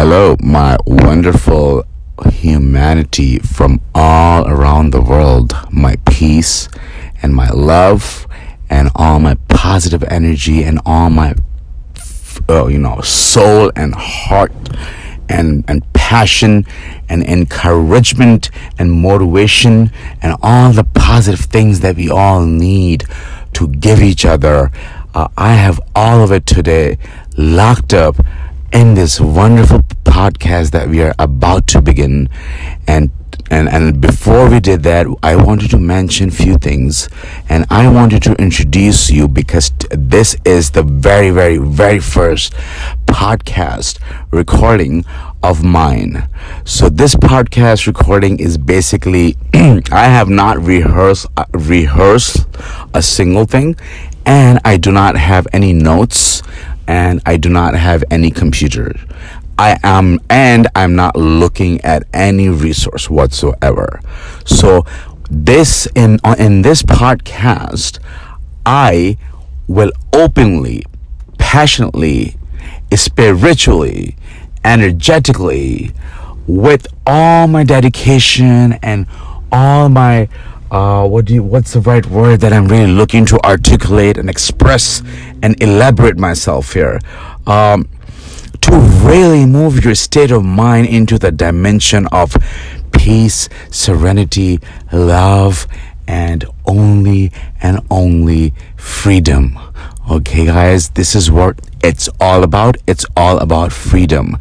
Hello, my wonderful humanity from all around the world. My peace and my love and all my positive energy and all my, soul and heart and passion and encouragement and motivation and all the positive things that we all need to give each other. I have all of it today locked up in this wonderful podcast that we are about to begin. And before we did that, I wanted to mention a few things, and I wanted to introduce you because this is the very, very, very first podcast recording of mine. So this podcast recording is basically I have not rehearsed a single thing, and I do not have any notes, and I do not have any computer. I'm not looking at any resource whatsoever. So this in this podcast, I will openly, passionately, spiritually, energetically, with all my dedication and all my what's the right word that I'm really looking to articulate and express and elaborate myself here, to really move your state of mind into the dimension of peace, serenity, love, and only freedom. Okay, guys, this is what it's all about. It's all about freedom.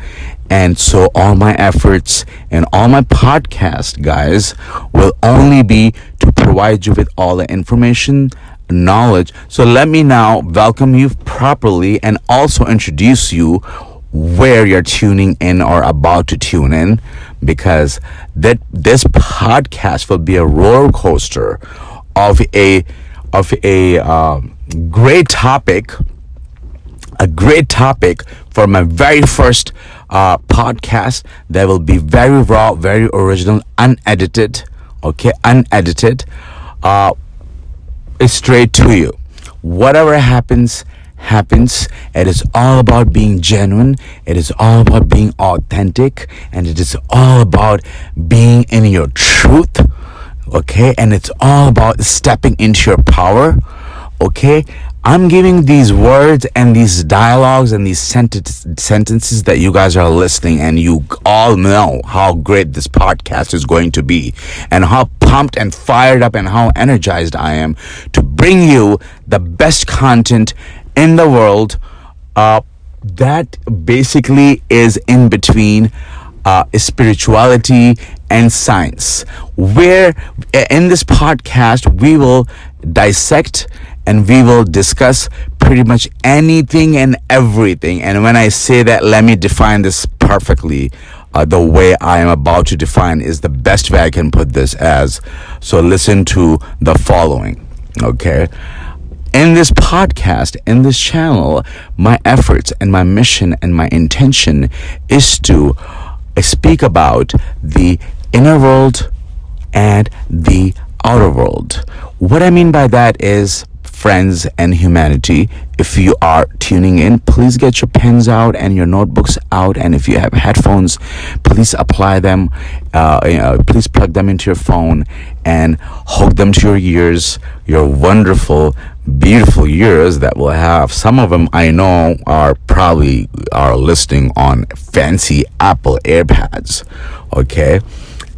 And so all my efforts and all my podcast, guys, will only be to provide you with all the information, knowledge. So let me now welcome you properly and also introduce you where you're tuning in or about to tune in, because this podcast will be a roller coaster of a great topic for my very first podcast that will be very raw, very original, unedited, straight to you. Whatever happens. It is all about being genuine. It is all about being authentic, and it is all about being in your truth. Okay, and it's all about stepping into your power. Okay, I'm giving these words and these dialogues and these sentences that you guys are listening, and you all know how great this podcast is going to be, and how pumped and fired up and how energized I am to bring you the best content in the world that basically is in between spirituality and science, where in this podcast we will dissect and we will discuss pretty much anything and everything. And when I say that, let me define this perfectly. The way I am about to define is the best way I can put this as. So listen to the following, okay? In this podcast, in this channel, my efforts and my mission and my intention is to speak about the inner world and the outer world. What I mean by that is, friends and humanity, if you are tuning in, please get your pens out and your notebooks out, and if you have headphones, please apply them, please plug them into your phone and hook them to your ears, your wonderful, beautiful ears that will have, some of them I know are listening on fancy Apple AirPods, okay?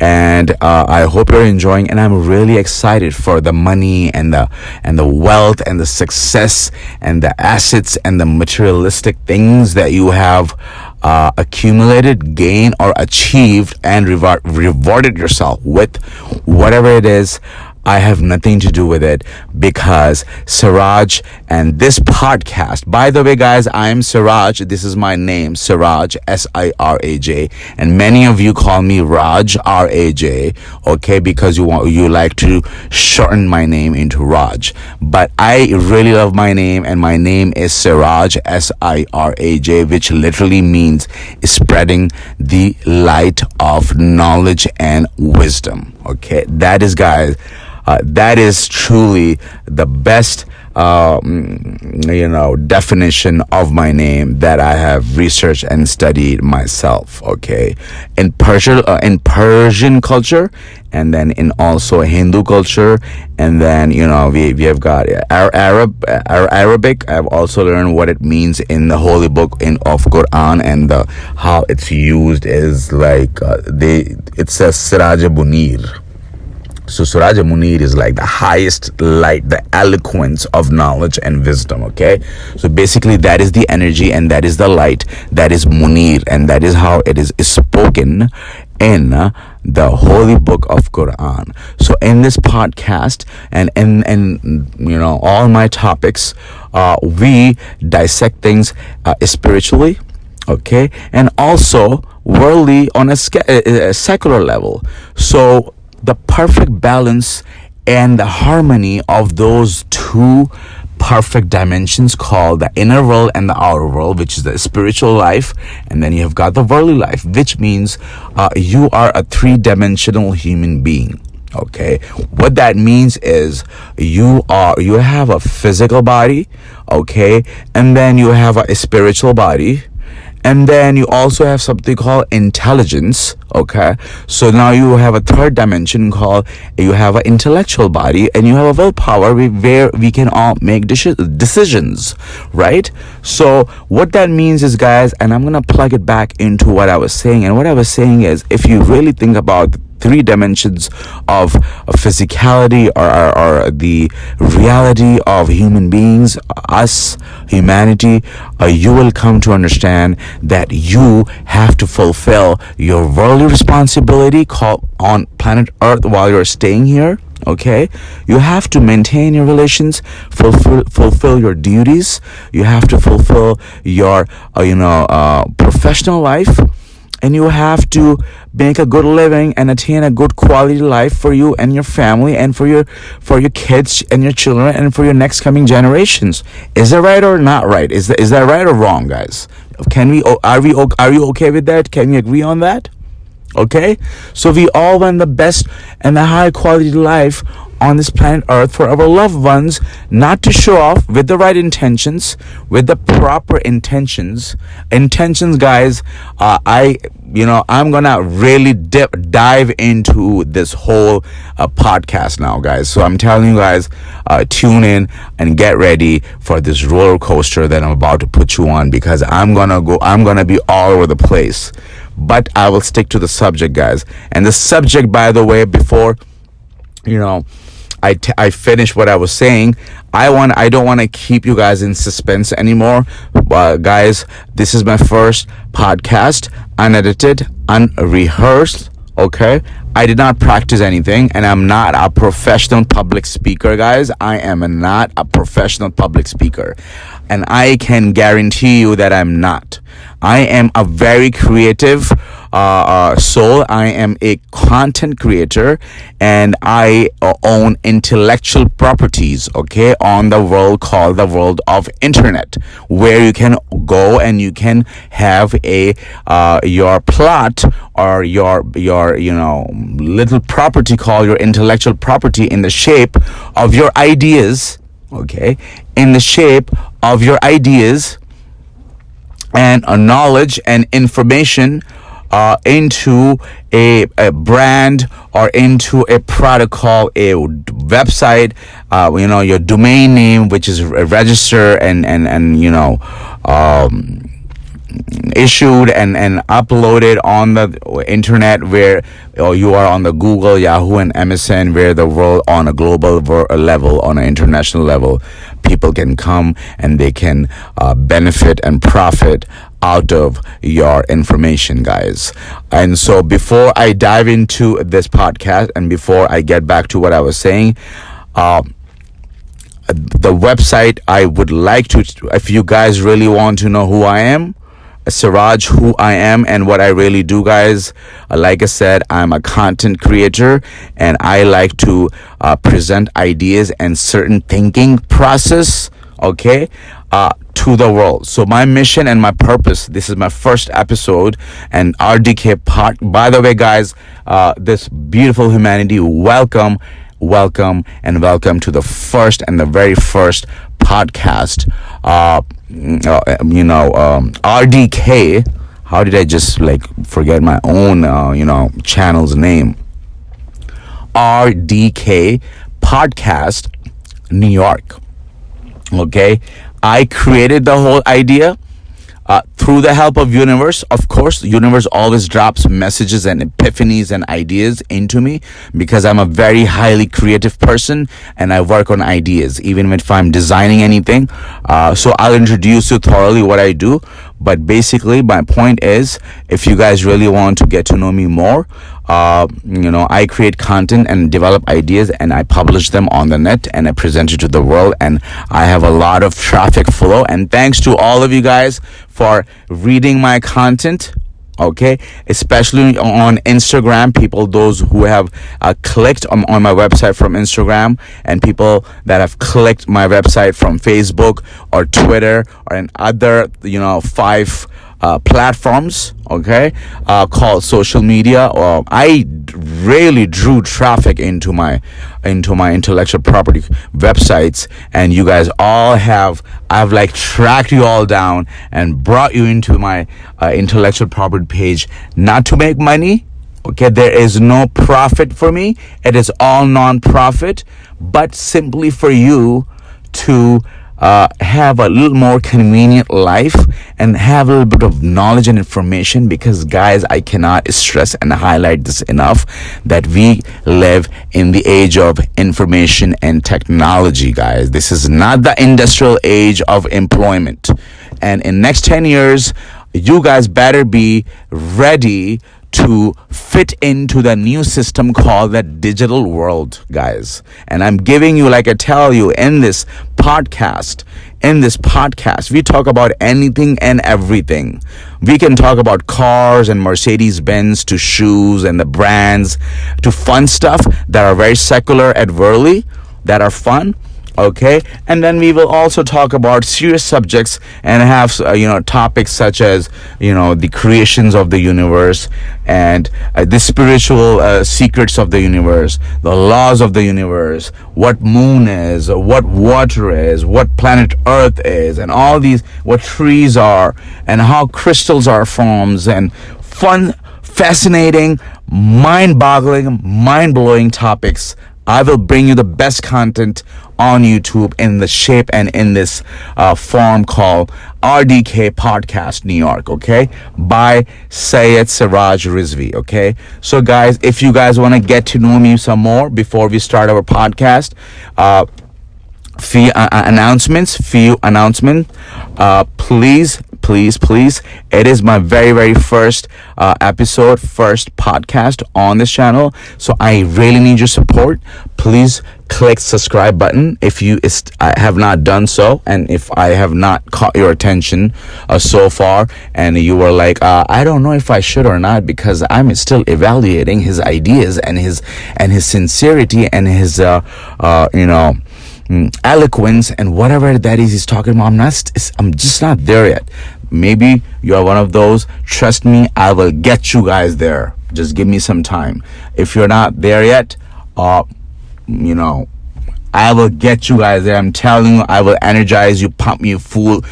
And I hope you're enjoying, and I'm really excited for the money and the wealth and the success and the assets and the materialistic things that you have accumulated, gained, or achieved, and rewarded yourself with. Whatever it is, I have nothing to do with it, because Siraj and this podcast, by the way, guys, I'm Siraj. This is my name, Siraj, Siraj, and many of you call me Raj, Raj, okay, because you like to shorten my name into Raj. But I really love my name, and my name is Siraj, Siraj, which literally means spreading the light of knowledge and wisdom. Okay, that is, guys. That is truly the best definition of my name that I have researched and studied myself. Okay, in Persian culture, and then in also Hindu culture, and then we have got Arabic. I've also learned what it means in the holy book of Quran, and how it's used is like it says Siraj Munir. So Suraj Munir is like the highest light, the eloquence of knowledge and wisdom, okay? So basically that is the energy and that is the light, that is Munir, and that is how it is spoken in the holy book of Quran. So in this podcast and in all my topics, we dissect things spiritually, okay, and also worldly on a secular level. So the perfect balance and the harmony of those two perfect dimensions called the inner world and the outer world, which is the spiritual life, and then you have got the worldly life, which means you are a three-dimensional human being. Okay, what that means is you have a physical body, okay, and then you have a spiritual body, and then you also have something called intelligence, okay? So now you have a third dimension called, you have an intellectual body, and you have a willpower where we can all make decisions, right? So what that means is, guys, and I'm going to plug it back into what I was saying. And what I was saying is, if you really think about three dimensions of physicality or the reality of human beings, us, humanity, you will come to understand that you have to fulfill your worldly responsibility called on planet Earth while you're staying here. Okay, you have to maintain your relations, fulfill your duties. You have to fulfill your professional life, and you have to make a good living and attain a good quality life for you and your family, and for your kids and your children, and for your next coming generations. Is that right or not right? Is that right or wrong, guys? Are you okay with that? Can we agree on that? Okay, so we all want the best and the high quality life on this planet Earth for our loved ones, not to show off, with the right intentions, with the proper intentions, guys. I'm gonna really dive into this whole podcast now, guys. So I'm telling you guys, tune in and get ready for this roller coaster that I'm about to put you on, because I'm gonna be all over the place. But I will stick to the subject, guys. And the subject, by the way, before I finish what I was saying, I don't want to keep you guys in suspense anymore. Guys, this is my first podcast, unedited, unrehearsed. Okay, I did not practice anything, and I'm not a professional public speaker, guys. I am not a professional public speaker, and I can guarantee you that I'm not. I am a very creative soul. I am a content creator, and I own intellectual properties, okay, on the world called the world of internet, where you can go and you can have your plot or your little property called your intellectual property in the shape of your ideas, okay, in the shape of your ideas and knowledge and information into a brand or into a product called a website, your domain name, which is registered and issued and uploaded on the internet, where you are on the Google, Yahoo, and MSN, where the world on a global level, on an international level, people can come and they can benefit and profit out of your information, guys. And so before I dive into this podcast and before I get back to what I was saying, the website, I would like to, if you guys really want to know who I am, Siraj, who I am and what I really do, guys, like I said, I'm a content creator, and I like to present ideas and certain thinking process, okay, to the world. So my mission and my purpose, this is my first episode, and RDK by the way, guys, this beautiful humanity, welcome welcome to the first and the very first podcast. RDK. How did I just forget my own channel's name? RDK Podcast New York. Okay, I created the whole idea through the help of universe. Of course, the universe always drops messages and epiphanies and ideas into me, because I'm a very highly creative person and I work on ideas even if I'm designing anything. So I'll introduce you thoroughly what I do, but basically my point is, if you guys really want to get to know me more, I create content and develop ideas and I publish them on the net and I present it to the world, and I have a lot of traffic flow. And thanks to all of you guys for reading my content. Okay, especially on Instagram, people, those who have clicked on my website from Instagram, and people that have clicked my website from Facebook or Twitter or in other, 5 platforms, okay, called social media. I really drew traffic into my intellectual property websites, and you guys all I've tracked you all down and brought you into my intellectual property page, not to make money. Okay, there is no profit for me. It is all non-profit, but simply for you to have a little more convenient life and have a little bit of knowledge and information, because guys, I cannot stress and highlight this enough, that we live in the age of information and technology, guys. This is not the industrial age of employment, and in next 10 years you guys better be ready to fit into the new system called the digital world, guys. And I'm giving you, like I tell you, in this podcast, we talk about anything and everything. We can talk about cars and Mercedes-Benz, to shoes and the brands, to fun stuff that are very secular and worldly, that are fun. Okay, and then we will also talk about serious subjects and have topics such as the creations of the universe, and the spiritual secrets of the universe, the laws of the universe, what moon is, what water is, what planet Earth is, and all these, what trees are, and how crystals are formed, and fun, fascinating, mind-boggling, mind-blowing topics. I will bring you the best content on YouTube in the shape and in this form called RDK Podcast New York, okay, by Syed Siraj Rizvi, okay. So guys, if you guys want to get to know me some more before we start our podcast, few announcements, please, it is my very first episode, first podcast on this channel, so I really need your support. Please click subscribe button if you have not done so, and if I have not caught your attention so far, and you were like, I don't know if I should or not, because I'm still evaluating his ideas and his sincerity and his eloquence and whatever that is he's talking about. I'm just not there yet. Maybe you're one of those. Trust me, I will get you guys there. Just give me some time. If you're not there yet, I will get you guys there. I'm telling you, I will energize you, pump you, fuel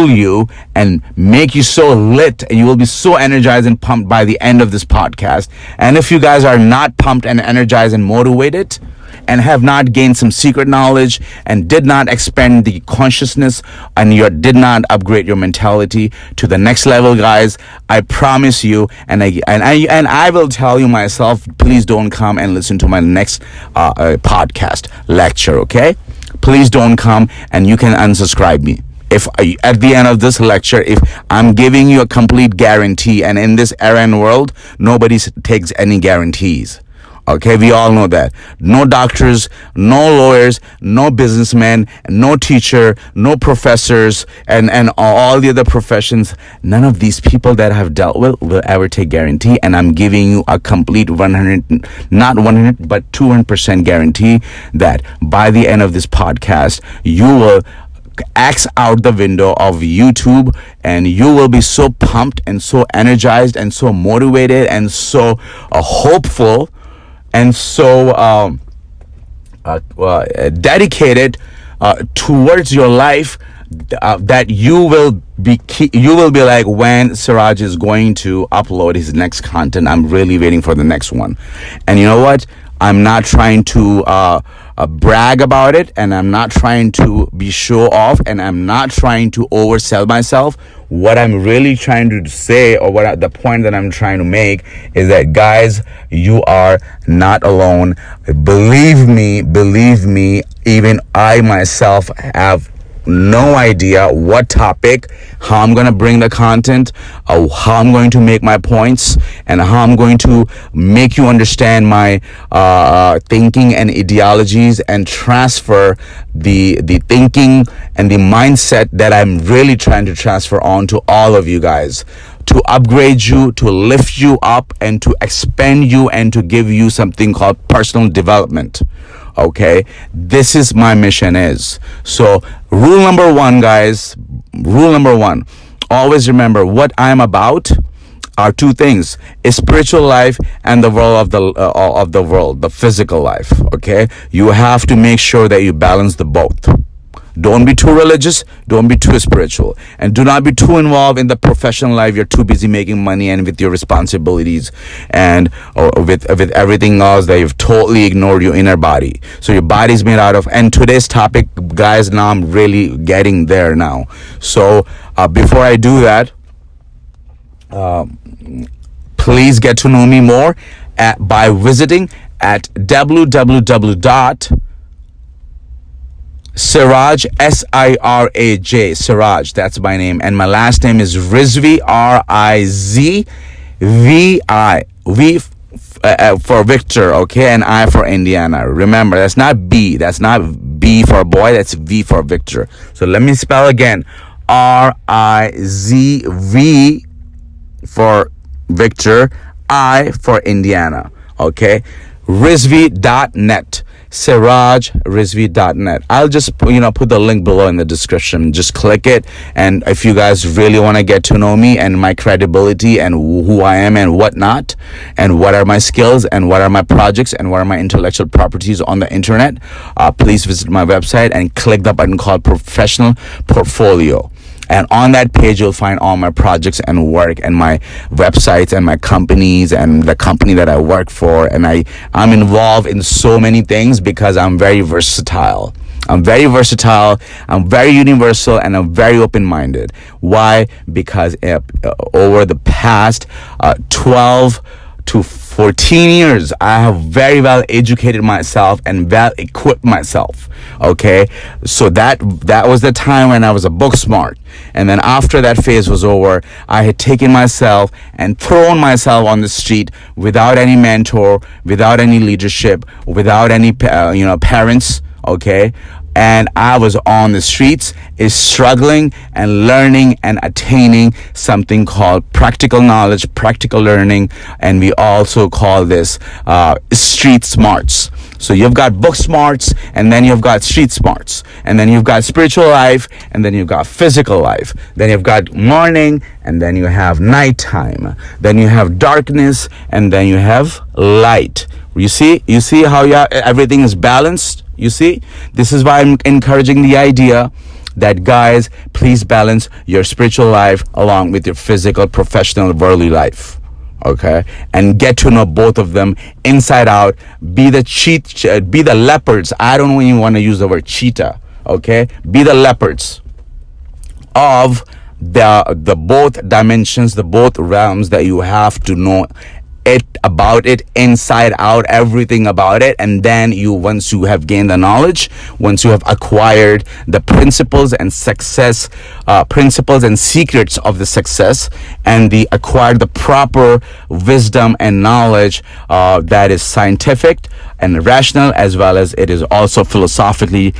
you, and make you so lit, and you will be so energized and pumped by the end of this podcast. And if you guys are not pumped and energized and motivated, and have not gained some secret knowledge, and did not expand the consciousness, and you did not upgrade your mentality to the next level, guys, I promise you, and I will tell you myself, please don't come and listen to my next podcast lecture, okay? Please don't come, and you can unsubscribe me. If at the end of this lecture, if I'm giving you a complete guarantee, and in this era and world, nobody takes any guarantees. Okay, we all know that. No doctors, no lawyers, no businessmen, no teacher, no professors, and all the other professions. None of these people that I have dealt with will ever take guarantee. And I'm giving you a complete 100, not 100, but 200% guarantee that by the end of this podcast, you will X out the window of YouTube, and you will be so pumped and so energized and so motivated and so hopeful and so dedicated towards your life, that you will be like, when Siraj is going to upload his next content, I'm really waiting for the next one. And you know what, I'm not trying to brag about it, and I'm not trying to be show off, and I'm not trying to oversell myself. What I'm really trying to say, or the point that I'm trying to make, is that, guys, you are not alone. Believe me, even I myself have no idea what topic, how I'm going to bring the content, how I'm going to make my points, and how I'm going to make you understand my thinking and ideologies, and transfer the thinking and the mindset that I'm really trying to transfer on to all of you guys, to upgrade you, to lift you up, and to expand you, and to give you something called personal development. Okay, this is my mission is. So rule number one, guys, always remember, what I'm about are two things: a spiritual life and the world of the world, the physical life. Okay, you have to make sure that you balance the both. Don't be too religious, don't be too spiritual, and do not be too involved in the professional life. You're too busy making money and with your responsibilities, and with everything else, that you've totally ignored your inner body. So your body's made out of, and today's topic, guys, now I'm really getting there now. So before I do that, please get to know me more by visiting at www. Siraj, Siraj, Siraj, that's my name, and my last name is Rizvi, Rizvi, V for Victor, okay, and I for Indiana. Remember, that's not B for boy, that's V for Victor. So let me spell again: Rizv for Victor, I for Indiana, okay, Rizvi.net. SirajRizvi.net. I'll just put the link below in the description. Just click it, and if you guys really want to get to know me and my credibility and who I am and whatnot, and what are my skills and what are my projects and what are my intellectual properties on the internet, please visit my website and click the button called Professional Portfolio. And on that page, you'll find all my projects and work, and my websites, and my companies, and the company that I work for. And I'm involved in so many things because I'm very versatile. I'm very universal, and I'm very open-minded. Why? Because over the past 12 to 14 years, I have very well educated myself and well equipped myself. Okay, so that was the time when I was a book smart, and then after that phase was over, I had taken myself and thrown myself on the street without any mentor, without any leadership, without any parents. Okay, and I was on the streets, is struggling and learning and attaining something called practical knowledge, practical learning, and we also call this street smarts. So you've got book smarts, and then you've got street smarts, and then you've got spiritual life, and then you've got physical life, then you've got morning, and then you have nighttime, then you have darkness, and then you have light. You see how everything is balanced. You see, this is why I'm encouraging the idea that, guys, please balance your spiritual life along with your physical, professional, worldly life. Okay, and get to know both of them inside out. Be the leopards. I don't even want to use the word cheetah. Okay, be the leopards of the both dimensions, the both realms, that you have to know about it inside out, everything about it. And then once you have gained the knowledge, once you have acquired the principles and secrets of the success, and acquired the proper wisdom and knowledge that is scientific and rational, as well as it is also philosophically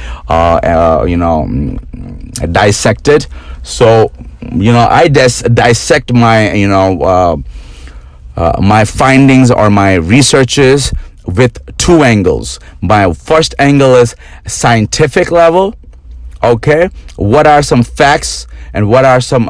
dissected. So I dissect my my findings or my researches with two angles. My first angle is scientific level. Okay, what are some facts and what are some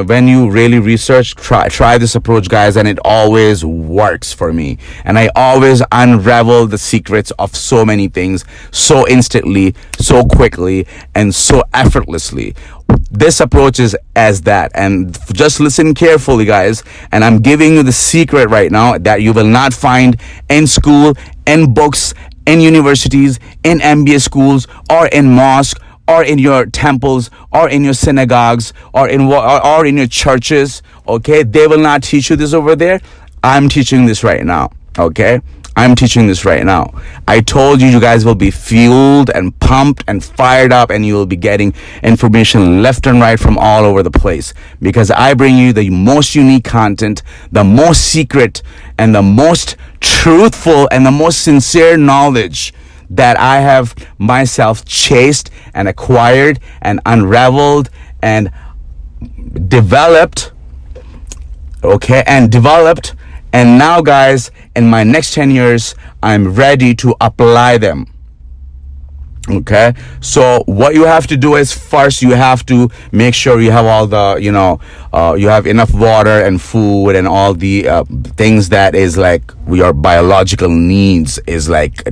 when you really research, try this approach, guys, and it always works for me, and I always unravel the secrets of so many things so instantly, so quickly, and so effortlessly. This approach is as that, and just listen carefully, guys, and I'm giving you the secret right now that you will not find in school, in books, in universities, in MBA schools, or in mosque, or in your temples, or in your synagogues, or in your churches. Okay, they will not teach you this over there. I'm teaching this right now. Okay, I'm teaching this right now. I told you, you guys will be fueled and pumped and fired up, and you will be getting information left and right from all over the place, because I bring you the most unique content, the most secret, and the most truthful, and the most sincere knowledge that I have myself chased and acquired and unraveled and developed. Okay, and developed. And now, guys, in my next 10 years, I'm ready to apply them. Okay, so what you have to do is, first you have to make sure you have all the, you have enough water and food and all the things that is like your biological needs is like,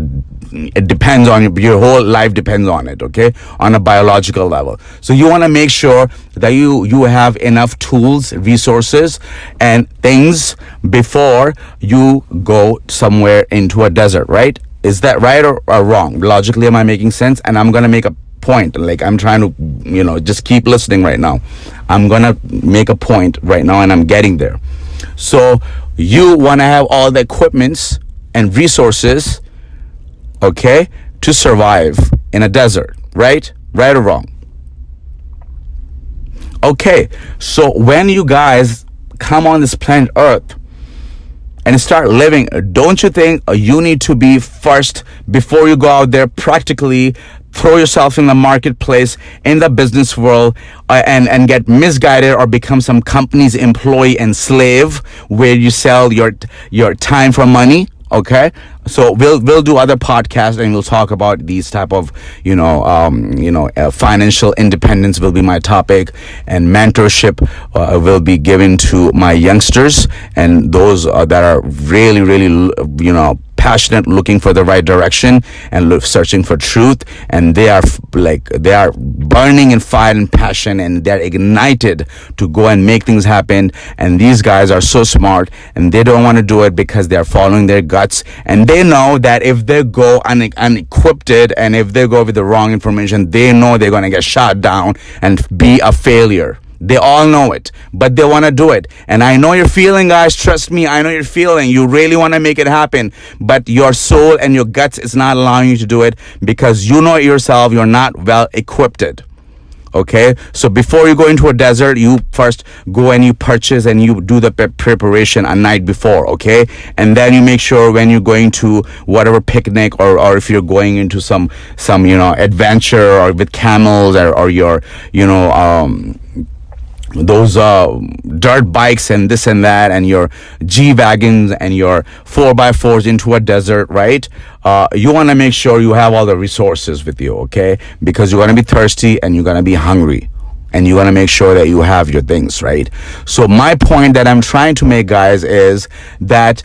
it depends on your whole life depends on it. Okay, on a biological level. So you want to make sure that you have enough tools, resources, and things before you go somewhere into a desert, right? Is that right or wrong? Logically, am I making sense? And I'm going to make a point. Like, I'm trying to, just keep listening right now. I'm going to make a point right now, and I'm getting there. So you want to have all the equipments and resources, okay, to survive in a desert, right? Right or wrong? Okay, so when you guys come on this planet Earth and start living, don't you think you need to be first, before you go out there, practically throw yourself in the marketplace, in the business world, and get misguided or become some company's employee and slave, where you sell your time for money? Okay, so we'll do other podcasts, and we'll talk about these type of financial independence will be my topic, and mentorship will be given to my youngsters and those that are really passionate, looking for the right direction and searching for truth, and they are burning in fire and passion, and they're ignited to go and make things happen. And these guys are so smart, and they don't want to do it because they're following their guts, and they know that if they go unequipped, and if they go with the wrong information, they know they're going to get shot down and be a failure. They all know it, but they want to do it. And I know you're feeling, guys, trust me, I know you're feeling, you really want to make it happen, but your soul and your guts is not allowing you to do it, because you know it yourself, you're not well equipped. Okay, so before you go into a desert, you first go and you purchase and you do the preparation a night before. Okay, and then you make sure when you're going to whatever picnic, or if you're going into some adventure, or with camels, or your those dirt bikes and this and that, and your G-Wagons and your 4x4s into a desert, right? You want to make sure you have all the resources with you, okay? Because you're going to be thirsty and you're going to be hungry, and you want to make sure that you have your things, right? So my point that I'm trying to make, guys, is that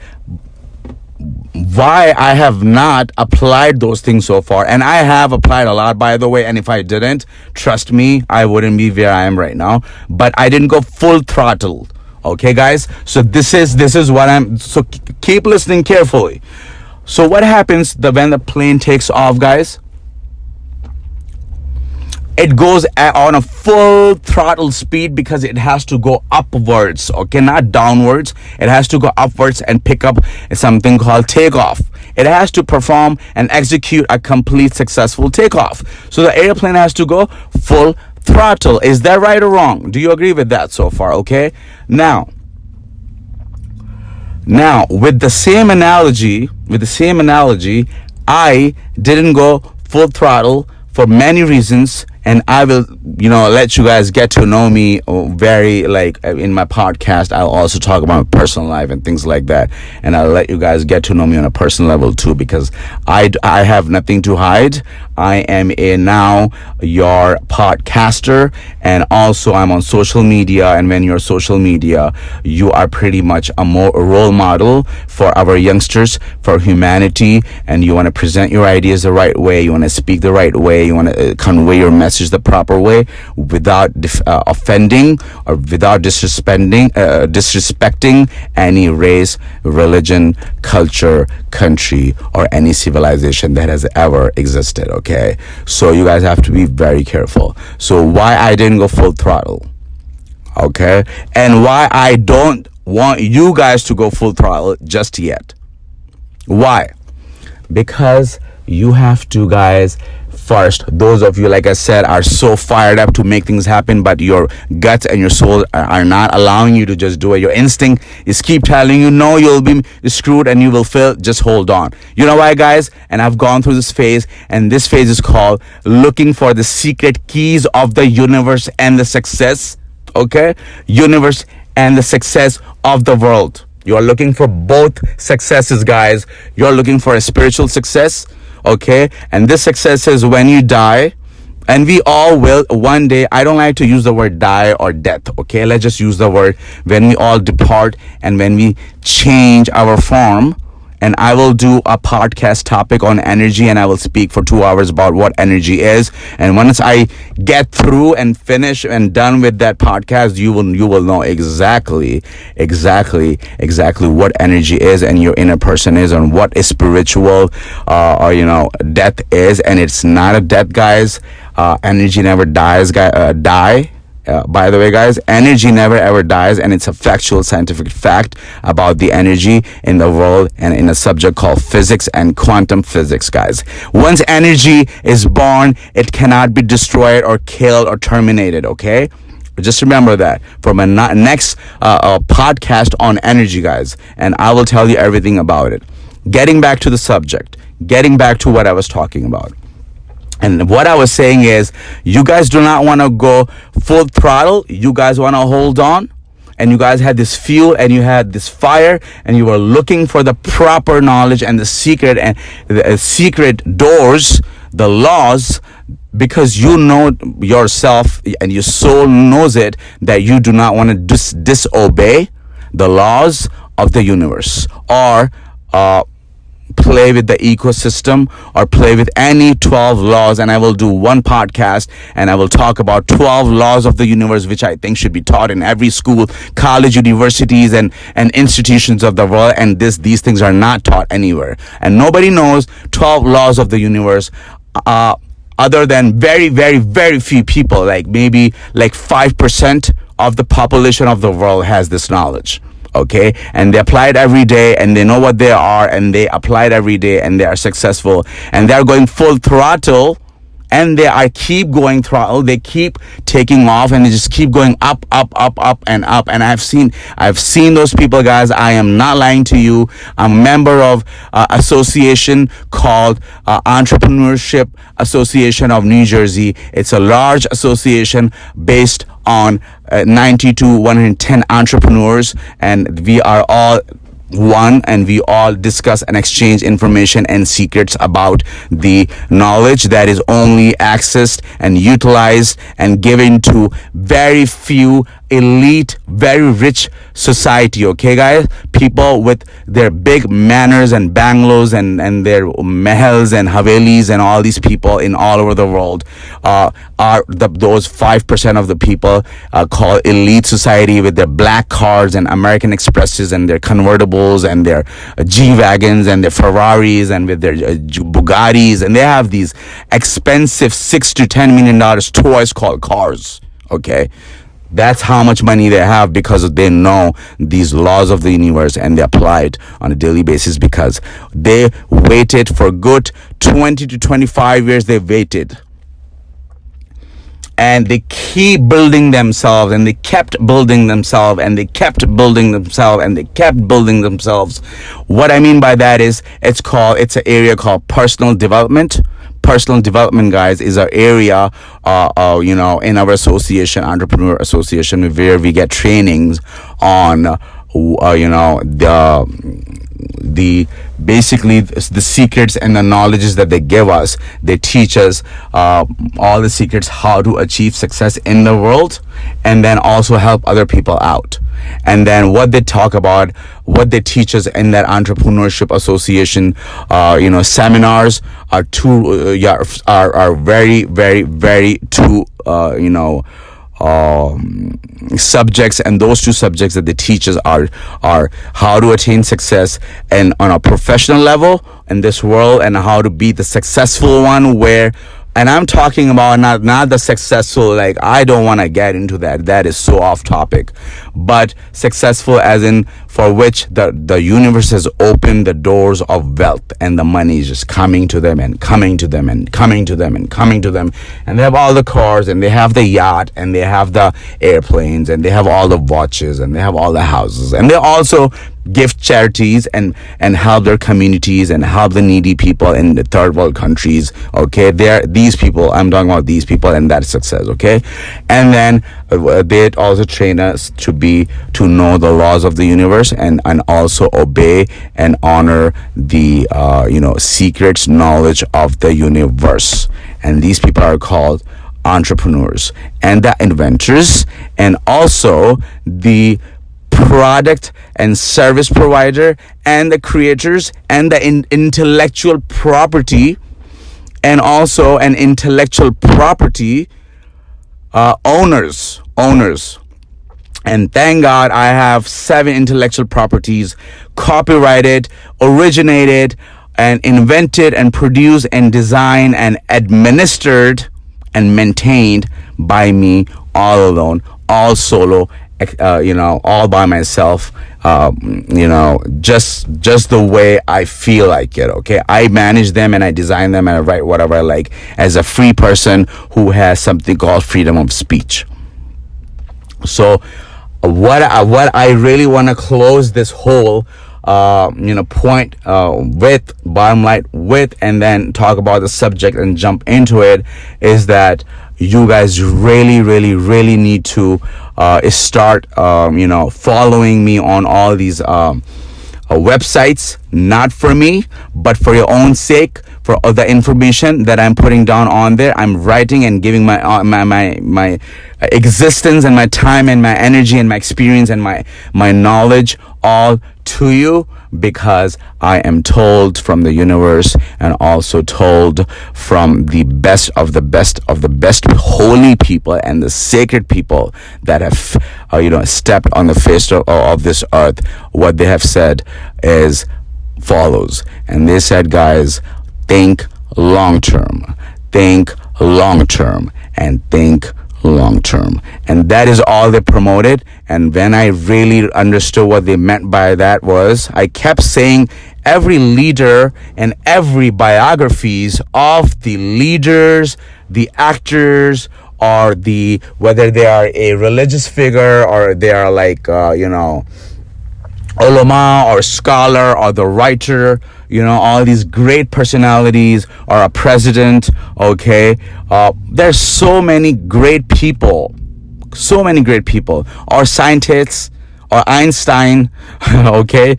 why I have not applied those things so far, and I have applied a lot, by the way, and if I didn't, trust me, I wouldn't be where I am right now, but I didn't go full throttle. Okay, guys, so this is what so keep listening carefully. So what happens when the plane takes off, guys? It goes on a full throttle speed, because it has to go upwards, okay, not downwards. It has to go upwards and pick up something called takeoff. It has to perform and execute a complete successful takeoff. So the airplane has to go full throttle. Is that right or wrong? Do you agree with that so far? Okay, now with the same analogy, I didn't go full throttle for many reasons, and I will, let you guys get to know me very, like, in my podcast. I'll also talk about my personal life and things like that, and I'll let you guys get to know me on a personal level too, because I have nothing to hide. I am now your podcaster, and also I'm on social media. And when you're social media, you are pretty much a role model for our youngsters, for humanity, and you want to present your ideas the right way, you want to speak the right way, you want to convey your message the proper way, without offending or without disrespecting any race, religion, culture, country, or any civilization that has ever existed. Okay, so you guys have to be very careful. So why I didn't go full throttle, okay, and why I don't want you guys to go full throttle just yet. Why? Because you have to, guys, first, those of you, like I said, are so fired up to make things happen, but your guts and your soul are not allowing you to just do it. Your instinct is keep telling you, no, you'll be screwed and you will fail. Just hold on. You know why, guys? And I've gone through this phase, and this phase is called looking for the secret keys of the universe and the success. Okay? Universe and the success of the world. You are looking for both successes, guys. You're looking for a spiritual success, okay? And this success is when you die, and we all will one day. I don't like to use the word die or death, okay? Let's just use the word when we all depart and when we change our form. And I will do a podcast topic on energy, and I will speak for 2 hours about what energy is. And once I get through and finish and done with that podcast, you will know exactly what energy is, and your inner person is, and what is spiritual or death is. And it's not a death, guys. Energy never dies, by the way, guys, energy never ever dies, and it's a factual scientific fact about the energy in the world and in a subject called physics and quantum physics, guys. Once energy is born, it cannot be destroyed or killed or terminated, okay? Just remember that from a next podcast on energy, guys, and I will tell you everything about it. Getting back to the subject, getting back to what I was talking about. And what I was saying is, you guys do not want to go full throttle. You guys want to hold on. And you guys had this fuel, and you had this fire, and you were looking for the proper knowledge and the secret and the secret doors, the laws, because you know yourself and your soul knows it, that you do not want to disobey the laws of the universe, or play with the ecosystem, or play with any 12 laws. And I will do one podcast, and I will talk about 12 laws of the universe, which I think should be taught in every school, college, universities, and institutions of the world. And these things are not taught anywhere, and nobody knows 12 laws of the universe other than very, very, very few people, like maybe like 5% of the population of the world has this knowledge. Okay, and they apply it every day, and they know what they are, and they apply it every day, and they are successful, and they are going full throttle, and they are keep going throttle. They keep taking off, and they just keep going up, and up. And I've seen those people, guys. I am not lying to you. I'm a member of association called Entrepreneurship Association of New Jersey. It's a large association based on 90 to 110 entrepreneurs, and we are all one, and we all discuss and exchange information and secrets about the knowledge that is only accessed and utilized and given to very few elite, very rich society. Okay, guys, people with their big manors and bungalows and their mahals and havelis, and all these people in all over the world are those 5% of the people called elite society, with their black cars and American Expresses and their convertibles and their G-Wagons and their Ferraris and with their Bugattis, and they have these expensive $6 to $10 million toys called cars. Okay, that's how much money they have, because they know these laws of the universe, and they apply it on a daily basis, because they waited for good 20 to 25 years. They waited, and they keep building themselves, and they kept building themselves, and they kept building themselves, and they kept building themselves. What I mean by that is, it's an area called personal development, personal development, guys, is our area, in our association, Entrepreneur Association, where we get trainings on, the basically the secrets and the knowledges that they give us. They teach us all the secrets how to achieve success in the world, and then also help other people out. And then what they talk about, what they teach us in that entrepreneurship association, seminars are are very, very, very two, subjects, and those two subjects that they teach us are how to attain success and on a professional level in this world, and how to be the successful one, and I'm talking about not the successful, like, I don't want to get into that is so off topic, but successful as in for which the universe has opened the doors of wealth, and the money is just coming to them and coming to them and coming to them and coming to them, and they have all the cars, and they have the yacht, and they have the airplanes, and they have all the watches, and they have all the houses, and they also give charities and help their communities and help the needy people in the third world countries. Okay, I'm talking about these people, and that's success. Okay, and then they also train us to know the laws of the universe, and also obey and honor the secrets, knowledge of the universe. And these people are called entrepreneurs and the inventors, and also the product and service provider, and the creators, and the intellectual property, and also an intellectual property owners. And thank God I have 7 intellectual properties copyrighted, originated, and invented, and produced, and designed, and administered, and maintained by me, all alone, all solo, all by myself, just the way I feel like it. Okay, I manage them, and I design them, and I write whatever I like, as a free person who has something called freedom of speech. So what I really want to close this whole point with, bottom line with, and then talk about the subject and jump into it, is that you guys really, really, really need to start following me on all these websites, not for me, but for your own sake, for all the information that I'm putting down on there. I'm writing and giving my existence, and my time, and my energy, and my experience, and my knowledge all to you, because I am told from the universe, and also told from the best of the best of the best holy people and the sacred people that have stepped on the face of this earth. What they have said is follows, and they said, guys, think long term, and think long term. And that is all they promoted. And when I really understood what they meant by that, was I kept saying every leader and every biographies of the leaders, the actors, or whether they are a religious figure, or they are like ulama or scholar, or the writer, all these great personalities, or a president. Okay, there's so many great people, or scientists, or Einstein. Okay,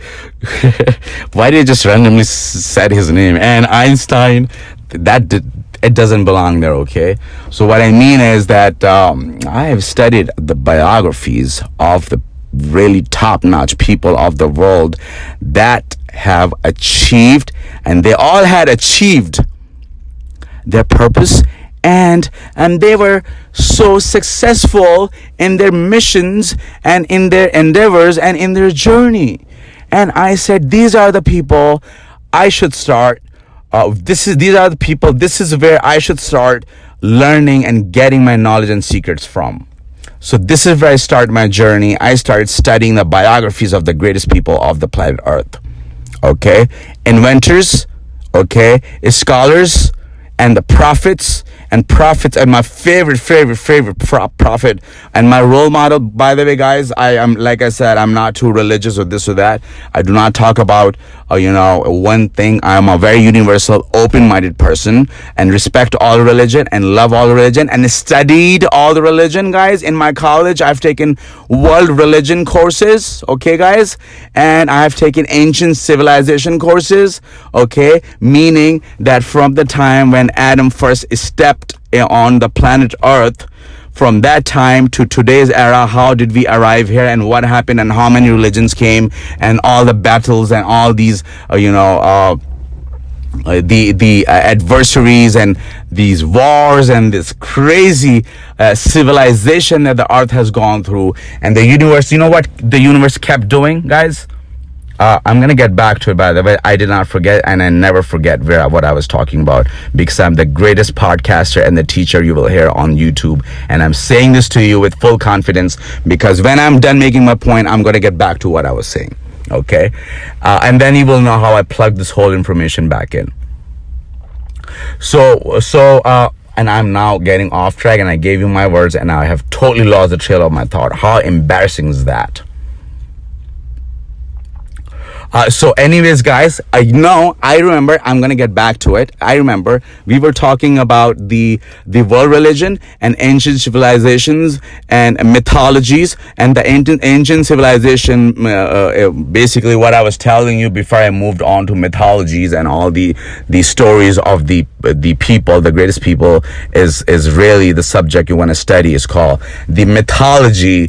why did you just randomly said his name? And Einstein, it doesn't belong there. Okay, so what I mean is that I have studied the biographies of the really top-notch people of the world that have achieved, and they all had achieved their purpose, and they were so successful in their missions, and in their endeavors, and in their journey. And I said, these are the people I should start. These are the people. This is where I should start learning and getting my knowledge and secrets from. So this is where I started my journey. I started studying the biographies of the greatest people of the planet Earth. Okay, inventors, okay, scholars, and the prophets, and prophets, and my favorite prophet and my role model. By the way, guys, I am, like I said, I'm not too religious or this or that. I do not talk about one thing. I'm a very universal, open-minded person, and respect all religion and love all religion, and studied all the religion, guys. In my college, I've taken world religion courses, okay, guys, and I've taken ancient civilization courses, okay, meaning that from the time when Adam first stepped on the planet Earth, from that time to today's era, how did we arrive here, and what happened, and how many religions came, and all the battles, and all these the adversaries, and these wars, and this crazy civilization that the earth has gone through, and the universe. You know what the universe kept doing, guys? I'm gonna get back to it. By the way, I did not forget, and I never forget what I was talking about, because I'm the greatest podcaster and the teacher you will hear on YouTube, and I'm saying this to you with full confidence, because when I'm done making my point, I'm gonna get back to what I was saying, okay? And then you will know how I plug this whole information back in. And I'm now getting off track, and I gave you my words, and I have totally lost the trail of my thought. How embarrassing is that? So anyways, guys, I remember, I'm going to get back to it. I remember we were talking about the world religion and ancient civilizations and mythologies, and the ancient civilization, basically what I was telling you before I moved on to mythologies and all the stories of the people, the greatest people is really the subject you want to study, is called the mythology.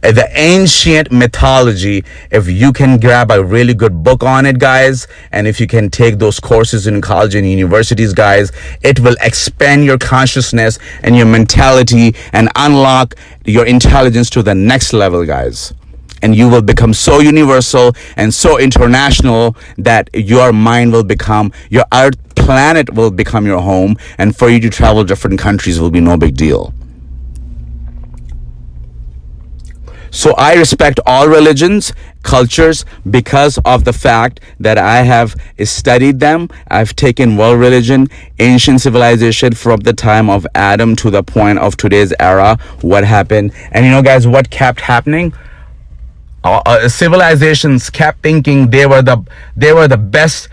The ancient mythology. If you can grab a really good book on it, guys, and if you can take those courses in college and universities, guys, it will expand your consciousness and your mentality and unlock your intelligence to the next level, guys. And you will become so universal and so international that your mind will become, your earth planet will become your home, and for you to travel different countries will be no big deal. So I respect all religions, cultures, because of the fact that I have studied them. I've taken world religion, ancient civilization from the time of Adam to the point of today's era, what happened. And guys, what kept happening? Civilizations kept thinking they were the best,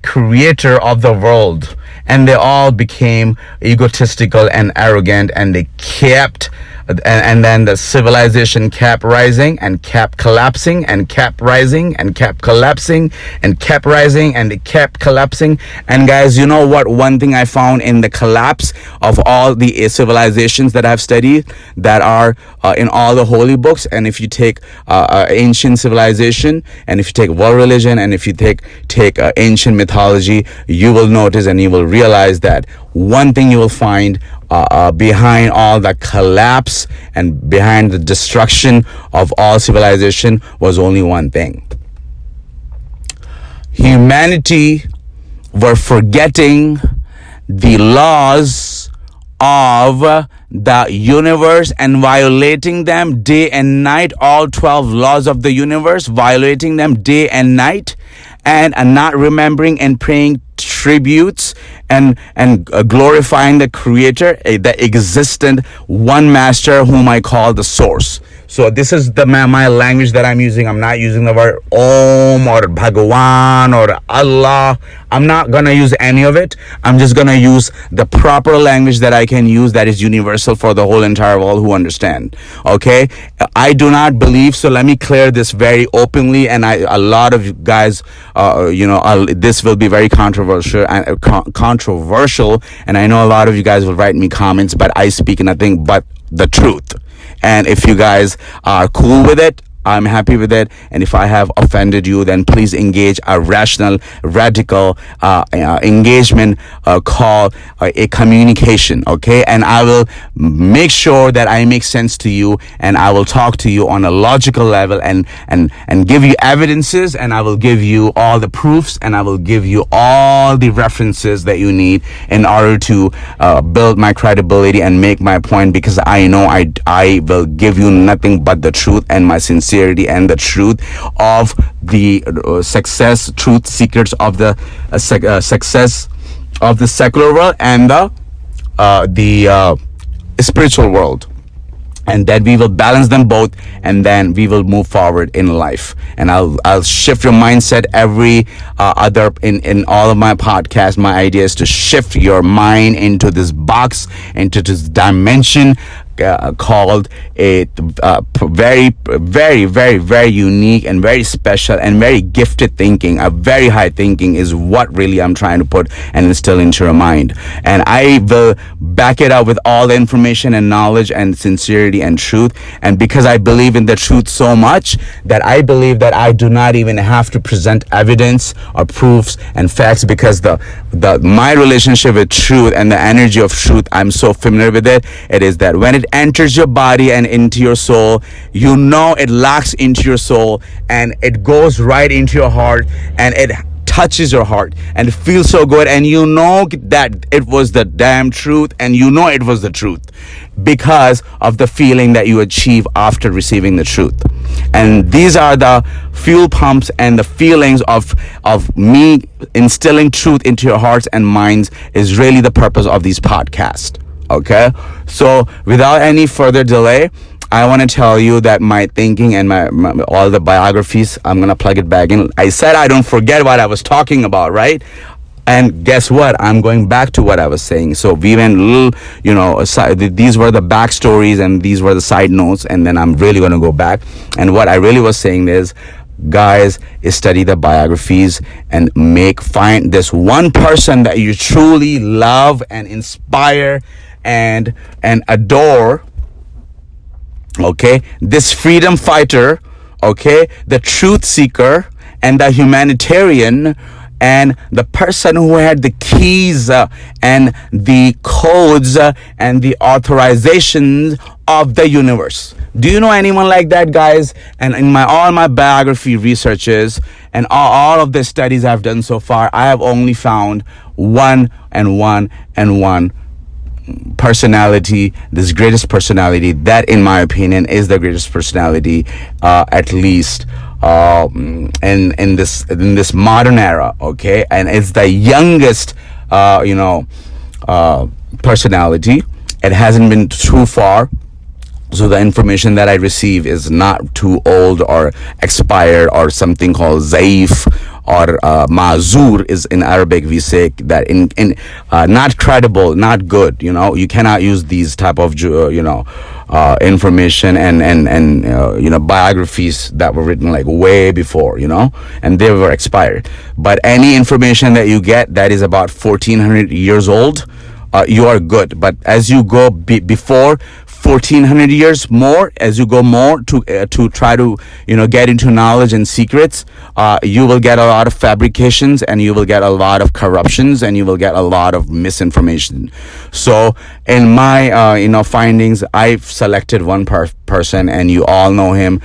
creator of the world. And they all became egotistical and arrogant, and they kept... And then the civilization kept rising and kept collapsing and kept rising and kept collapsing and kept rising, and it kept collapsing. And guys, you know what? One thing I found in the collapse of all the civilizations that I've studied that are in all the holy books, and if you take ancient civilization, and if you take world religion, and if you take ancient mythology, you will notice and you will realize that one thing you will find behind all the collapse and behind the destruction of all civilization was only one thing. Humanity were forgetting the laws of the universe and violating them day and night, all 12 laws of the universe, violating them day and night, and not remembering and paying tributes and glorifying the creator, the existent one master, whom I call the source. So this is my language that I'm using. I'm not using the word Om or Bhagawan or Allah. I'm not gonna use any of it. I'm just gonna use the proper language that I can use, that is universal for the whole entire world who understand. Okay, I do not believe. So let me clear this very openly. And a lot of you guys, this will be very controversial, and I know a lot of you guys will write me comments, but I speak nothing but the truth. And if you guys are cool with it, I'm happy with it. And if I have offended you, then please engage a rational, radical engagement called a communication, okay? And I will make sure that I make sense to you, and I will talk to you on a logical level and give you evidences, and I will give you all the proofs, and I will give you all the references that you need in order to build my credibility and make my point, because I know I will give you nothing but the truth and my sincerity and the truth of the truth secrets of the success of the secular world and the the spiritual world, and then we will balance them both, and then we will move forward in life. And I'll shift your mindset every other in all of my podcasts. My idea is to shift your mind into this box, into this dimension called a very, very, very, very unique and very special and very gifted thinking. A very high thinking is what really I'm trying to put and instill into your mind. And I will back it up with all the information and knowledge and sincerity and truth. And because I believe in the truth so much, that I believe that I do not even have to present evidence or proofs and facts, because my relationship with truth and the energy of truth, I'm so familiar with it. It is that when it enters your body and into your soul, you know it locks into your soul and it goes right into your heart, and it touches your heart and it feels so good, and you know that it was the damn truth, and you know it was the truth because of the feeling that you achieve after receiving the truth. And these are the fuel pumps and the feelings of me instilling truth into your hearts and minds is really the purpose of these podcasts. Okay, so without any further delay, I want to tell you that my thinking and my all the biographies, I'm gonna plug it back in. I said I don't forget what I was talking about, right? And guess what? I'm going back to what I was saying. So we went little, these were the backstories and these were the side notes, and then I'm really gonna go back. And what I really was saying is, guys, is study the biographies and find this one person that you truly love and inspire and adore. Okay, this freedom fighter, okay, the truth seeker and the humanitarian, and the person who had the keys and the codes and the authorizations of the universe. Do you know anyone like that, guys? And in all my biography researches and all of the studies I've done so far, I have only found one personality, this greatest personality, that in my opinion is the greatest personality, at least in this modern era. Okay, and it's the youngest personality. It hasn't been too far, so the information that I receive is not too old or expired or something called zaif or mazur is in Arabic. We say that in not credible, not good. You cannot use these type of information and biographies that were written like way before, and they were expired. But any information that you get that is about 1400 years old, you are good. But as you go before 1400 years more, as you go more to try to get into knowledge and secrets, you will get a lot of fabrications, and you will get a lot of corruptions, and you will get a lot of misinformation. So in my findings, I've selected one person, and you all know him.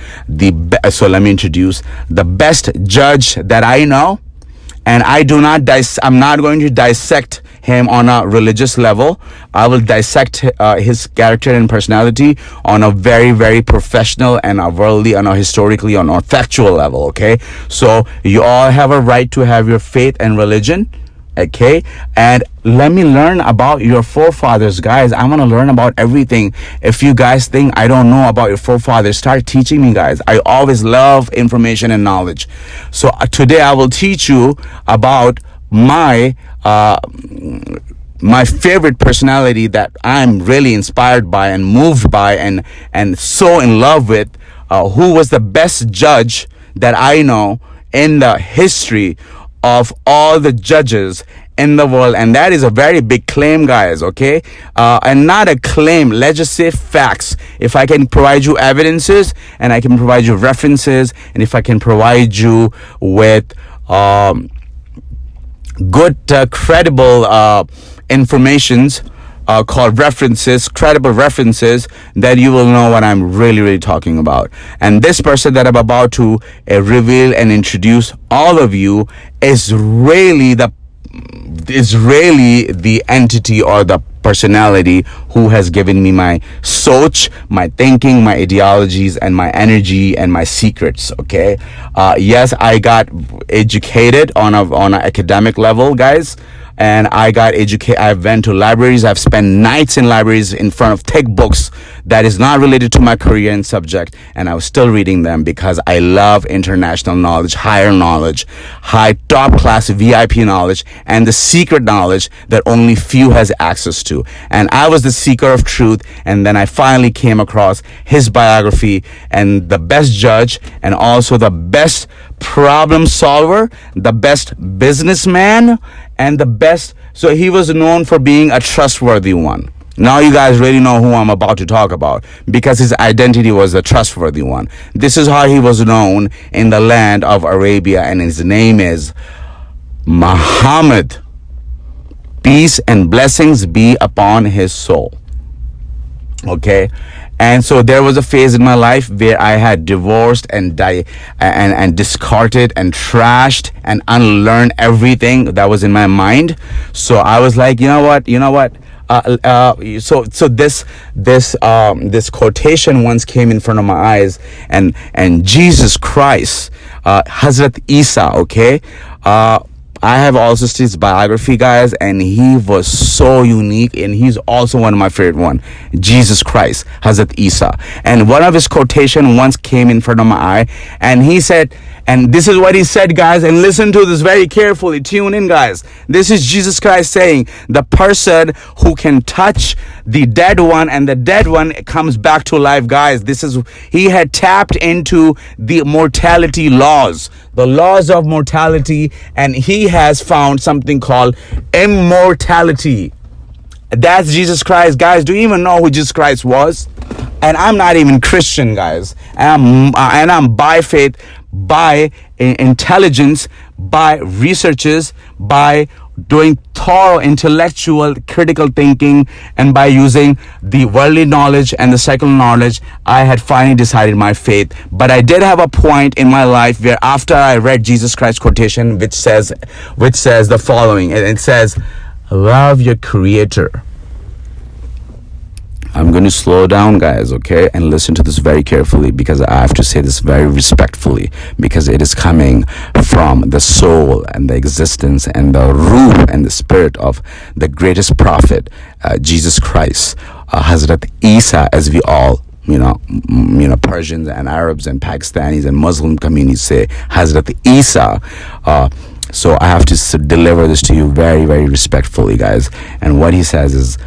So let me introduce the best judge that I know. And I'm not going to dissect him on a religious level. I will dissect his character and personality on a very, very professional and a worldly and a historically on a factual level. Okay, so you all have a right to have your faith and religion. Okay, and let me learn about your forefathers, guys. I want to learn about everything. If you guys think I don't know about your forefathers, start teaching me, guys. I always love information and knowledge. So today I will teach you about my favorite personality that I'm really inspired by and moved by and so in love with, who was the best judge that I know in the history of all the judges in the world. And that is a very big claim, guys. Okay, and not a claim, let's just say facts. If I can provide you evidences, and I can provide you references, and if I can provide you with good credible informations, called references, credible references, then you will know what I'm really talking about. And this person that I'm about to reveal and introduce all of you is really the entity or the personality who has given me my soch, my thinking, my ideologies, and my energy and my secrets. Okay, yes, I got educated on an academic level, guys. and I got educated. I went to libraries. I've spent nights in libraries in front of thick books that is not related to my career and subject, and I was still reading them because I love international knowledge, higher knowledge, high top class VIP knowledge, and the secret knowledge that only few has access to. And I was the seeker of truth, and then I finally came across his biography, and the best judge and also the best problem solver, the best businessman, and the best. So he was known for being a trustworthy one. Now you guys really know who I'm about to talk about, because his identity was a trustworthy one. This is how he was known in the land of Arabia, and his name is Muhammad. Peace and blessings be upon his soul. Okay. And so there was a phase in my life where I had divorced and discarded and trashed and unlearned everything that was in my mind. So I was like, you know what? So this quotation once came in front of my eyes, and Jesus Christ, Hazrat Isa, okay. I have also studied his biography, guys, and he was so unique, and he's also one of my favorite one. Jesus Christ, Hazrat Isa. And one of his quotation once came in front of my eye, and he said, and this is what he said, guys, and listen to this very carefully. Tune in, guys. This is Jesus Christ saying, the person who can touch the dead one and the dead one comes back to life, guys. He had tapped into the mortality laws, the laws of mortality, and he has found something called immortality. That's Jesus Christ, guys. Do you even know who Jesus Christ was? And I'm not even Christian, guys. And I'm by faith, by intelligence, by researches, by doing thorough intellectual critical thinking, and by using the worldly knowledge and the secular knowledge, I had finally decided my faith. But I did have a point in my life where after I read Jesus Christ quotation, which says the following, and it says, love your creator. I'm going to slow down, guys, okay, and listen to this very carefully, because I have to say this very respectfully, because it is coming from the soul and the existence and the ruh and the spirit of the greatest prophet, Jesus Christ, Hazrat Isa, as we all Persians and Arabs and Pakistanis and Muslim communities say, Hazrat Isa. So I have to deliver this to you very, very respectfully, guys. And what he says is,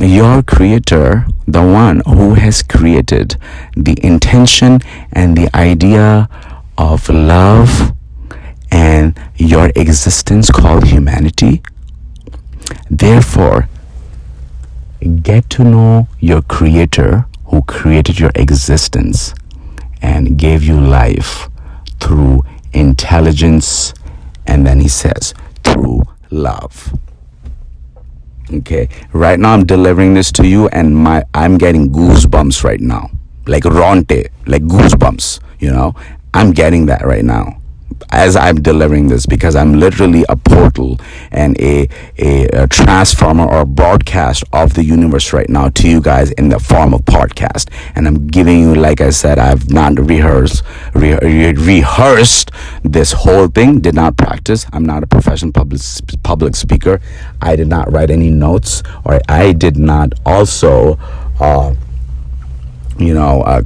your creator, the one who has created the intention and the idea of love and your existence called humanity. Therefore, get to know your creator who created your existence and gave you life through intelligence, and then he says through love. Okay, right now I'm delivering this to you, and I'm getting goosebumps right now, like ronte, like goosebumps. I'm getting that right now as I'm delivering this, because I'm literally a portal and a transformer or broadcast of the universe right now to you guys in the form of podcast. And I'm giving you, like I said, I've not rehearsed this whole thing, did not practice. I'm not a professional public speaker. I did not write any notes, or I did not also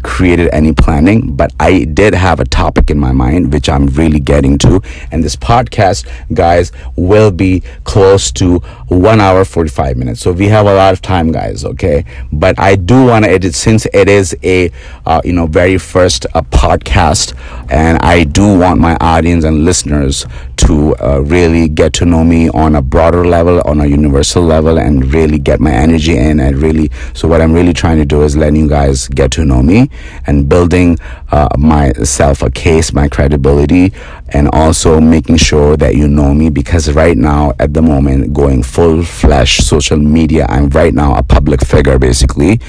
created any planning, but I did have a topic in my mind, which I'm really getting to. And this podcast, guys, will be close to 1 hour, 45 minutes. So we have a lot of time, guys. Okay. But I do want to edit, since it is a, very first podcast, and I do want my audience and listeners to really get to know me on a broader level, on a universal level, and really get my energy in. So what I'm really trying to do is letting you guys get to know me and building myself a case, my credibility, and also making sure that you know me, because right now, at the moment, going full flesh social media, I'm right now a public figure, basically.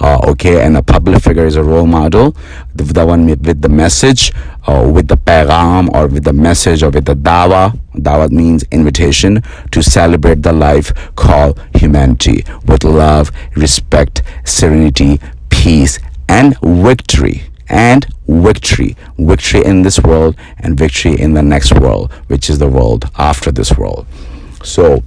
And a public figure is a role model, the one with the message, with the pagham, or with the message, or with the dawah. Dawah means invitation to celebrate the life called humanity with love, respect, serenity, peace, and victory. and victory. Victory in this world and victory in the next world, which is the world after this world. So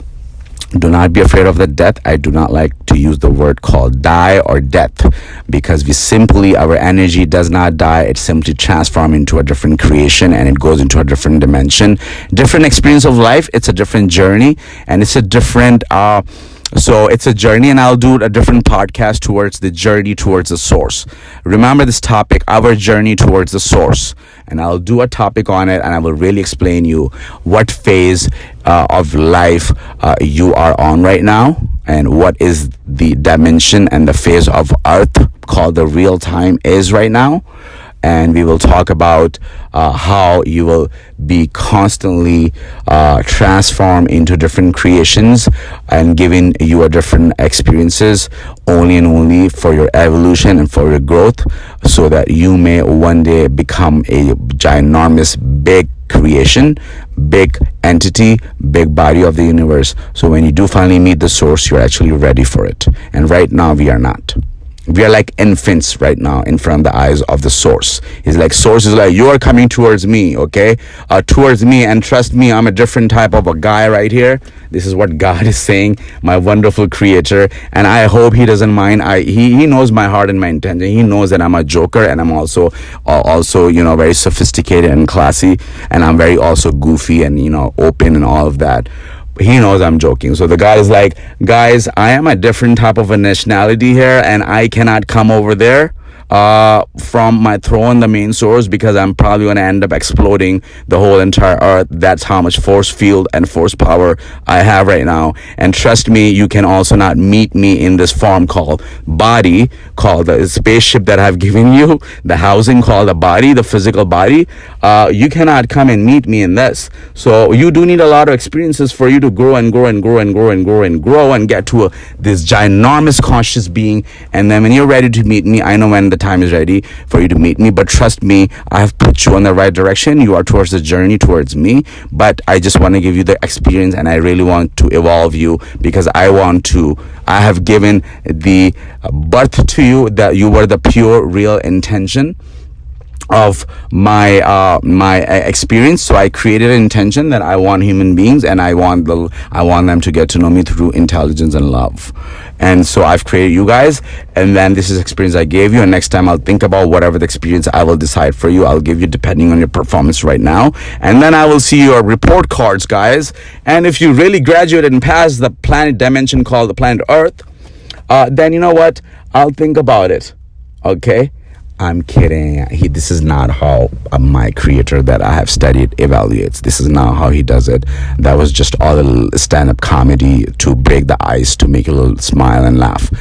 do not be afraid of the death. I do not like to use the word called die or death, because our energy does not die. It simply transforms into a different creation, and it goes into a different dimension, different experience of life. It's a different journey, and it's a different so it's a journey, and I'll do a different podcast towards the journey towards the source. Remember this topic, our journey towards the source, and I'll do a topic on it, and I will really explain you what phase of life you are on right now, and what is the dimension and the phase of earth called the real time is right now. And we will talk about how you will be constantly transformed into different creations and giving you a different experiences only and only for your evolution and for your growth, so that you may one day become a ginormous big creation, big entity, big body of the universe. So when you do finally meet the source, you're actually ready for it. And right now we are not. We are like infants right now in front of the eyes of the source. He's like, source is like, you are coming towards me, okay? Towards me, and trust me, I'm a different type of a guy right here. This is what God is saying, my wonderful creator. And I hope he doesn't mind. He knows my heart and my intention. He knows that I'm a joker, and I'm also very sophisticated and classy. And I'm very also goofy and, open and all of that. He knows I'm joking. So the guy is like, guys, I am a different type of a nationality here, and I cannot come over there from my throne, the main source, because I'm probably going to end up exploding the whole entire earth. That's how much force field and force power I have right now. And trust me, you can also not meet me in this form called body, called the spaceship that I've given you, the housing called the body, the physical body. You cannot come and meet me in this. So you do need a lot of experiences for you to grow and grow and grow and grow and grow and grow and get to this ginormous conscious being. And then when you're ready to meet me, I know when the time is ready for you to meet me, but trust me, I have put you on the right direction. You are towards the journey towards me, but I just want to give you the experience, and I really want to evolve you, because I have given the birth to you, that you were the pure real intention of my experience. So I created an intention that I want human beings, and I want them to get to know me through intelligence and love. And so I've created you guys, and then this is experience I gave you, and next time I'll think about whatever the experience I will decide for you. I'll give you depending on your performance right now, and then I will see your report cards, guys. And if you really graduated and passed the planet dimension called the planet Earth, then you know what? I'll think about it. Okay? I'm kidding. This is not how my creator that I have studied evaluates. This is not how he does it. That was just all a stand-up comedy to break the ice, to make you a little smile and laugh.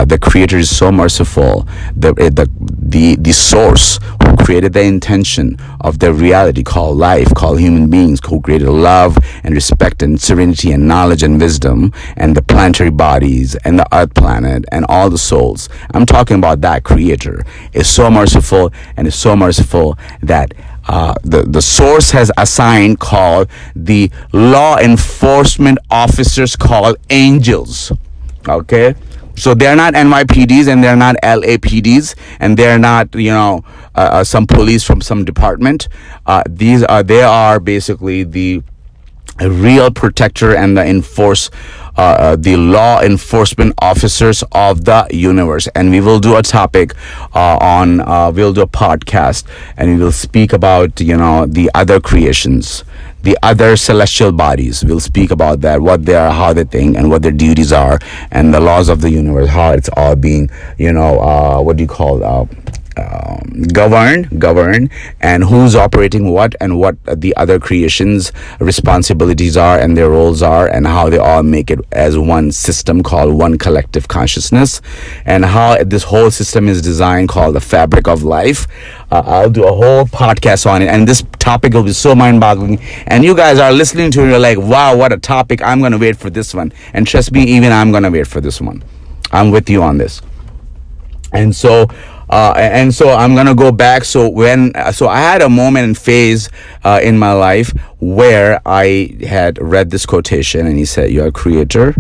The creator is so merciful. The source who created the intention of the reality called life, called human beings, who created love and respect and serenity and knowledge and wisdom, and the planetary bodies and the earth planet and all the souls. I'm talking about that creator is so merciful, and is so merciful that the source has assigned called the law enforcement officers called angels. Okay, so they're not NYPDs, and they're not LAPDs, and they're not some police from some department. They are basically the real protector and the law enforcement officers of the universe. And we will do a topic we'll do a podcast, and we will speak about the other creations, the other celestial bodies. We'll speak about that, what they are, how they think, and what their duties are, and the laws of the universe, how it's all being govern, and who's operating what, and what the other creations responsibilities are and their roles are, and how they all make it as one system called one collective consciousness, and how this whole system is designed called the fabric of life. I'll do a whole podcast on it, and this topic will be so mind-boggling, and you guys are listening to it, you're like, wow, what a topic. I'm gonna wait for this one. And trust me, even I'm gonna wait for this one. I'm with you on this. And so I'm gonna go back. So I had a moment and phase in my life where I had read this quotation, and he said, your creator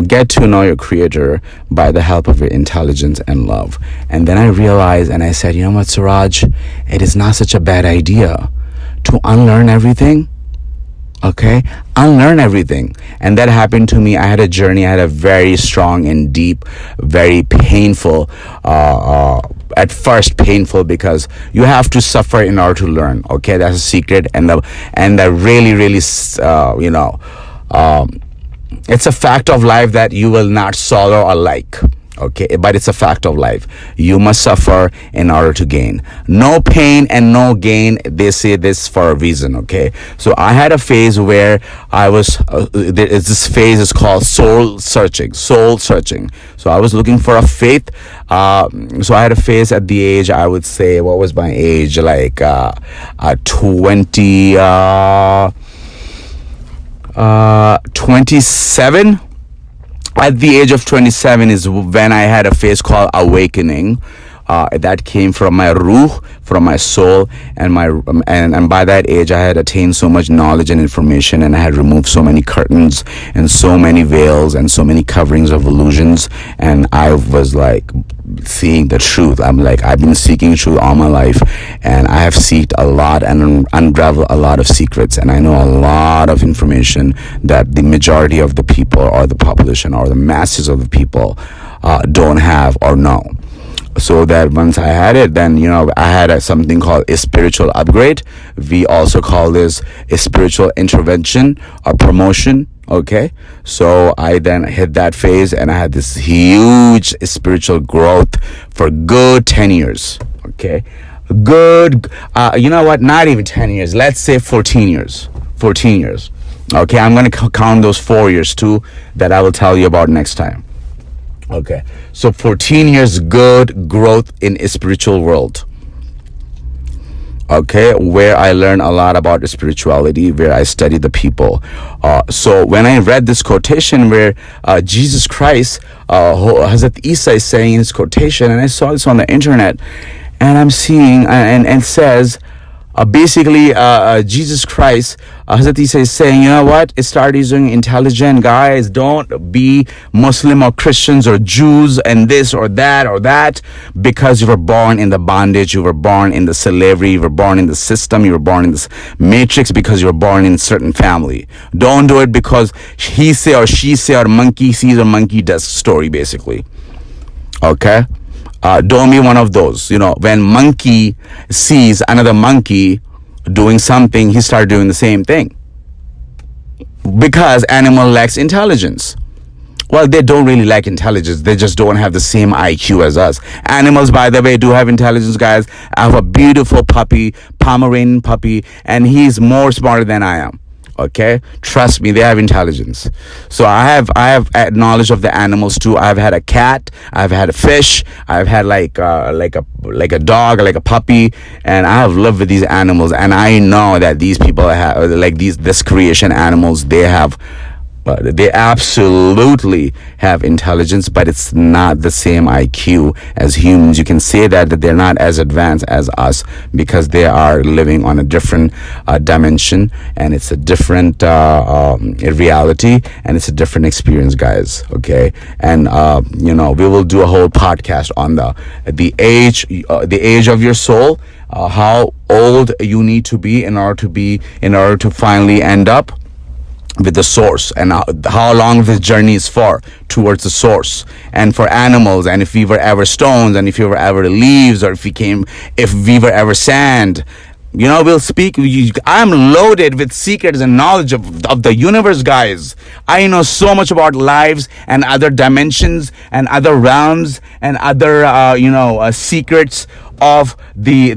get to know your creator by the help of your intelligence and love. And then I realized, and I said, you know what, Suraj, it is not such a bad idea to unlearn everything. Okay, unlearn everything. And that happened to me. I had a journey. I had a very strong and deep, very painful, at first painful, because you have to suffer in order to learn. Okay, that's a secret. And the really, really, it's a fact of life that you will not swallow or like. Okay, but it's a fact of life. You must suffer in order to gain. No pain and no gain. They say this for a reason. Okay, so I had a phase where I was. This phase is called soul searching. Soul searching. So I was looking for a faith. So I had a phase at the age, I would say, what was my age? Like 27. At the age of 27 is when I had a phase called awakening. That came from my ruh, from my soul, and by that age I had attained so much knowledge and information, and I had removed so many curtains and so many veils and so many coverings of illusions, and I was like seeing the truth. I'm like, I've been seeking truth all my life, and I have sought a lot and unraveled a lot of secrets, and I know a lot of information that the majority of the people or the population or the masses of the people don't have or know. So that once I had it, then I had something called a spiritual upgrade. We also call this a spiritual intervention or promotion. Okay, so I then hit that phase, and I had this huge spiritual growth for good 10 years. Okay, good. Not even 10 years. Let's say 14 years. 14 years. Okay, I'm going to count those 4 years too that I will tell you about next time. Okay, so 14 years good growth in a spiritual world. Okay, where I learned a lot about spirituality, where I studied the people. So when I read this quotation where Jesus Christ, Hazrat Isa is saying his quotation, and I saw this on the internet, and I'm seeing, and it says, basically, Jesus Christ, Hazrat Isa is saying, you know what? Start using intelligent guys. Don't be Muslim or Christians or Jews and this or that, because you were born in the bondage, you were born in the slavery, you were born in the system, you were born in this matrix, because you were born in a certain family. Don't do it because he say or she say or monkey sees or monkey does story, basically. Okay? Don't be one of those. When monkey sees another monkey doing something, he started doing the same thing. Because animal lacks intelligence. Well, they don't really lack intelligence. They just don't have the same IQ as us. Animals, by the way, do have intelligence, guys. I have a beautiful puppy, Pomeranian puppy, and he's more smarter than I am. Okay, trust me, they have intelligence. So I have knowledge of the animals too. I've had a cat, I've had a fish, I've had like a dog, like a puppy, and I have lived with these animals, and I know that these people have this creation animals, but they absolutely have intelligence, but it's not the same IQ as humans. You can say that they're not as advanced as us because they are living on a different dimension, and it's a different reality, and it's a different experience, guys. Okay, and we will do a whole podcast on the age of your soul, how old you need to be in order to finally end up with the source, and how long this journey is for towards the source. And for animals, and if we were ever stones, and if we were ever leaves, or if we were ever sand, we'll speak. I'm loaded with secrets and knowledge of the universe, guys. I know so much about lives and other dimensions and other realms and other secrets of the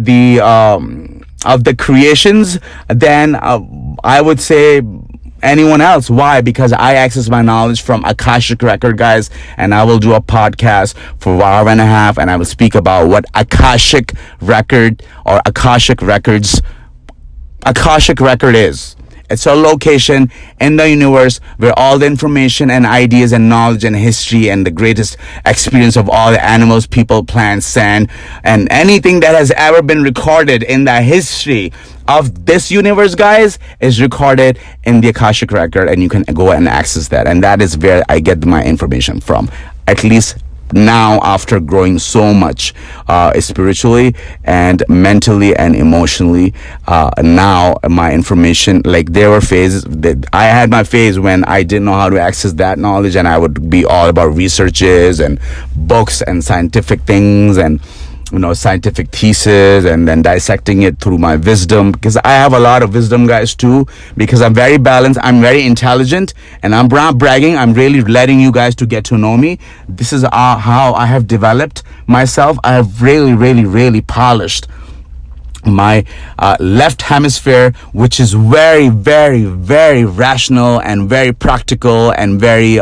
creations than I would say anyone else. Why? Because I access my knowledge from Akashic record, guys, and I will do a podcast for 1.5 hours, and I will speak about what Akashic record or Akashic record is. It's a location in the universe where all the information and ideas and knowledge and history and the greatest experience of all the animals, people, plants, sand, and anything that has ever been recorded in the history of this universe, guys, is recorded in the Akashic record, and you can go and access that. And that is where I get my information from, at least now, after growing so much spiritually and mentally and emotionally. Now my information, like, there were phases that I had my phase when I didn't know how to access that knowledge, and I would be all about researches and books and scientific things and scientific thesis, and then dissecting it through my wisdom, because I have a lot of wisdom, guys, too, because I'm very balanced, I'm very intelligent, and I'm not bragging, I'm really letting you guys to get to know me. This is how I have developed myself. I have really polished my left hemisphere, which is very rational and very practical and very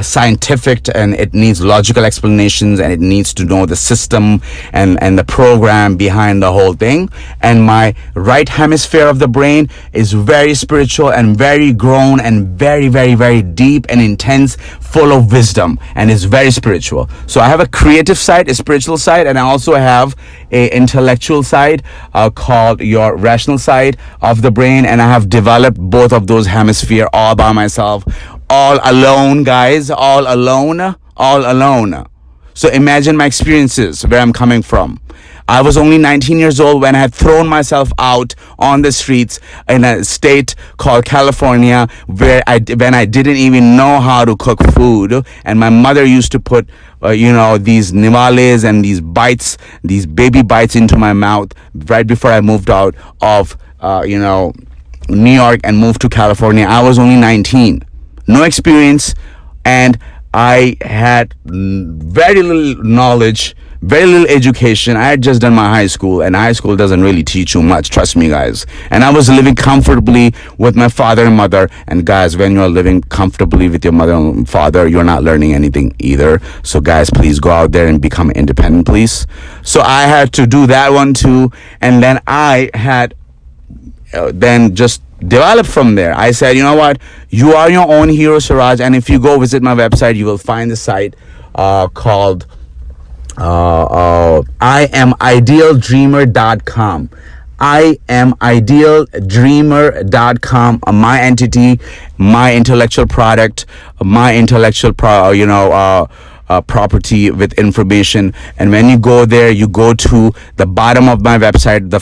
scientific, and it needs logical explanations, and it needs to know the system and the program behind the whole thing. And my right hemisphere of the brain is very spiritual and very grown and very deep and intense, full of wisdom, and is very spiritual. So I have a creative side, a spiritual side, and I also have a intellectual side called your rational side of the brain, and I have developed both of those hemisphere all by myself, all alone, guys, all alone. So imagine my experiences, where I'm coming from. I was only 19 years old when I had thrown myself out on the streets in a state called California, when I didn't even know how to cook food, and my mother used to put these nivales and these bites, these baby bites, into my mouth right before I moved out of New York and moved to California. I was only 19, no experience, and I had very little knowledge, very little education. I had just done my high school, and high school doesn't really teach you much, trust me, guys. And I was living comfortably with my father and mother. And guys, when you're living comfortably with your mother and father, you're not learning anything either. So guys, please go out there and become independent, please. So I had to do that one too. And then I had then just developed from there. I said, you know what, you are your own hero, Siraj. And if you go visit my website, you will find the site called IamIdealDreamer.com. IamIdealDreamer.com. My entity, my intellectual product, my intellectual property with information. And when you go there, you go to the bottom of my website, the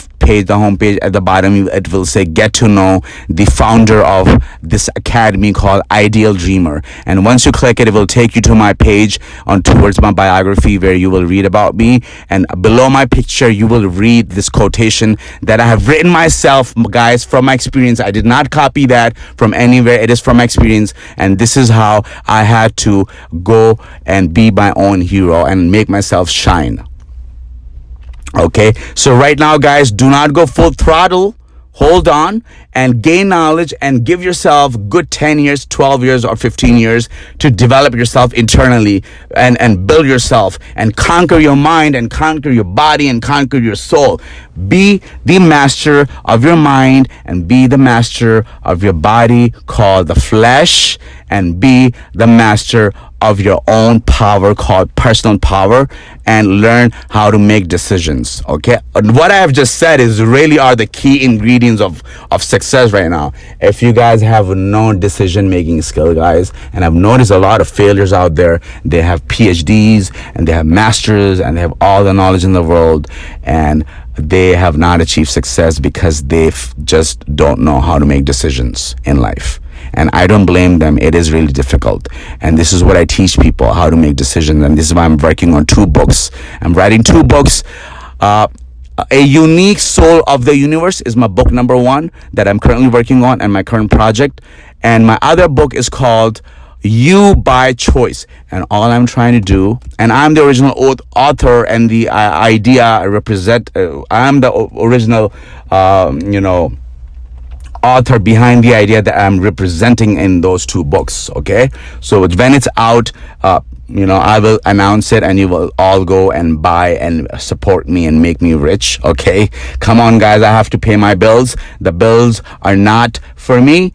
home page. At the bottom, it will say get to know the founder of this academy called Ideal Dreamer. And once you click it, it will take you to my page towards my biography, where you will read about me. And below my picture, you will read this quotation that I have written myself, guys, from my experience. I did not copy that from anywhere. It is from my experience. And this is how I had to go and be my own hero and make myself shine. Okay, so right now, guys, do not go full throttle. Hold on and gain knowledge, and give yourself good 10 years, 12 years, or 15 years to develop yourself internally and build yourself and conquer your mind and conquer your body and conquer your soul. Be the master of your mind and be the master of your body, called the flesh, and be the master of your own power, called personal power, and learn how to make decisions. Okay, what I have just said is really are the key ingredients of success right now. If you guys have no decision making skill, guys, and I've noticed a lot of failures out there, they have PhDs and they have masters and they have all the knowledge in the world, and they have not achieved success because they just don't know how to make decisions in life. And I don't blame them. It is really difficult. And this is what I teach people, how to make decisions. And this is why I'm working on 2 books. I'm writing 2 books. A Unique Soul of the Universe is my book number 1 that I'm currently working on, and my current project. And my other book is called You by Choice. And all I'm trying to do, and I'm the original author and the idea I represent, I'm the original, author behind the idea that I'm representing in those 2 books. Okay, so when it's out, I will announce it and you will all go and buy and support me and make me rich. Okay, come on guys, I have to pay my bills. The bills are not for me,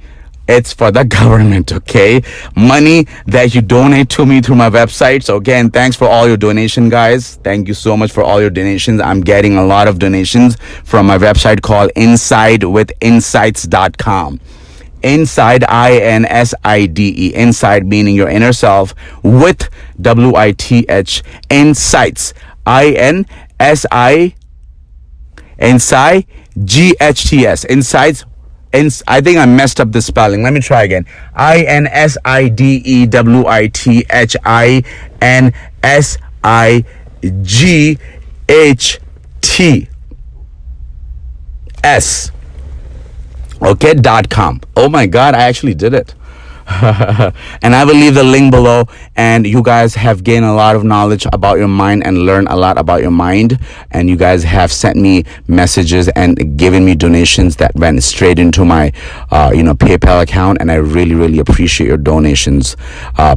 it's for the government. Okay, money that you donate to me through my website. So again, thanks for all your donation, guys. Thank you so much for all your donations. I'm getting a lot of donations from my website called insidewithinsights.com. Inside, INSIDE, inside meaning your inner self, with WITH, insights, INSI, inside, GHTS, insights. I think I messed up the spelling. Let me try again. INSIDEWITHINSIGHTS. Okay, .com. Oh my God, I actually did it. And I will leave the link below, and you guys have gained a lot of knowledge about your mind and learned a lot about your mind, and you guys have sent me messages and given me donations that went straight into my PayPal account, and I really appreciate your donations,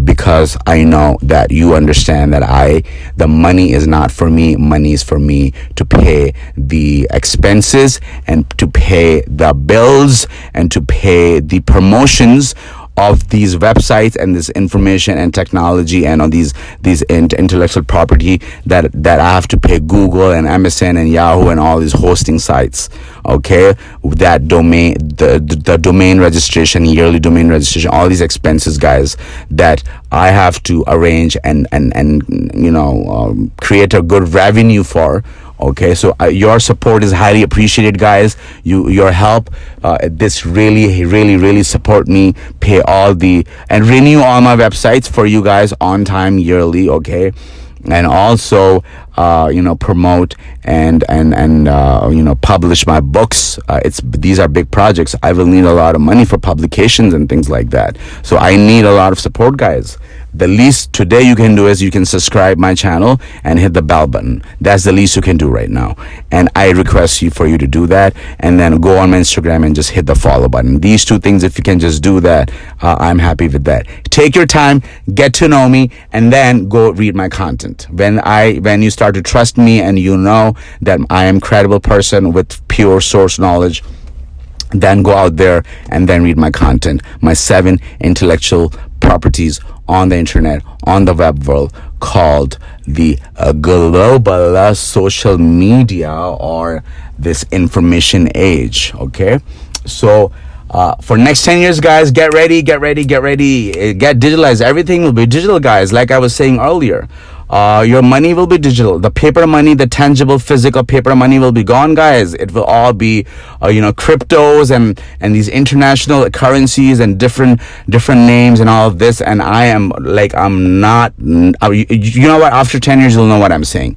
because I know that you understand that the money is not for me. Money is for me to pay the expenses and to pay the bills and to pay the promotions of these websites and this information and technology and on these intellectual property that I have to pay Google and MSN and Yahoo and all these hosting sites. Okay, that domain, the domain registration, yearly domain registration, all these expenses, guys, that I have to arrange and create a good revenue for. Okay, so your support is highly appreciated, guys. Your help, this really support me, pay and renew all my websites for you guys on time, yearly. Okay, and also promote and publish my books. These are big projects. I will need a lot of money for publications and things like that, so I need a lot of support, guys. The least today you can do is you can subscribe my channel and hit the bell button. That's the least you can do right now, and I request for you to do that, and then go on my Instagram and just hit the follow button. These two things, if you can just do that, I'm happy with that. Take your time, get to know me, and then go read my content. When you start to trust me and you know that I am a credible person with pure source knowledge, then go out there and then read my content, my 7 intellectual properties on the internet, on the web world, called the global social media, or this information age. Okay, so for next 10 years, guys, get ready, get digitalized. Everything will be digital, guys. Like I was saying earlier, your money will be digital. The paper money, the tangible physical paper money will be gone, guys. It will all be cryptos and these international currencies and different names and all of this. And I'm not, you know what, after 10 years you'll know what I'm saying.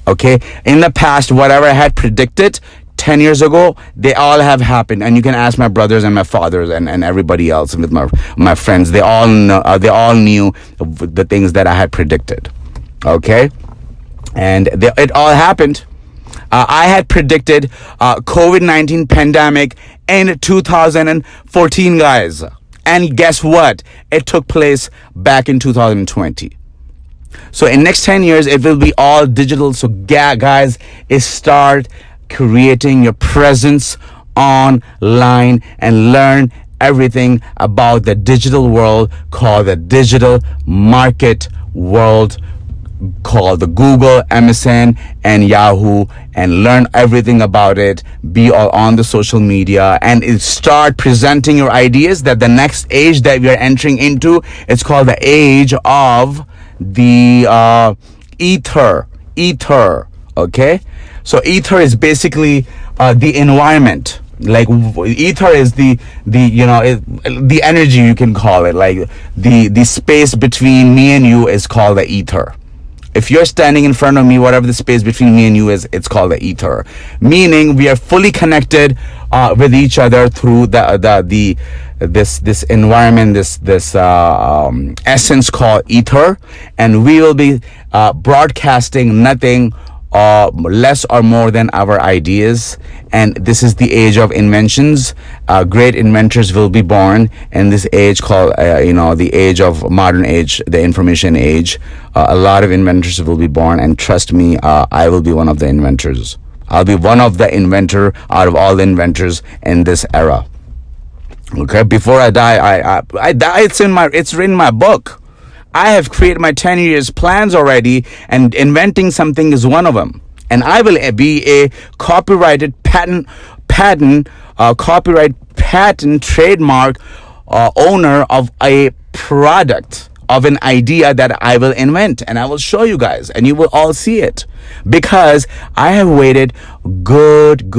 Okay, in the past, whatever I had predicted 10 years ago, they all have happened. And you can ask my brothers and my fathers and everybody else with my friends. They all know, they all knew the things that I had predicted. Okay, and it all happened. I had predicted COVID-19 pandemic in 2014, guys, and guess what? It took place back in 2020. So in next 10 years, it will be all digital. So guys, start creating your presence online and learn everything about the digital world, called the digital market world, called the Google, MSN, and Yahoo, and learn everything about it. Be all on the social media and start presenting your ideas. That the next age that we are entering into, it's called the age of the ether. Okay, so ether is basically the environment. Like ether is the energy, you can call it. Like the space between me and you is called the ether. If you're standing in front of me, whatever the space between me and you is, it's called the ether. Meaning we are fully connected with each other through this environment, this essence called ether, and we will be broadcasting nothing less or more than our ideas. And this is the age of inventions. Great inventors will be born in this age called, the age of modern age, the information age. A lot of inventors will be born, and trust me, I will be one of the inventors. I'll be one of the inventor out of all the inventors in this era. Okay, before I die, I die. It's written in my book. I have created my 10 years plans already, and inventing something is one of them. And I will be a copyrighted trademark owner of a product, of an idea that I will invent, and I will show you guys, and you will all see it, because I have waited good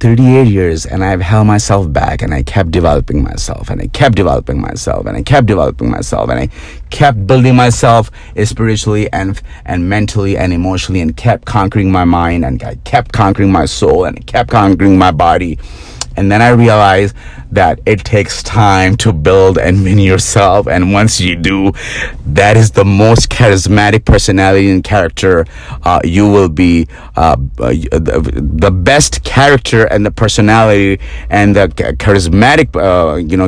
38 years, and I've held myself back, and I kept developing myself, and I kept developing myself, and I kept developing myself, and I kept building myself spiritually and mentally and emotionally, and kept conquering my mind, and I kept conquering my soul, and I kept conquering my body. And then I realized that it takes time to build and win yourself. And once you do, that is the most charismatic personality and character. You will be the best character and the personality and the charismatic,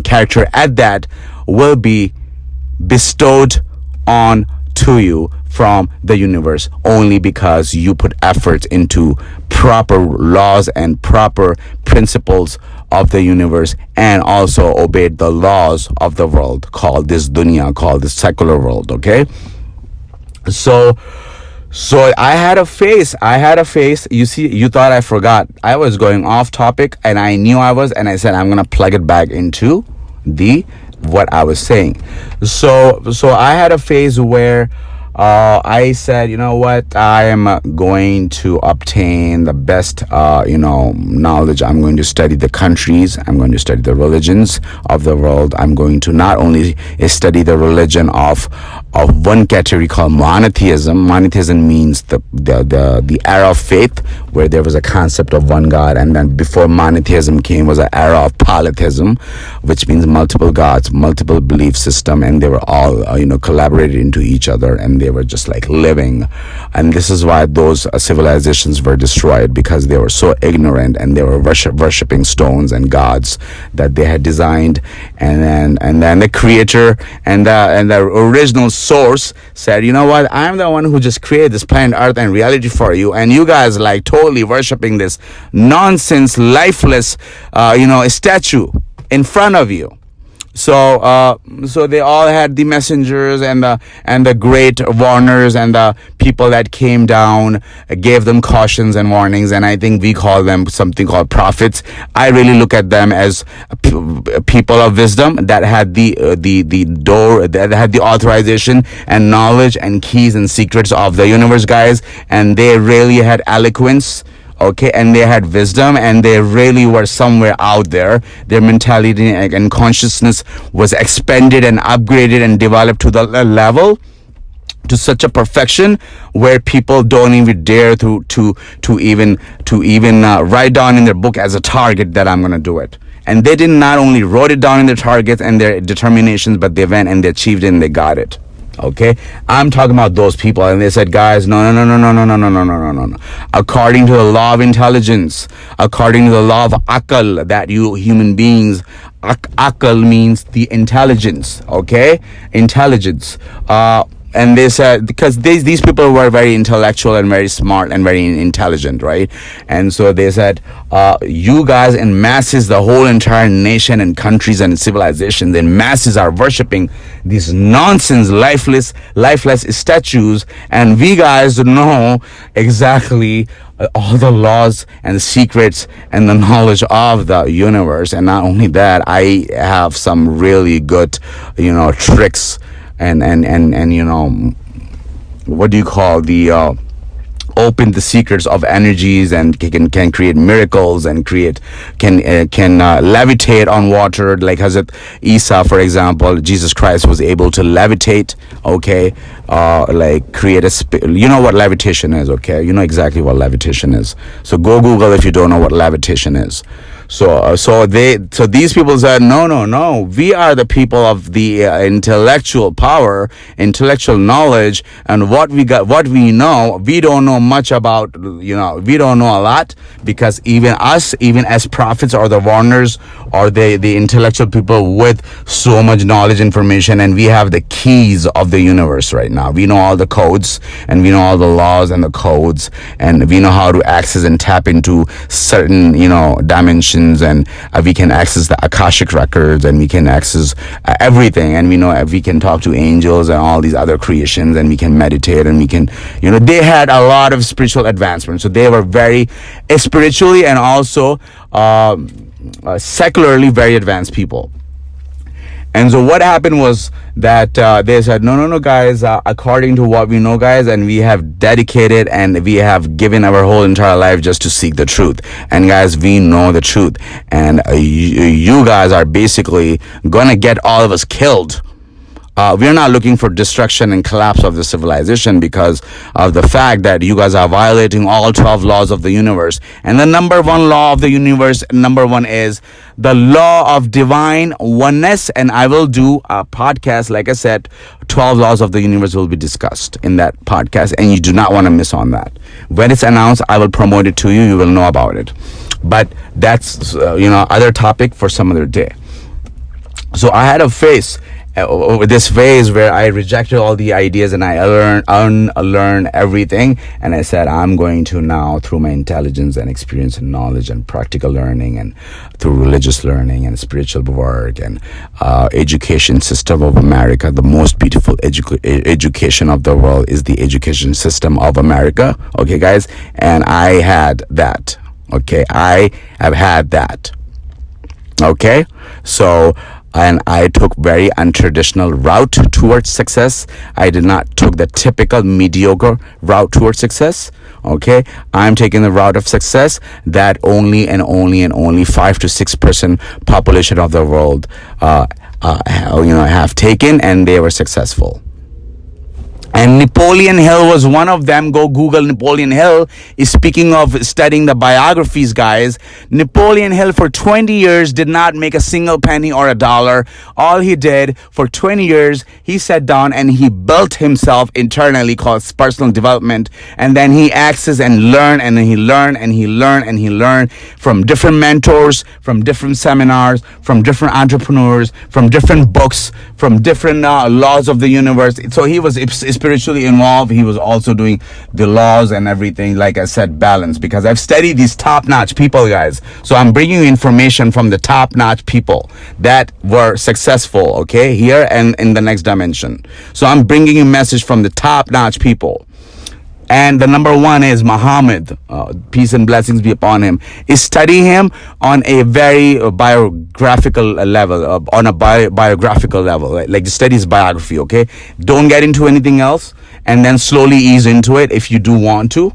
character at that will be bestowed on to you from the universe, only because you put effort into proper laws and proper principles of the universe, and also obeyed the laws of the world, called this dunya, called this secular world. Okay, so I had a face. You see, you thought I forgot. I was going off topic, and I knew I was, and I said I'm gonna plug it back into what I was saying. So I had a phase where I said, you know what, I am going to obtain the best, knowledge. I'm going to study the countries. I'm going to study the religions of the world. I'm going to not only study the religion of one category called monotheism. Monotheism means the era of faith, where there was a concept of one God, and then before monotheism came was an era of polytheism, which means multiple gods, multiple belief system, and they were all collaborated into each other, and they were just like living. And this is why those civilizations were destroyed, because they were so ignorant, and they were worshipping stones and gods that they had designed, and then the creator and the original source said, you know what, I'm the one who just created this planet Earth and reality for you, and you guys like totally worshipping this nonsense, lifeless statue in front of you. So they all had the messengers and the great warners and the people that came down, gave them cautions and warnings, and I think we call them something called prophets. I really look at them as people of wisdom that had the door, that had the authorization and knowledge and keys and secrets of the universe, guys, and they really had eloquence. Okay, and they had wisdom, and they really were somewhere out there. Their mentality and consciousness was expanded and upgraded and developed to the level, to such a perfection, where people don't even dare to even write down in their book as a target that I'm gonna do it. And they did not only wrote it down in their targets and their determinations, but they went and they achieved it and they got it. Okay, I'm talking about those people, and they said, guys, no. According to the law of intelligence, according to the law of akal, that you human beings, akal means the intelligence. Okay, intelligence. And they said, because these people were very intellectual and very smart and very intelligent, right? And so they said, you guys in masses, the whole entire nation and countries and civilizations in masses are worshipping these nonsense, lifeless statues, and we guys know exactly all the laws and the secrets and the knowledge of the universe. And not only that, I have some really good, tricks and what do you call the open the secrets of energies, and can create miracles, and can levitate on water, like Hazrat Isa, for example. Jesus Christ was able to levitate. Okay, like create you know what levitation is. Okay, you know exactly what levitation is. So go Google if you don't know what levitation is. So these people said, no, we are the people of the intellectual power, intellectual knowledge, and what we know, we don't know much about. We don't know a lot, because even us, even as prophets or the warners or the intellectual people with so much knowledge, information, and we have the keys of the universe right now. We know all the codes, and we know all the laws and the codes, and we know how to access and tap into certain dimensions, and we can access the Akashic records, and we can access everything, and we know we can talk to angels and all these other creations, and we can meditate, and we can they had a lot of spiritual advancement. So they were very spiritually and also secularly very advanced people. And so what happened was that they said, no, guys, according to what we know, guys, and we have dedicated and we have given our whole entire life just to seek the truth. And guys, we know the truth. And you guys are basically going to get all of us killed. We're not looking for destruction and collapse of the civilization, because of the fact that you guys are violating all 12 laws of the universe. And the number one law of the universe, number one, is the law of divine oneness. And I will do a podcast, like I said, 12 laws of the universe will be discussed in that podcast, and you do not want to miss on that. When it's announced, I will promote it to you. You will know about it. But that's other topic for some other day. So I had a phase where I rejected all the ideas, and I unlearned everything, and I said, I'm going to now, through my intelligence and experience and knowledge and practical learning, and through religious learning and spiritual work and education system of America, the most beautiful education of the world is the education system of America. Okay, guys, and I had that. Okay, I have had that. Okay, so. And I took very untraditional route towards success. I did not took the typical mediocre route towards success. Okay, I'm taking the route of success that only 5 to 6% population of the world, have taken, and they were successful. And Napoleon Hill was one of them. Go Google Napoleon Hill. Speaking of studying the biographies, guys, Napoleon Hill for 20 years did not make a single penny or a dollar. All he did for 20 years, he sat down and he built himself internally, called personal development. And then he accessed and learned, and then he learned from different mentors, from different seminars, from different entrepreneurs, from different books, from different laws of the universe. So he was spiritually involved. He was also doing the laws and everything, like I said, balance, because I've studied these top-notch people, guys. So I'm bringing you information from the top-notch people that were successful, okay, here and in the next dimension. So I'm bringing you a message from the top-notch people. And the number one is Muhammad, peace and blessings be upon him. Is study him on a very biographical level, like the study his biography, okay? Don't get into anything else, and then slowly ease into it if you do want to.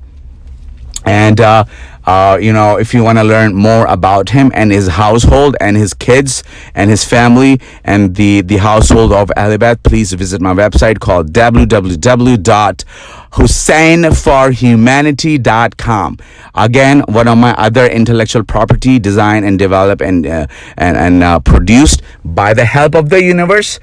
And if you want to learn more about him and his household and his kids and his family and the household of Alibeth, please visit my website called www.husseinforhumanity.com. Again, one of my other intellectual property, designed and developed and produced by the help of the universe,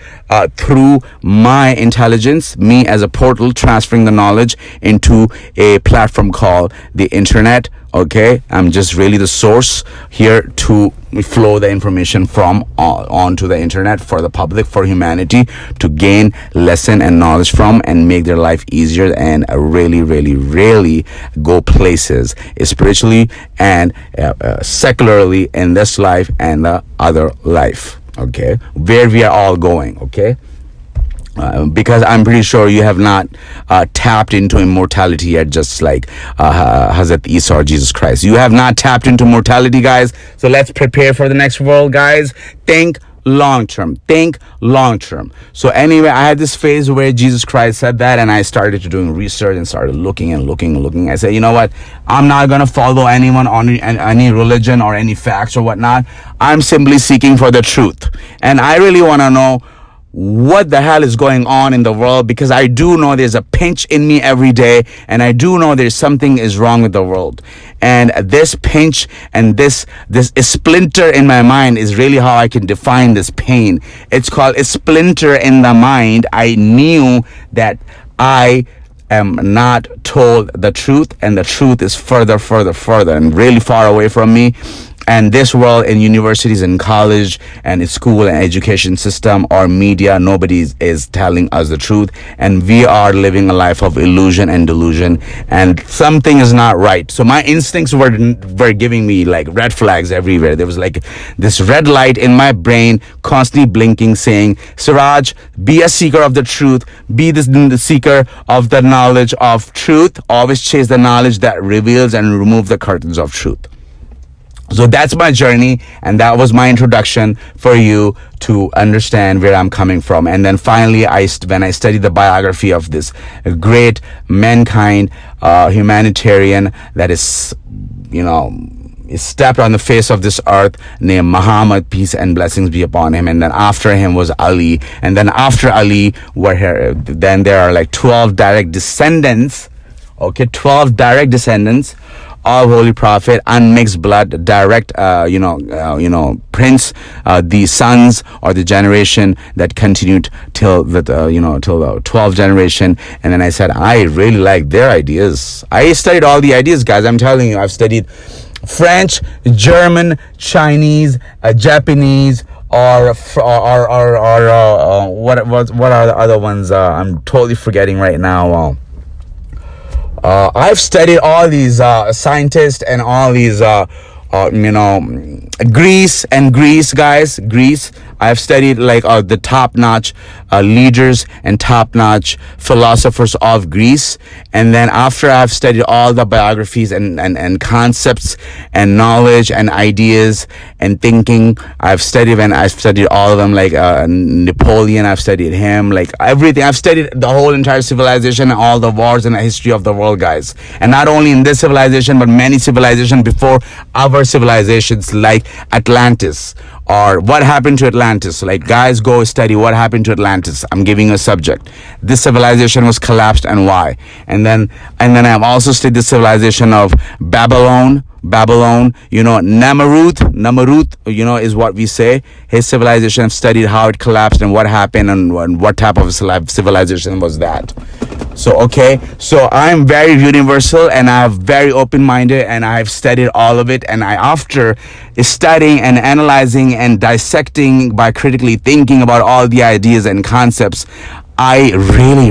through my intelligence, me as a portal, transferring the knowledge into a platform called the internet. Okay, I'm just really the source here to flow the information from onto the internet for the public, for humanity to gain lesson and knowledge from, and make their life easier, and really go places spiritually and secularly in this life and the other life. Okay, where we are all going. Okay. Because I'm pretty sure you have not tapped into immortality yet, just like Hazrat Isa or Jesus Christ. You have not tapped into mortality, guys. So let's prepare for the next world, guys. Think long term. So anyway, I had this phase where Jesus Christ said that, and I started to doing research and started looking. I said, you know what? I'm not going to follow anyone on any religion or any facts or whatnot. I'm simply seeking for the truth. And I really want to know what the hell is going on in the world, because I do know there's a pinch in me every day, and I do know there's something is wrong with the world. And this pinch and this splinter in my mind is really how I can define this pain. It's called a splinter in the mind. I knew that I am not told the truth, and the truth is further and really far away from me. And this world, in universities and college and in school and education system or media, nobody is telling us the truth, and we are living a life of illusion and delusion, and something is not right. So my instincts were giving me like red flags everywhere. There was like this red light in my brain constantly blinking, saying, Siraj, be a seeker of the truth, be the seeker of the knowledge of truth, always chase the knowledge that reveals and remove the curtains of truth. So that's my journey, and that was my introduction for you to understand where I'm coming from. And then finally, when I studied the biography of this great mankind, humanitarian that is, is stepped on the face of this earth, named Muhammad, peace and blessings be upon him. And then after him was Ali, and then after Ali then there are like 12 direct descendants. Okay, 12 direct descendants of Holy Prophet, unmixed blood, direct, prince, the sons or the generation that continued till the 12th generation. And then I said, I really like their ideas. I studied all the ideas, guys. I'm telling you, I've studied French, German, Chinese, Japanese, or what are the other ones? I'm totally forgetting right now. I've studied all these scientists and all these Greece, guys. Greece. I've studied like the top-notch leaders and top-notch philosophers of Greece. And then after I've studied all the biographies and concepts and knowledge and ideas and thinking, I've studied all of them, like Napoleon. I've studied him, like everything. I've studied the whole entire civilization and all the wars and the history of the world, guys. And not only in this civilization, but many civilizations before our civilizations, like Atlantis, or what happened to Atlantis. Like, guys, go study what happened to Atlantis. I'm giving a subject. This civilization was collapsed and why. And then I've also studied the civilization of Babylon, Namrud, is what we say. His civilization, I've studied how it collapsed and what happened and what type of civilization was that. So I'm very universal, and I'm very open-minded, and I've studied all of it. And after studying and analyzing and dissecting by critically thinking about all the ideas and concepts, I really,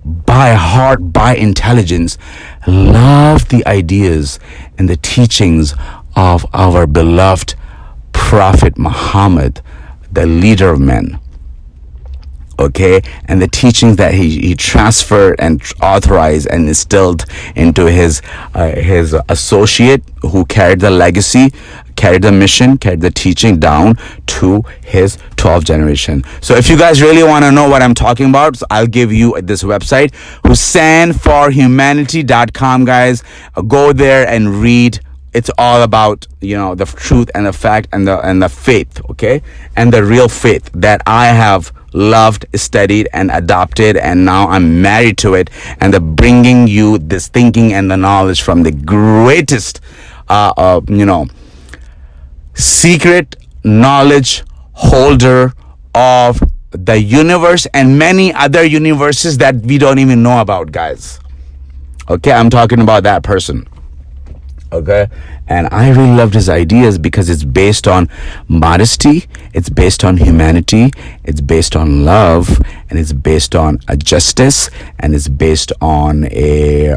by heart, by intelligence, love the ideas and the teachings of our beloved Prophet Muhammad, the leader of men. Okay, and the teachings that he transferred and authorized and instilled into his associate, who carried the legacy, carried the mission, carried the teaching down to his 12th generation. So if you guys really want to know what I'm talking about, I'll give you this website, HusseinForHumanity.com, guys. Go there and read. It's all about, the truth and the fact and the faith, okay? And the real faith that I have loved, studied, and adopted, and now I'm married to it. And the bringing you this thinking and the knowledge from the greatest, secret knowledge holder of the universe and many other universes that we don't even know about, guys. Okay, I'm talking about that person. Okay, and I really loved his ideas because it's based on modesty, it's based on humanity, it's based on love, and it's based on a justice, and it's based on a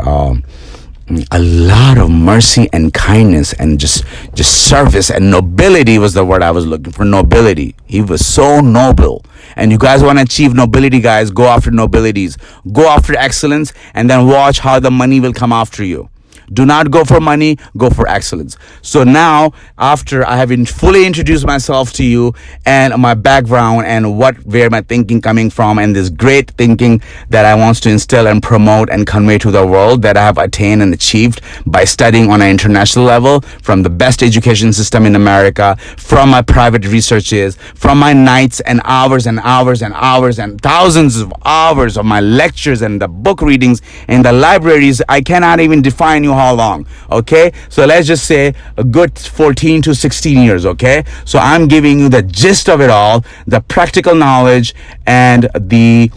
lot of mercy and kindness and just service, and nobility was the word I was looking for. Nobility. He was so noble. And you guys want to achieve nobility, guys, go after nobilities, go after excellence, and then watch how the money will come after you. Do not go for money, go for excellence. So now, after I have fully introduced myself to you and my background and where my thinking coming from, and this great thinking that I want to instill and promote and convey to the world that I have attained and achieved by studying on an international level from the best education system in America, from my private researches, from my nights and hours and hours and hours and thousands of hours of my lectures and the book readings in the libraries. I cannot even define you how long. Okay, so let's just say a good 14 to 16 years. Okay, so I'm giving you the gist of it all, the practical knowledge and the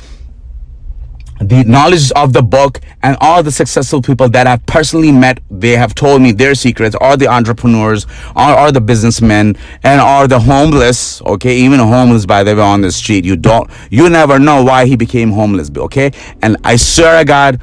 knowledge of the book, and all the successful people that I've personally met. They have told me their secrets, or the entrepreneurs, or the businessmen, and or the homeless. Okay, even homeless, by the way, on the street. You never know why he became homeless. Okay, and I swear to God,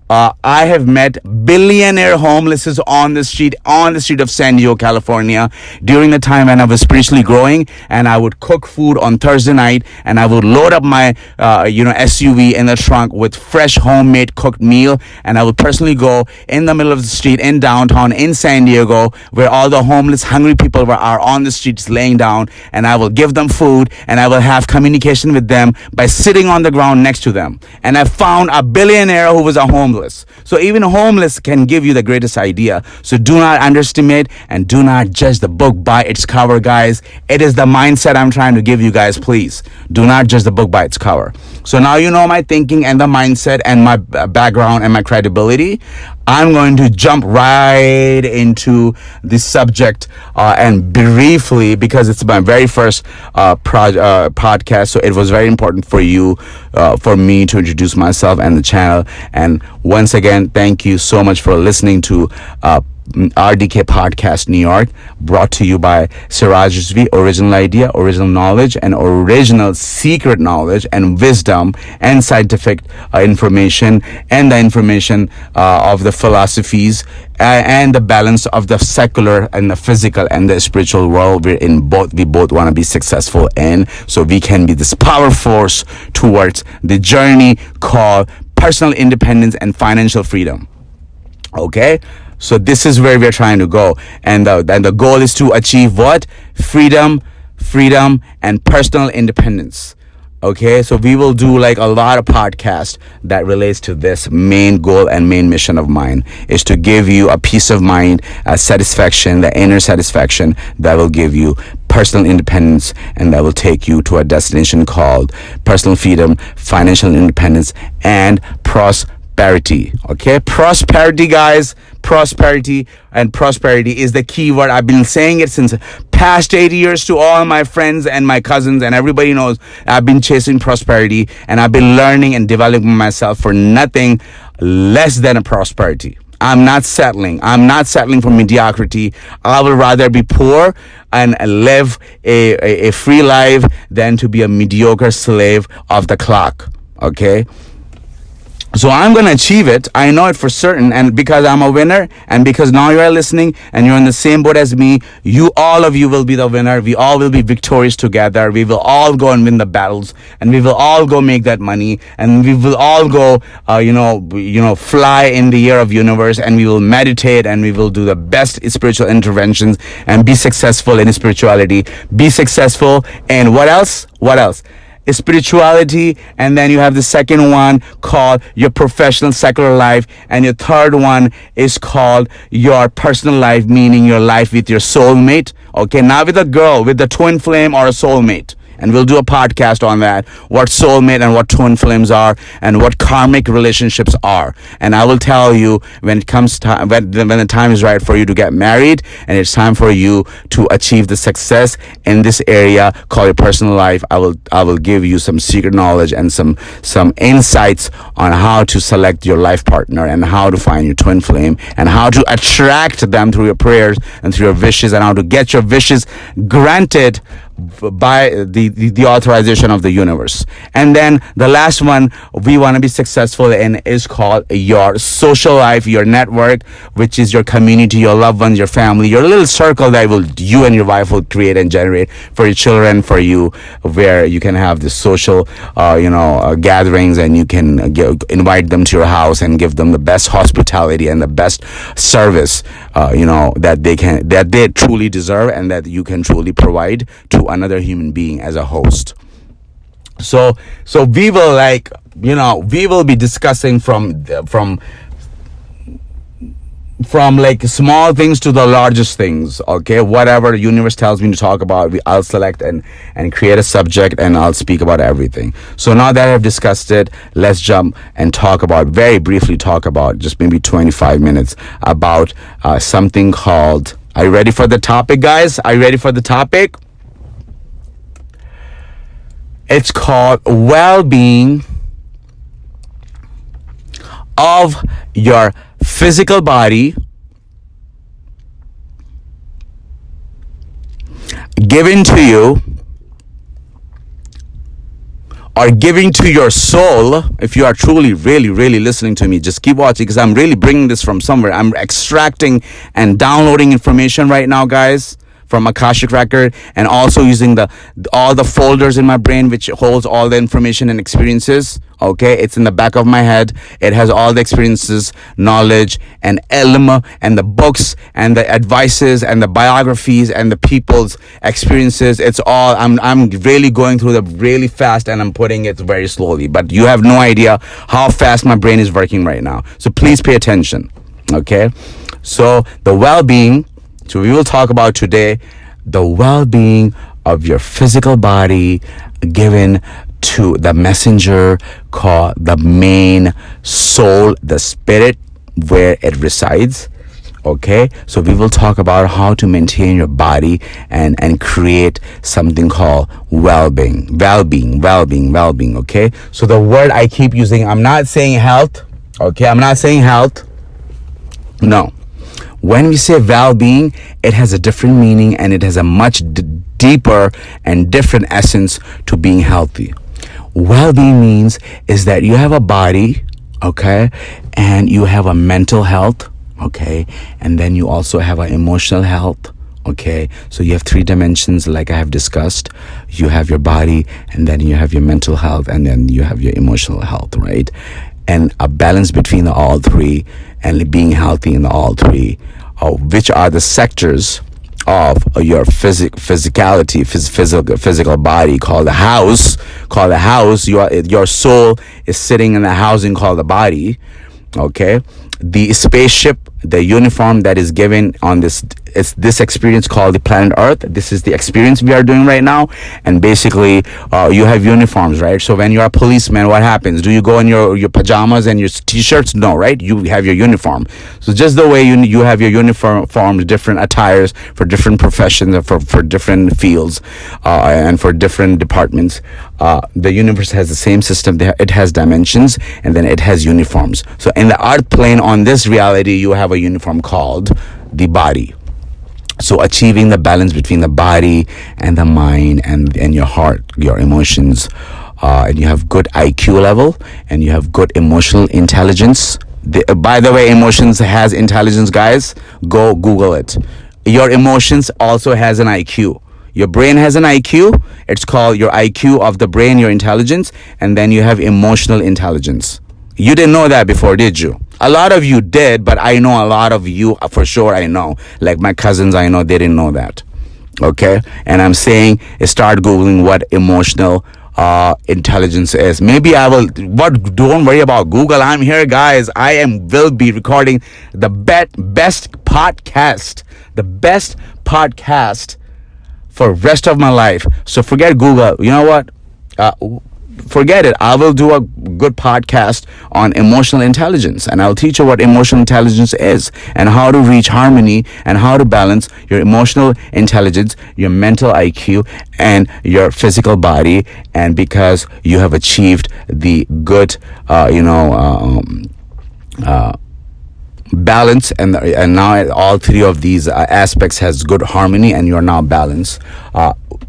I have met billionaire homelesses on the street of San Diego, California, during the time when I was spiritually growing, and I would cook food on Thursday night, and I would load up my SUV in the trunk with fresh homemade cooked meal, and I would personally go in the middle of the street in downtown in San Diego, where all the homeless, hungry people are on the streets laying down, and I will give them food, and I will have communication with them by sitting on the ground next to them. And I found a billionaire who was a homeless. So even homeless can give you the greatest idea. So do not underestimate and do not judge the book by its cover, guys. It is the mindset I'm trying to give you guys. Please do not judge the book by its cover. So now you know my thinking and the mindset and my background and my credibility. I'm going to jump right into the subject and briefly, because it's my very first podcast, so it was very important for me to introduce myself and the channel. And once again, thank you so much for listening to RDK Podcast New York, brought to you by Siraj Rizvi. Original idea, original knowledge, and original secret knowledge and wisdom and scientific information, and the information of the philosophies and the balance of the secular and the physical and the spiritual world. We both want to be successful in, so we can be this power force towards the journey called personal independence and financial freedom. Okay, so this is where we're trying to go, and the goal is to achieve what? Freedom, and personal independence. Okay, so we will do like a lot of podcasts that relates to this main goal and main mission of mine, is to give you a peace of mind, a satisfaction, the inner satisfaction that will give you personal independence, and that will take you to a destination called personal freedom, financial independence, and prosperity. Okay, prosperity, guys. Prosperity is the key word. I've been saying it since past 8 years to all my friends and my cousins, and everybody knows I've been chasing prosperity, and I've been learning and developing myself for nothing less than a prosperity. I'm not settling for mediocrity. I would rather be poor and live a free life than to be a mediocre slave of the clock. Okay, so I'm going to achieve it. I know it for certain. And because I'm a winner, and because now you are listening and you're in the same boat as me, all of you will be the winner. We all will be victorious together. We will all go and win the battles, and we will all go make that money, and we will all go, fly in the air of universe, and we will meditate, and we will do the best spiritual interventions and be successful in spirituality. Be successful. And what else? Spirituality. And then you have the second one called your professional secular life, and your third one is called your personal life, meaning your life with your soulmate. Okay, not with a girl, with the twin flame or a soulmate. And we'll do a podcast on that, what soulmate and what twin flames are, and what karmic relationships are. And I will tell you when it comes time, when the time is right for you to get married, and it's time for you to achieve the success in this area called your personal life. I will give you some secret knowledge and some insights on how to select your life partner, and how to find your twin flame, and how to attract them through your prayers and through your wishes, and how to get your wishes granted by the authorization of the universe. And then the last one we want to be successful in is called your social life, your network, which is your community, your loved ones, your family, your little circle that you and your wife will create and generate for your children, for you, where you can have the social gatherings, and you can invite them to your house and give them the best hospitality and the best service that they truly deserve, and that you can truly provide to another human being as a host. So we will be discussing from like small things to the largest things. Okay, whatever the universe tells me to talk about, I'll select and create a subject, and I'll speak about everything. So now that I've discussed it, let's jump and very briefly talk about, just maybe 25 minutes, about something called, are you ready for the topic, guys? Are you ready for the topic? It's called well-being of your physical body, given to you, or giving to your soul. If you are truly, really, really listening to me, just keep watching, because I'm really bringing this from somewhere. I'm extracting and downloading information right now, guys, from Akashic Record, and also using all the folders in my brain, which holds all the information and experiences. Okay, it's in the back of my head. It has all the experiences, knowledge, and ilm, and the books, and the advices, and the biographies, and the people's experiences. It's all, I'm really going through them really fast, and I'm putting it very slowly. But you have no idea how fast my brain is working right now. So please pay attention. Okay, so the well-being. So we will talk about today the well-being of your physical body, given to the messenger called the main soul, the spirit, where it resides. Okay, so we will talk about how to maintain your body and create something called well-being. Okay, so the word I keep using, I'm not saying health. Okay, I'm not saying health. No. When we say well-being, it has a different meaning, and it has a much deeper and different essence to being healthy. Well-being means is that you have a body, okay, and you have a mental health, okay, and then you also have an emotional health. Okay, so you have three dimensions, like I have discussed. You have your body, and then you have your mental health, and then you have your emotional health, right? And a balance between all three, and being healthy in all three, which are the sectors of your physicality, physical body, called the house. Your soul is sitting in the housing called the body. Okay, the spaceship, the uniform that is given on this experience called the planet Earth. This is the experience we are doing right now. And basically, you have uniforms, right? So when you're a policeman, what happens? Do you go in your pajamas and your t-shirts? No, right? You have your uniform. So just the way you have your uniforms, different attires for different professions, for different fields, and for different departments, the universe has the same system. It has dimensions, and then it has uniforms. So in the earth plane, on this reality, you have a uniform called the body. So achieving the balance between the body and the mind and your heart, your emotions, and you have good IQ level, and you have good emotional intelligence. By the way, emotions has intelligence, guys. Go Google it. Your emotions also has an IQ. Your brain has an IQ. It's called your IQ of the brain, your intelligence, and then you have emotional intelligence. You didn't know that before, did you? A lot of you did, but I know a lot of you for sure. I know, like my cousins, I know they didn't know that. Okay, and I'm saying start Googling what emotional intelligence is. Maybe I will. But don't worry about Google. I'm here, guys. Will be recording the best podcast for rest of my life. So forget Google. You know what? Forget it. I will do a good podcast on emotional intelligence, and I'll teach you what emotional intelligence is, and how to reach harmony, and how to balance your emotional intelligence, your mental IQ, and your physical body. And because you have achieved the good balance, and now all three of these aspects has good harmony, and you're now balanced.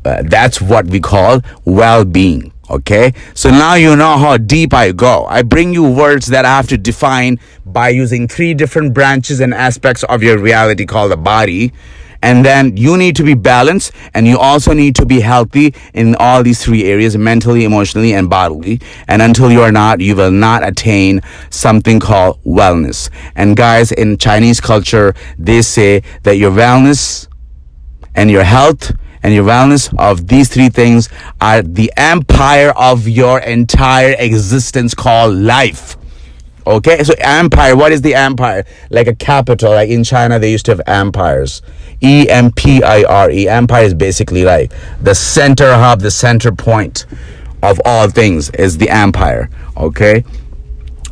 That's what we call well-being. Okay, so now you know how deep I go. I bring you words that I have to define by using 3 different branches and aspects of your reality called the body. And then you need to be balanced, and you also need to be healthy in all these 3 areas: mentally, emotionally, and bodily. And until you are not, you will not attain something called wellness. And guys, in Chinese culture, they say that your wellness and your health and your wellness of these 3 things are the empire of your entire existence called life. Okay, so empire, what is the empire? Like a capital, like in China they used to have empires. EMPIRE. Empire is basically like the center hub, the center point of all things is the empire. Okay,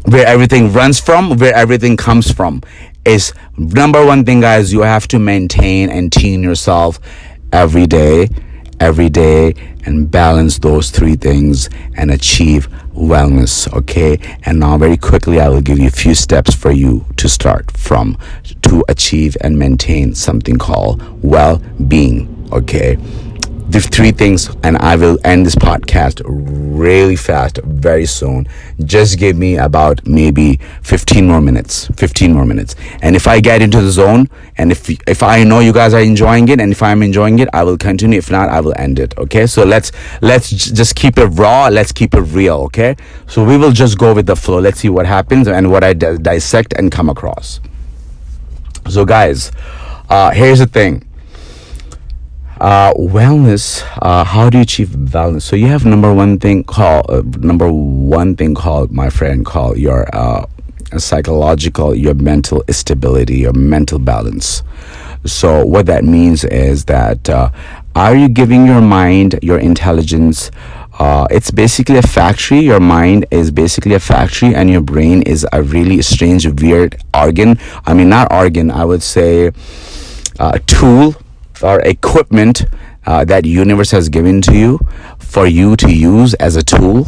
where everything runs from, where everything comes from. Is number 1 thing, guys, you have to maintain and tune yourself every day, and balance those 3 things and achieve wellness. Okay, and now very quickly I will give you a few steps for you to start from to achieve and maintain something called well-being. Okay, the 3 things, and I will end this podcast really fast very soon. Just give me about maybe 15 more minutes. And if I get into the zone, and if I know you guys are enjoying it, and if I'm enjoying it, I will continue. If not, I will end it. Okay, so let's just keep it raw. Let's keep it real. Okay, so we will just go with the flow. Let's see what happens and what I dissect and come across. So guys, here's the thing. Wellness, how do you achieve wellness? So you have number one thing called, my friend, called your psychological, your mental stability, your mental balance. So what that means is that are you giving your mind, your intelligence, it's basically a factory. Your mind is basically a factory, and your brain is a really strange, weird organ. I mean, not organ, I would say tool or equipment that universe has given to you for you to use as a tool.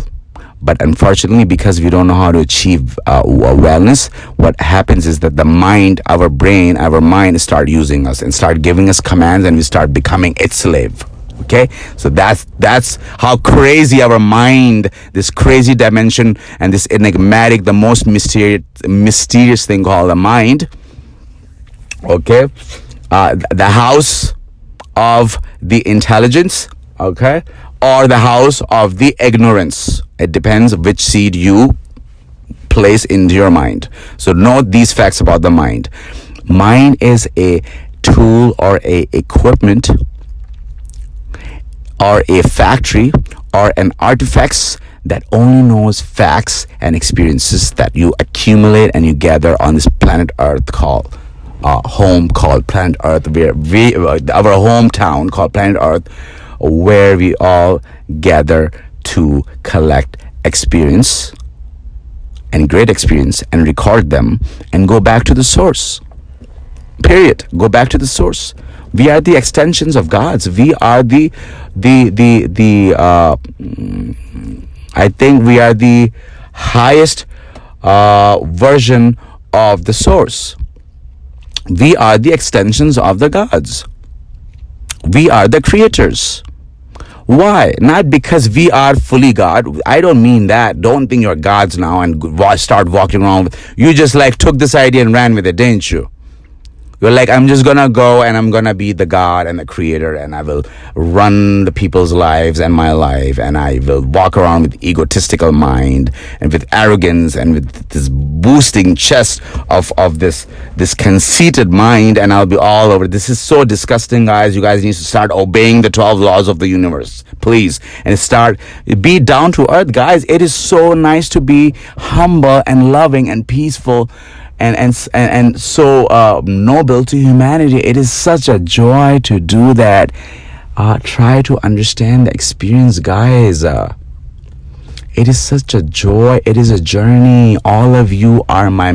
But unfortunately, because we don't know how to achieve wellness, what happens is that the mind, our brain, our mind start using us and start giving us commands, and we start becoming its slave. Okay, so that's how crazy our mind, this crazy dimension, and this enigmatic, the most mysterious thing called the mind. Okay, the house of the intelligence, okay, or the house of the ignorance. It depends which seed you place into your mind. So note these facts about the mind. Mind is a tool or a equipment or a factory or an artifacts that only knows facts and experiences that you accumulate and you gather on this planet Earth called home, called planet Earth, where our hometown called planet Earth, where we all gather to collect experience and great experience and record them and go back to the source. Period. Go back to the source. We are the extensions of God's. We are I think we are the highest version of the source. We are the extensions of the gods. We are the creators. Why? Not because we are fully God. I don't mean that. Don't think you're gods now and start walking around with. You just like took this idea and ran with it, didn't you? You're like, I'm just gonna go and I'm gonna be the God and the creator, and I will run the people's lives and my life, and I will walk around with egotistical mind and with arrogance and with this boosting chest of this conceited mind, and I'll be all over. This is so disgusting, guys. You guys need to start obeying the 12 laws of the universe, please, and be down to earth, guys. It is so nice to be humble and loving and peaceful and so noble to humanity. It is such a joy to do that. Try to understand the experience, guys. It is such a joy. It is a journey. All of you are my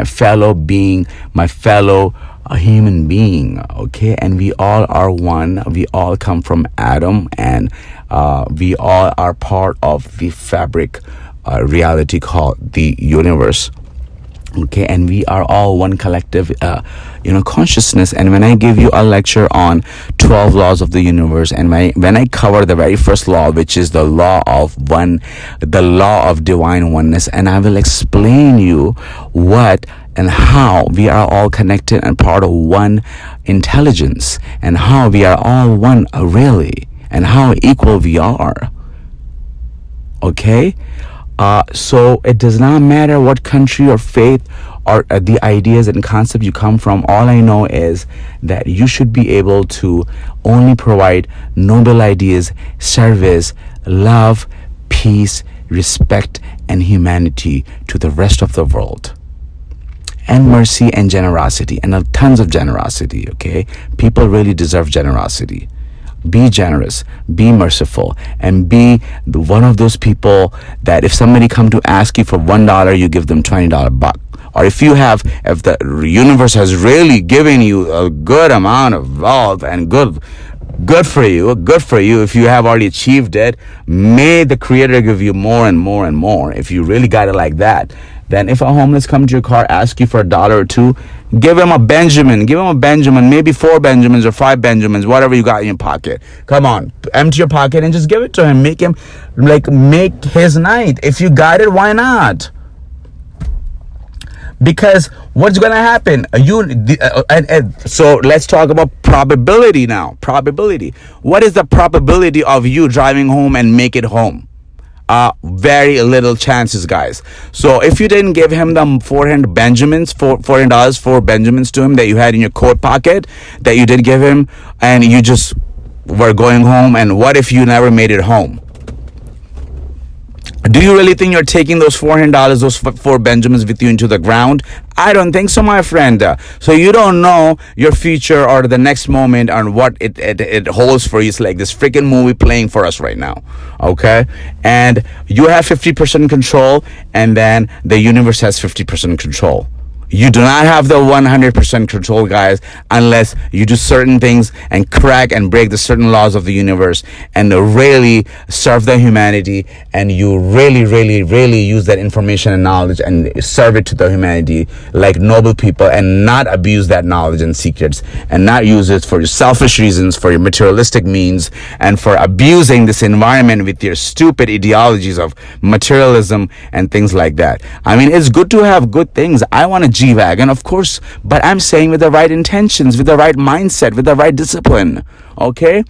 fellow being, my fellow human being. Okay, and we all are one. We all come from Adam, and we all are part of the fabric reality called the universe. Okay, and we are all one collective consciousness. And when I give you a lecture on 12 laws of the universe, and when I cover the very first law, which is the law of divine oneness, and I will explain you what and how we are all connected and part of one intelligence, and how we are all one really, and how equal we are. Okay, so it does not matter what country or faith or the ideas and concepts you come from. All I know is that you should be able to only provide noble ideas, service, love, peace, respect, and humanity to the rest of the world. And mercy and generosity, and tons of generosity. Okay, people really deserve generosity. Be generous, be merciful, and be one of those people that if somebody come to ask you for $1, you give them $20 buck. Or if the universe has really given you a good amount of wealth and good for you. If you have already achieved it, may the Creator give you more and more and more. If you really got it like that, then if a homeless come to your car, ask you for $1 or $2, give him a Benjamin, maybe 4 Benjamins or 5 Benjamins, whatever you got in your pocket. Come on, empty your pocket and just give it to him. Make his night. If you got it, why not? Because what's going to happen? So let's talk about probability now. Probability. What is the probability of you driving home and make it home? Very little chances, guys. So if you didn't give him the $400 Benjamins to him that you had in your coat pocket, that you did give him, and you just were going home, and what if you never made it home? Do you really think you're taking those $400, those 4 Benjamins with you into the ground? I don't think so, my friend. So you don't know your future or the next moment and what it holds for you. It's like this freaking movie playing for us right now. Okay? And you have 50% control, and then the universe has 50% control. You do not have the 100% control, guys, unless you do certain things and crack and break the certain laws of the universe and really serve the humanity, and you really, really, really use that information and knowledge and serve it to the humanity like noble people, and not abuse that knowledge and secrets, and not use it for your selfish reasons, for your materialistic means, and for abusing this environment with your stupid ideologies of materialism and things like that. I mean, it's good to have good things. I want to G-Wagon, of course, but I'm saying with the right intentions, with the right mindset, with the right discipline. Okay?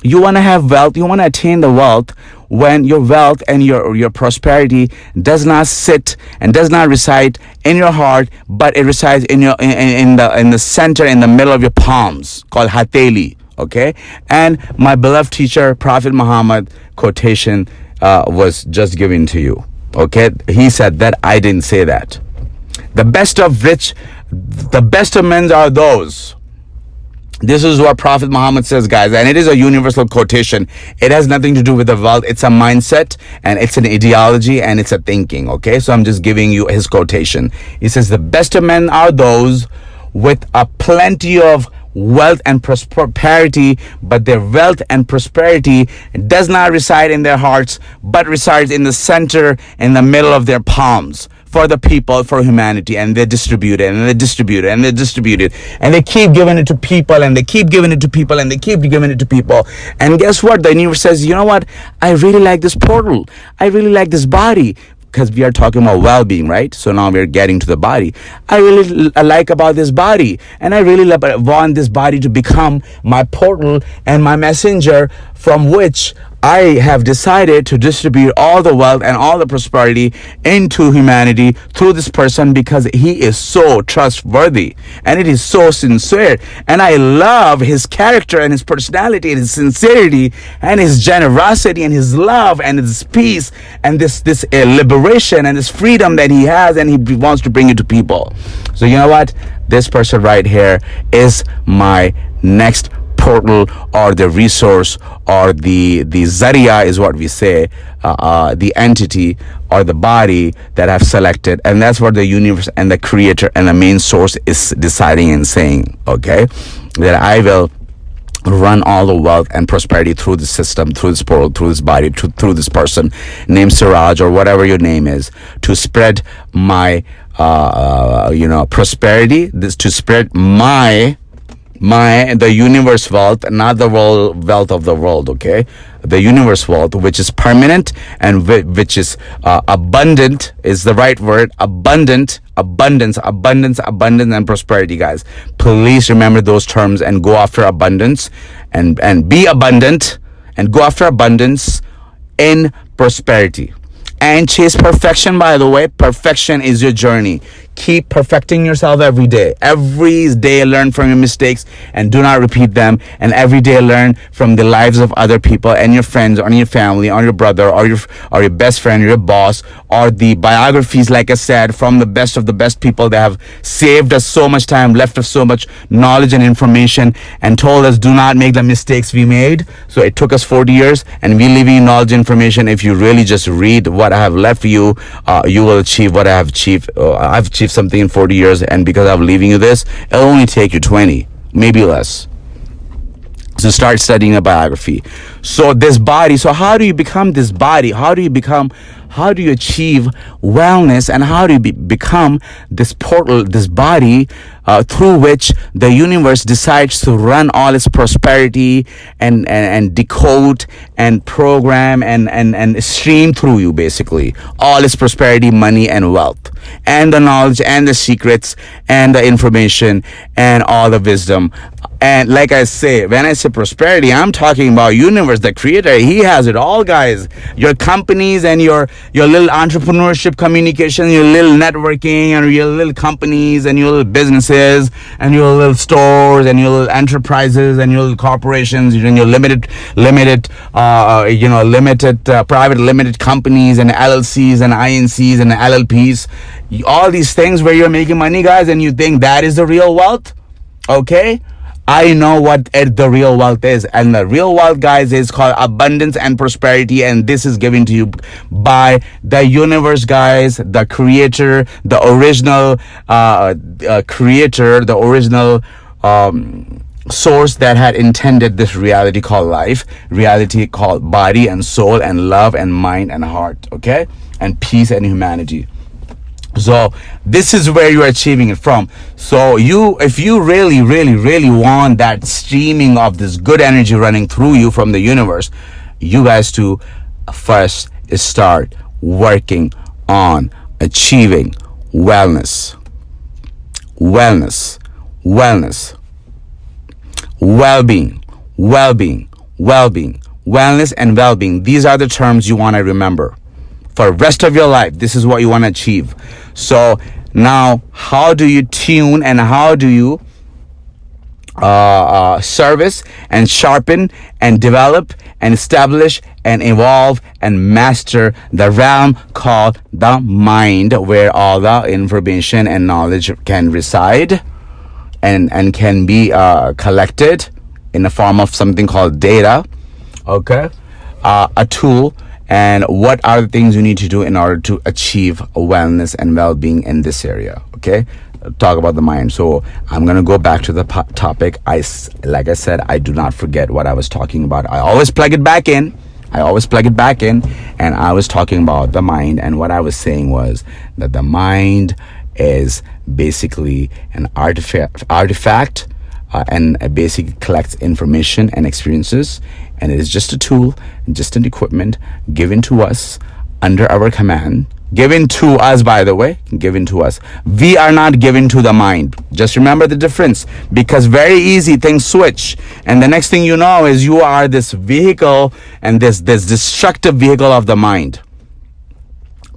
You want to have wealth, you want to attain the wealth when your wealth and your prosperity does not sit and does not reside in your heart, but it resides in your in the center, in the middle of your palms, called Hateli. Okay? And my beloved teacher, Prophet Muhammad, quotation was just given to you. Okay? He said that. I didn't say that. The best of men are those. This is what Prophet Muhammad says, guys, and it is a universal quotation. It has nothing to do with the wealth. It's a mindset, and it's an ideology, and it's a thinking. Okay, so I'm just giving you his quotation. He says, the best of men are those with a plenty of wealth and prosperity, but their wealth and prosperity does not reside in their hearts, but resides in the center, in the middle of their palms, for the people, for humanity, and they distribute it, and they distribute it, and they distribute it, and they keep giving it to people, and they keep giving it to people, and they keep giving it to people. And guess what? The universe says, you know what? I really like this portal. I really like this body. Because we are talking about well-being, right? So now we're getting to the body. I really like about this body, and I really want this body to become my portal and my messenger, from which I have decided to distribute all the wealth and all the prosperity into humanity through this person, because he is so trustworthy and it is so sincere, and I love his character and his personality and his sincerity and his generosity and his love and his peace and this liberation and this freedom that he has, and he wants to bring it to people. So you know what? This person right here is my next portal, or the resource, or the Zariya is what we say, the entity or the body that I've selected. And that's what the universe and the creator and the main source is deciding and saying, okay, that I will run all the wealth and prosperity through the system, through this portal, through this body, through this person named Siraj, or whatever your name is, to spread my prosperity, this to spread the universe wealth, not the wealth of the world, okay? The universe wealth, which is permanent and which is abundant, is the right word. Abundance, and prosperity, guys. Please remember those terms and go after abundance and be abundant and go after abundance in prosperity. And chase perfection, by the way. Perfection is your journey. Keep perfecting yourself every day. Every day learn from your mistakes and do not repeat them. And every day learn from the lives of other people and your friends or your family or your brother or your best friend or your boss, or the biographies, like I said, from the best of the best people that have saved us so much time, left us so much knowledge and information, and told us do not make the mistakes we made. So it took us 40 years and we leaving you knowledge information. If you really just read what I have left for you, you will achieve what I have achieved. I've achieved something in 40 years, and because I'm leaving you this, it'll only take you 20, maybe less. So start studying a biography. So this body, so how do you become this body? How do you achieve wellness, and how do you become this portal, this body through which the universe decides to run all its prosperity and decode and program and stream through you, basically all its prosperity, money and wealth, and the knowledge and the secrets and the information and all the wisdom. And like I say, when I say prosperity, I'm talking about universe, the creator. He has it all, guys. Your companies and your little entrepreneurship communication, your little networking and your little companies and your little businesses and your little stores and your little enterprises and your little corporations and your limited private limited companies and LLCs and INCs and LLPs. All these things where you're making money, guys, and you think that is the real wealth. Okay? I know what the real wealth is, and the real wealth, guys, is called abundance and prosperity, and this is given to you by the universe, guys, the creator, the original creator, the original source that had intended this reality called life, reality called body and soul and love and mind and heart, okay, and peace and humanity. So this is where you're achieving it from. So if you really want that streaming of this good energy running through you from the universe, you guys to first start working on achieving wellness, well-being, wellness and well-being. These are the terms you want to remember for the rest of your life. This is what you want to achieve. So now, how do you tune and how do you service and sharpen and develop and establish and evolve and master the realm called the mind, where all the information and knowledge can reside and can be collected in the form of something called data, okay, a tool. And what are the things you need to do in order to achieve wellness and well-being in this area? Okay, talk about the mind. So I'm gonna go back to the topic. Like I said, I do not forget what I was talking about. I always plug it back in. And I was talking about the mind, and what I was saying was that the mind is basically an artifact and basically collects information and experiences, and it is just a tool, just an equipment given to us under our command. Given to us, by the way, given to us. We are not given to the mind. Just remember the difference, because very easy things switch, and the next thing you know is you are this vehicle and this destructive vehicle of the mind.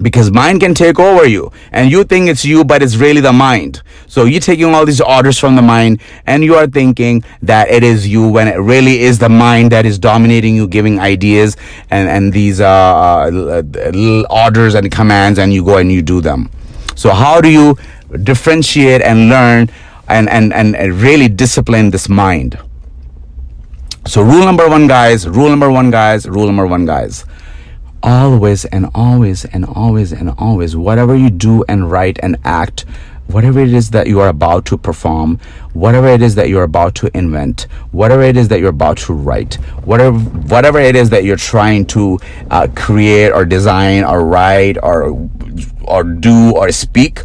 Because mind can take over you and you think it's you, but it's really the mind. So you're taking all these orders from the mind and you are thinking that it is you, when it really is the mind that is dominating you, giving ideas and these little orders and commands, and you go and you do them. So how do you differentiate and learn and really discipline this mind? So rule number one, guys. Always and always, whatever you do and write and act, whatever it is that you are about to perform, whatever it is that you're about to invent, whatever it is that you're about to write, whatever it is that you're trying to create or design or write or do or speak,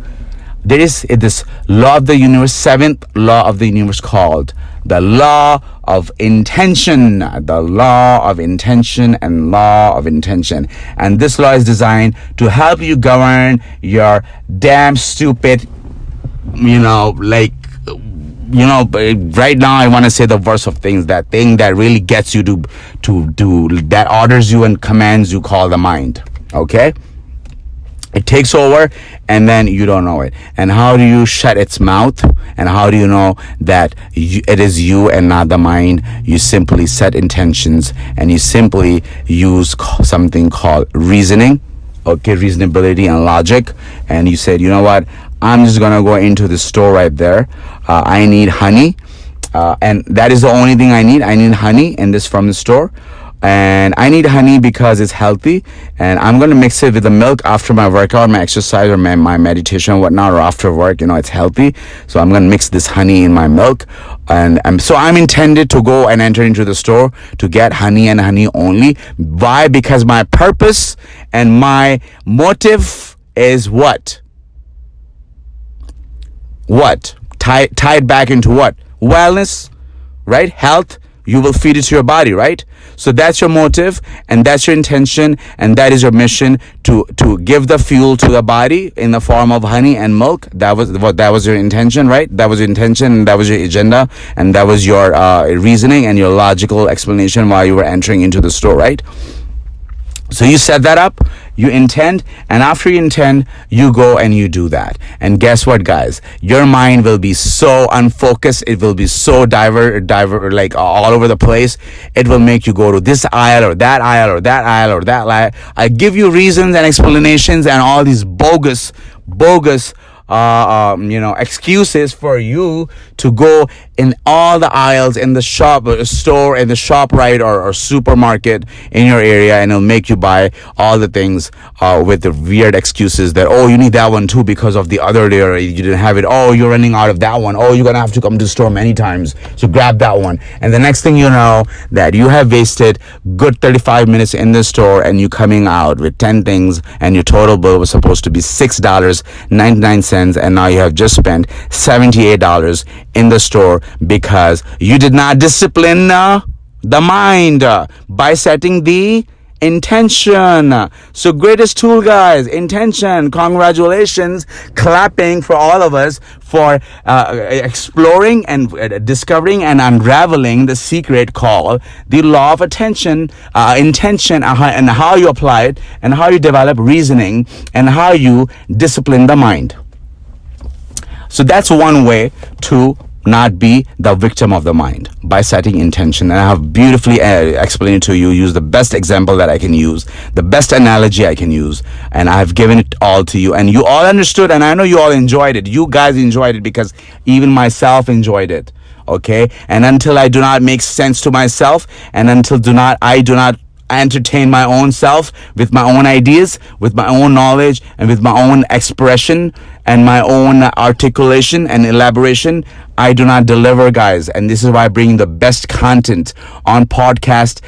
there is this law of the universe, seventh law of the universe, called the law of intention. The law of intention and law of intention. And this law is designed to help you govern your damn stupid, right now I want to say the verse of things, that thing that really gets you to do, that orders you and commands you, called the mind. Okay? It takes over, and then you don't know it. And how do you shut its mouth? And how do you know that it is you and not the mind? You simply set intentions, and you simply use something called reasoning, okay, reasonability and logic. And you said, you know what? I'm just gonna go into the store right there. I need honey, and that is the only thing I need. I need honey, and this from the store. And I need honey because it's healthy, and I'm going to mix it with the milk after my workout, my exercise, or my meditation or whatnot, or after work. It's healthy, so I'm going to mix this honey in my milk. And so I'm intended to go and enter into the store to get honey and honey only. Why? Because my purpose and my motive is what tied back into what? Wellness, right? Health. You will feed it to your body, right? So that's your motive, and that's your intention, and that is your mission, to give the fuel to the body in the form of honey and milk. That was your intention, right? That was your intention, and that was your agenda, and that was your reasoning and your logical explanation while you were entering into the store, right? So you set that up, you intend, and after you intend, you go and you do that. And guess what, guys? Your mind will be so unfocused. It will be so like all over the place. It will make you go to this aisle or that aisle or that aisle or that aisle. I give you reasons and explanations and all these bogus excuses for you to go in all the aisles in the store, in the ShopRite or supermarket in your area, and it'll make you buy all the things with the weird excuses that, oh, you need that one too because of the other day, or you didn't have it. Oh, you're running out of that one. Oh, you're gonna have to come to the store many times, so grab that one. And the next thing you know, that you have wasted good 35 minutes in the store, and you coming out with 10 things, and your total bill was supposed to be $6.99, and now you have just spent $78 in the store because you did not discipline the mind by setting the intention. So greatest tool, guys, intention. Congratulations, clapping for all of us for exploring and discovering and unraveling the secret called the law of intention, and how you apply it, and how you develop reasoning, and how you discipline the mind. So that's one way to not be the victim of the mind, by setting intention. And I have beautifully explained it to you, use the best example that I can use, the best analogy I can use, and I have given it all to you, and you all understood, and I know you all enjoyed it. You guys enjoyed it because even myself enjoyed it. Okay? And until I do not make sense to myself, and until I do not entertain my own self with my own ideas, with my own knowledge, and with my own expression and my own articulation and elaboration, I do not deliver, guys. And this is why I bring the best content on podcast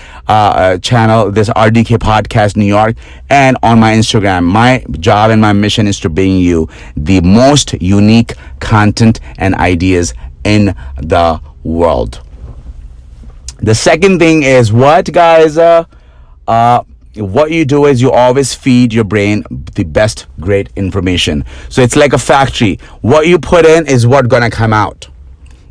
channel, this RDK Podcast New York, and on my Instagram. My job and my mission is to bring you the most unique content and ideas in the world. The second thing is what, guys? What you do is you always feed your brain the best great information. So it's like a factory. What you put in is what's gonna come out.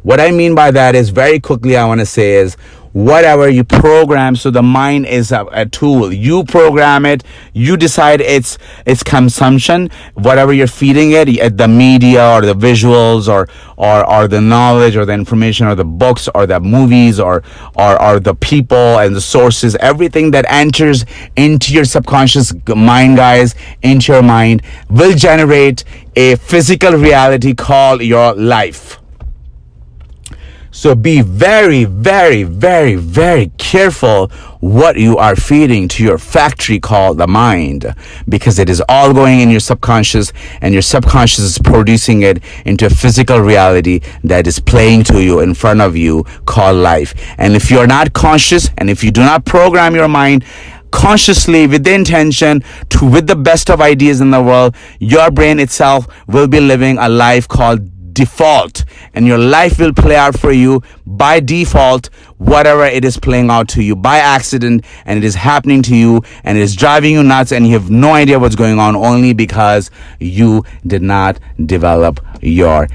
What I mean by that is, very quickly, I want to say is, whatever you program, so the mind is a tool. You program it, you decide its consumption, whatever you're feeding it, the media or the visuals or the knowledge or the information or the books or the movies or the people and the sources, everything that enters into your subconscious mind, guys, into your mind, will generate a physical reality called your life. So be very, very, very, very careful what you are feeding to your factory called the mind, because it is all going in your subconscious, and your subconscious is producing it into a physical reality that is playing to you in front of you called life. And if you are not conscious, and if you do not program your mind consciously, with the intention to, with the best of ideas in the world, your brain itself will be living a life called default, and your life will play out for you by default, whatever it is playing out to you by accident, and it is happening to you, and it is driving you nuts, and you have no idea what's going on, only because you did not develop your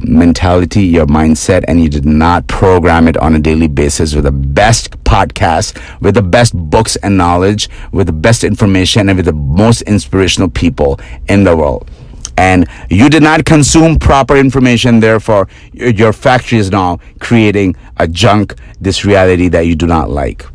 mentality, your mindset, and you did not program it on a daily basis with the best podcasts, with the best books and knowledge, with the best information, and with the most inspirational people in the world. And you did not consume proper information, therefore your factory is now creating a junk, this reality that you do not like.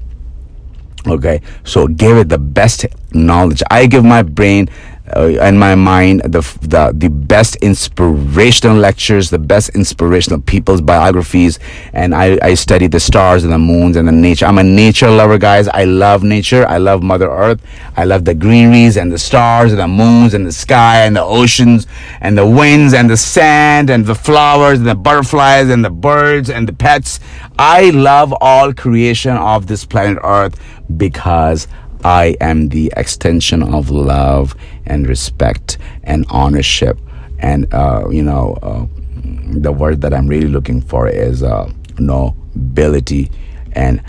Okay, so give it the best knowledge. I give my brain and my mind the best inspirational lectures, the best inspirational people's biographies, and I study the stars and the moons and the nature. I'm a nature lover, guys. I love nature. I love Mother Earth. I love the greeneries and the stars and the moons and the sky and the oceans and the winds and the sand and the flowers and the butterflies and the birds and the pets. I love all creation of this planet Earth because I am the extension of love and respect and ownership, and the word that I'm really looking for is nobility and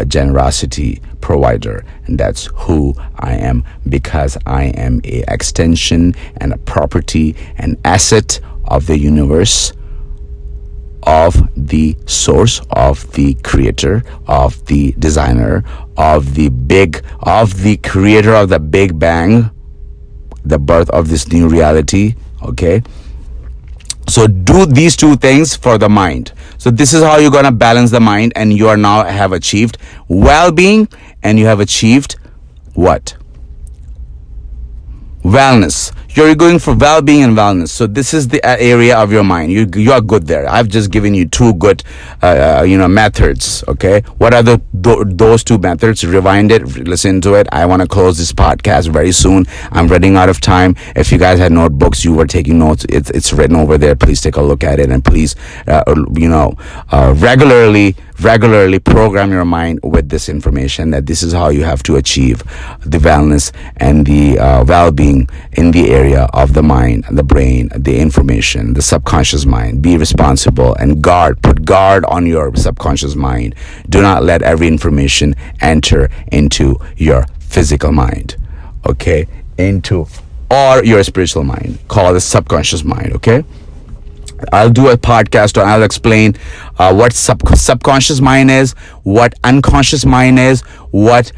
generosity provider, and that's who I am, because I am a extension and a property and asset of the universe, of the source, of the creator, of the designer, of the creator of the Big Bang, the birth of this new reality. Okay, so do these two things for the mind. So this is how you're going to balance the mind, and you are now have achieved well-being, and you have achieved what? Wellness. You're going for well-being and wellness. So this is the area of your mind. You are good there. I've just given you two good methods. Okay, what are those two methods? Rewind it, listen to it. I want to close this podcast very soon. I'm running out of time. If you guys had notebooks, you were taking notes, it's written over there. Please take a look at it, and please regularly program your mind with this information, that this is how you have to achieve the wellness and the well-being in the area of the mind, the brain, the information, the subconscious mind. Be responsible and put guard on your subconscious mind. Do not let every information enter into your physical mind, okay, or your spiritual mind. Call it subconscious mind. Okay, I'll do a podcast, or I'll explain what subconscious mind is, what unconscious mind is, what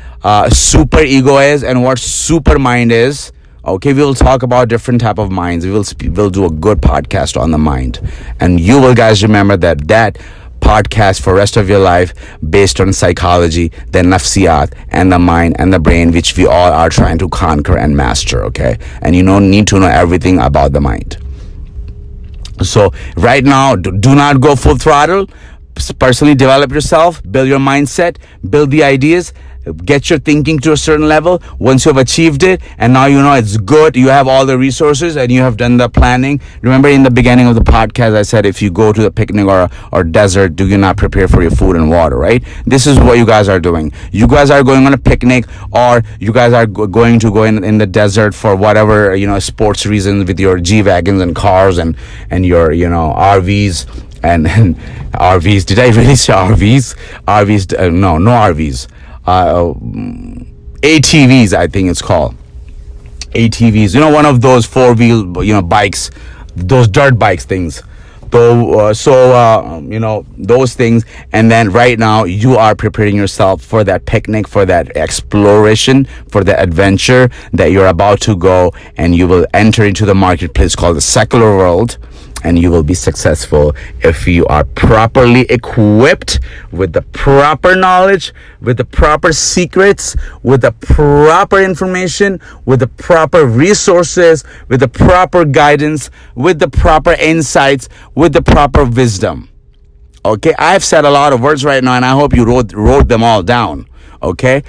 super ego is, and what super mind is. Okay, we'll talk about different type of minds. We'll do a good podcast on the mind, and you will guys remember that podcast for rest of your life, based on psychology, the nafsiyat, and the mind and the brain, which we all are trying to conquer and master. Okay, and you don't need to know everything about the mind. So right now, do not go full throttle. Personally develop yourself, build your mindset, build the ideas, get your thinking to a certain level. Once you have achieved it, and now you know it's good, you have all the resources, and you have done the planning. Remember, in the beginning of the podcast, I said if you go to the picnic or desert, do you not prepare for your food and water, right? This is what you guys are doing. You guys are going on a picnic, or you guys are going to go in the desert for whatever, sports reasons, with your G-Wagons and cars and your, RVs and RVs. Did I really say RVs? RVs, no RVs. ATVs, I think it's called. ATVs, one of those four-wheel, bikes, those dirt bikes things. Those things. And then right now you are preparing yourself for that picnic, for that exploration, for the adventure that you're about to go, and you will enter into the marketplace called the secular world. And you will be successful if you are properly equipped with the proper knowledge, with the proper secrets, with the proper information, with the proper resources, with the proper guidance, with the proper insights, with the proper wisdom. Okay, I've said a lot of words right now, and I hope you wrote them all down. Okay,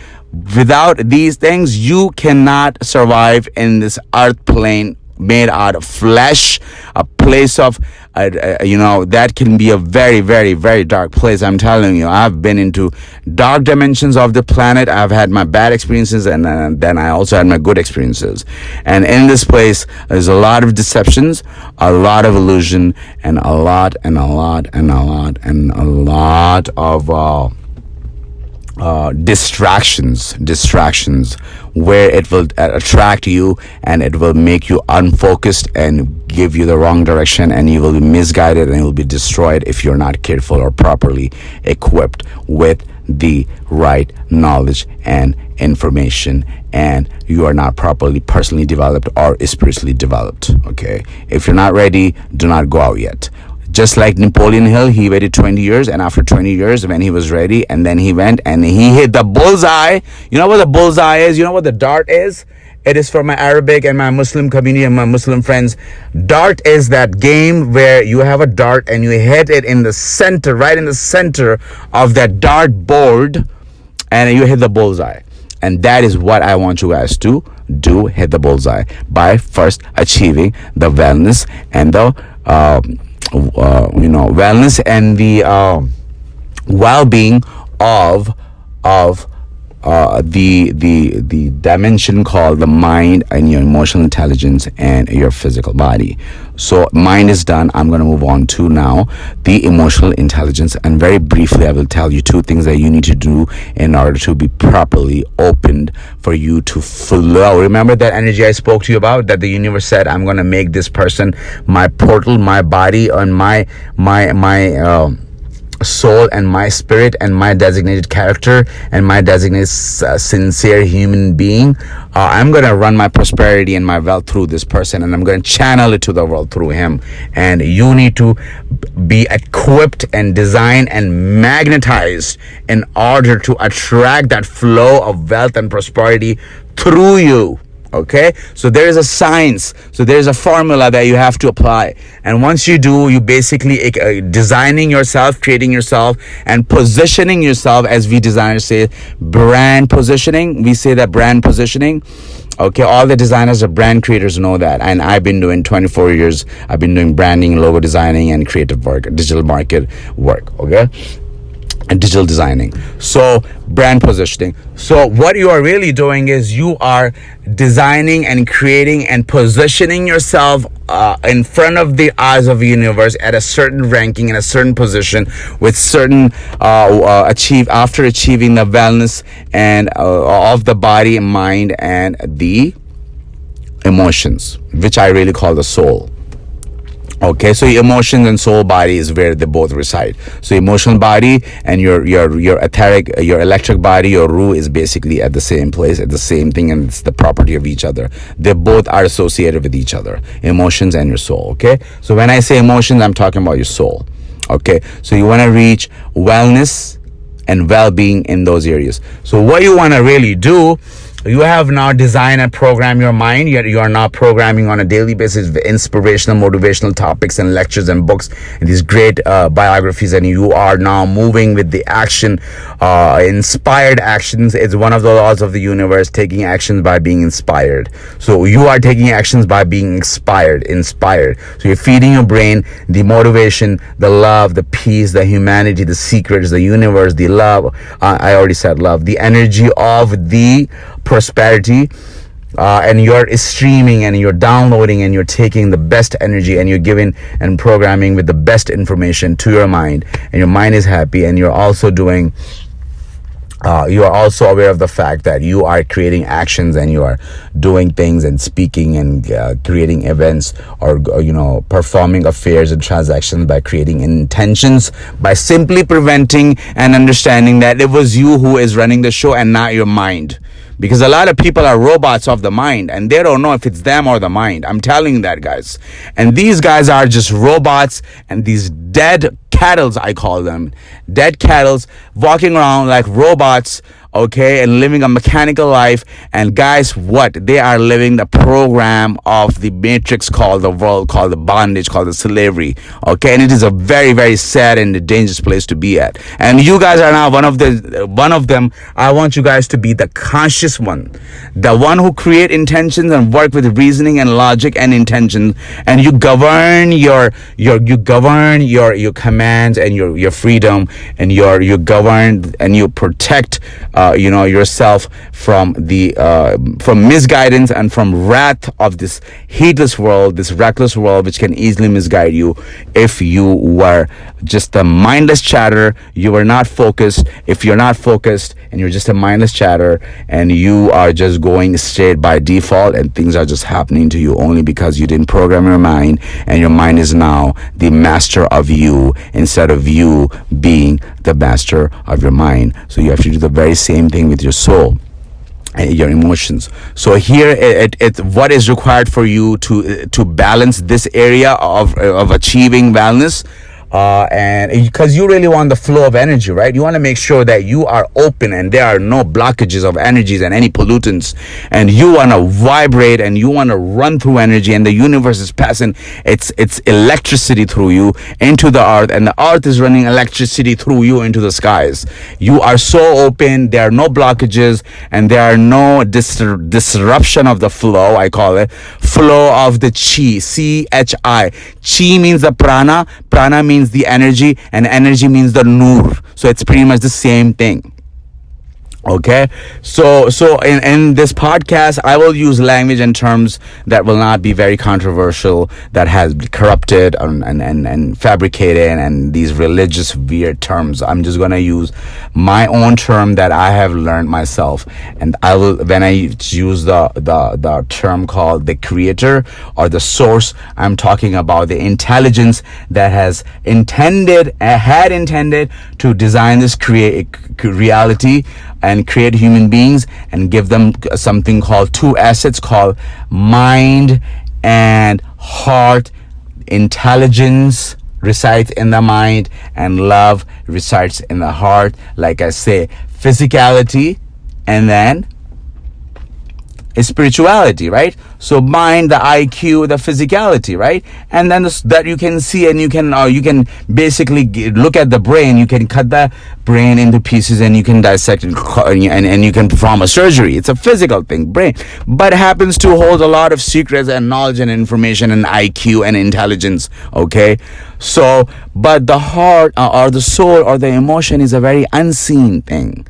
without these things, you cannot survive in this earth plane made out of flesh, a place of that can be a very, very, very dark place. I'm telling you, I've been into dark dimensions of the planet. I've had my bad experiences, and then I also had my good experiences. And in this place, there's a lot of deceptions, a lot of illusion, and a lot of distractions where it will attract you, and it will make you unfocused and give you the wrong direction, and you will be misguided, and you will be destroyed if you're not careful or properly equipped with the right knowledge and information, and you are not properly personally developed or spiritually developed. Okay, if you're not ready, do not go out yet. Just like Napoleon Hill, he waited 20 years, and after 20 years, when he was ready, and then he went and he hit the bullseye. You know what the bullseye is? You know what the dart is? It is for my Arabic and my Muslim community and my Muslim friends. Dart is that game where you have a dart and you hit it in the center, right in the center of that dart board, and you hit the bullseye. And that is what I want you guys to do, hit the bullseye, by first achieving the wellness and the wellness and the well-being of the dimension called the mind and your emotional intelligence and your physical body. So mind is done. I'm going to move on to now the emotional intelligence, and very briefly I will tell you two things that you need to do in order to be properly opened for you to flow. Remember that energy I spoke to you about, that the universe said, I'm going to make this person my portal, my body, and my soul and my spirit and my designated character and my designated sincere human being. I'm going to run my prosperity and my wealth through this person, and I'm going to channel it to the world through him. And you need to be equipped and designed and magnetized in order to attract that flow of wealth and prosperity through you. Okay, so there is a science, so there's a formula that you have to apply, and once you do, you basically designing yourself, creating yourself, and positioning yourself, as we designers say, brand positioning. We say that brand positioning. Okay, all the designers or brand creators know that, and I've been doing 24 years. I've been doing branding, logo designing, and creative work, digital market work. Okay, and digital designing. So brand positioning. So what you are really doing is you are designing and creating and positioning yourself in front of the eyes of the universe at a certain ranking, in a certain position, with certain after achieving the wellness and of the body, mind, and the emotions, which I really call the soul. Okay, so your emotions and soul body is where they both reside. So emotional body and your etheric, your electric body, your Ru, is basically at the same place, at the same thing, and it's the property of each other. They both are associated with each other, emotions and your soul. Okay, so when I say emotions, I'm talking about your soul. Okay, so you want to reach wellness and well-being in those areas. So what you want to really do, you have now designed and programmed your mind. You are now programming on a daily basis with inspirational, motivational topics and lectures and books and these great biographies, and you are now moving with the action, inspired actions. It's one of the laws of the universe, taking actions by being inspired. So you are taking actions by being inspired. So you're feeding your brain the motivation, the love, the peace, the humanity, the secrets, the universe, the love. I already said love, the energy of the prosperity, and you're streaming and you're downloading and you're taking the best energy and you're giving and programming with the best information to your mind, and your mind is happy, and you're also doing you are also aware of the fact that you are creating actions and you are doing things and speaking and creating events, or performing affairs and transactions by creating intentions, by simply preventing and understanding that it was you who is running the show and not your mind. Because a lot of people are robots of the mind, and they don't know if it's them or the mind. I'm telling you that, guys. And these guys are just robots, and these dead cattles, I call them. Dead cattles walking around like robots okay, and living a mechanical life. And guys, what? They are living the program of the matrix called the world, called the bondage, called the slavery, okay? And it is a very, very sad and dangerous place to be at. And you guys are now one of them. I want you guys to be the conscious one, the one who create intentions and work with reasoning and logic and intention, and you govern your commands and your freedom, and you govern and you protect yourself from the from misguidance and from wrath of this heedless world, this reckless world, which can easily misguide you if you were just a mindless chatter. You were not focused. If you're not focused and you're just a mindless chatter and you are just going straight by default, and things are just happening to you only because you didn't program your mind, and your mind is now the master of you instead of you being the master of your mind. So you have to do the very same thing with your soul and your emotions. So here what is required for you to balance this area of achieving wellness, and because you really want the flow of energy, right? You want to make sure that you are open and there are no blockages of energies and any pollutants, and you want to vibrate and you want to run through energy, and the universe is passing its electricity through you into the earth, and the earth is running electricity through you into the skies. You are so open, there are no blockages, and there are no disruption of the flow. I call it flow of the chi, chi. Chi means the prana means the energy, and energy means the nur. So it's pretty much the same thing. Okay, so in this podcast, I will use language and terms that will not be very controversial, that has corrupted and fabricated, and these religious weird terms. I'm just gonna use my own term that I have learned myself, and I will, when I use the term called the creator or the source, I'm talking about the intelligence that had intended to design this reality and create human beings and give them something called two assets called mind and heart. Intelligence resides in the mind and love resides in the heart. Like I say, physicality and then spirituality, right? So mind, the IQ, the physicality, right? And then that you can see, and you can basically look at the brain. You can cut the brain into pieces and you can dissect it, and you can perform a surgery. It's a physical thing, brain, but it happens to hold a lot of secrets and knowledge and information and IQ and intelligence. Okay, so but the heart or the soul or the emotion is a very unseen thing.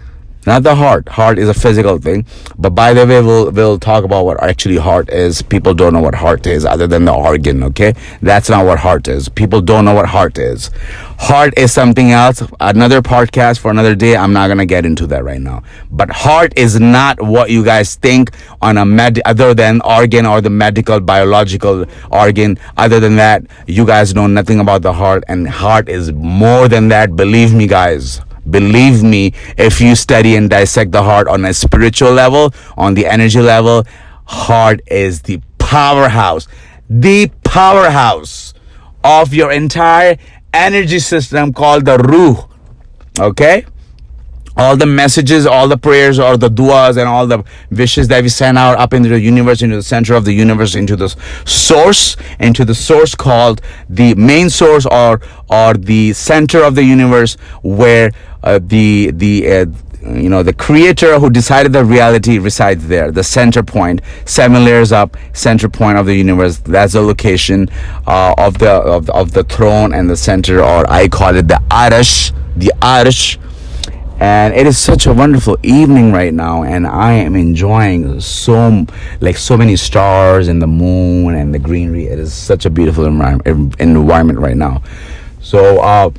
Not the heart. Heart is a physical thing. But by the way, we'll talk about what actually heart is. People don't know what heart is other than the organ, okay? That's not what heart is. People don't know what heart is. Heart is something else. Another podcast for another day. I'm not going to get into that right now. But heart is not what you guys think on other than organ or the medical, biological organ. Other than that, you guys know nothing about the heart. And heart is more than that. Believe me, guys. Believe me, if you study and dissect the heart on a spiritual level, on the energy level, heart is the powerhouse of your entire energy system called the ruh. Okay? All the messages, all the prayers, or the duas, and all the wishes that we send out up into the universe, into the center of the universe, into the source called the main source, or the center of the universe, where the creator who decided the reality resides there. The center point, 7 layers up, center point of the universe. That's the location of the throne and the center, or I call it the Arash. And it is such a wonderful evening right now, and I am enjoying so many stars and the moon and the greenery. It is such a beautiful environment right now. So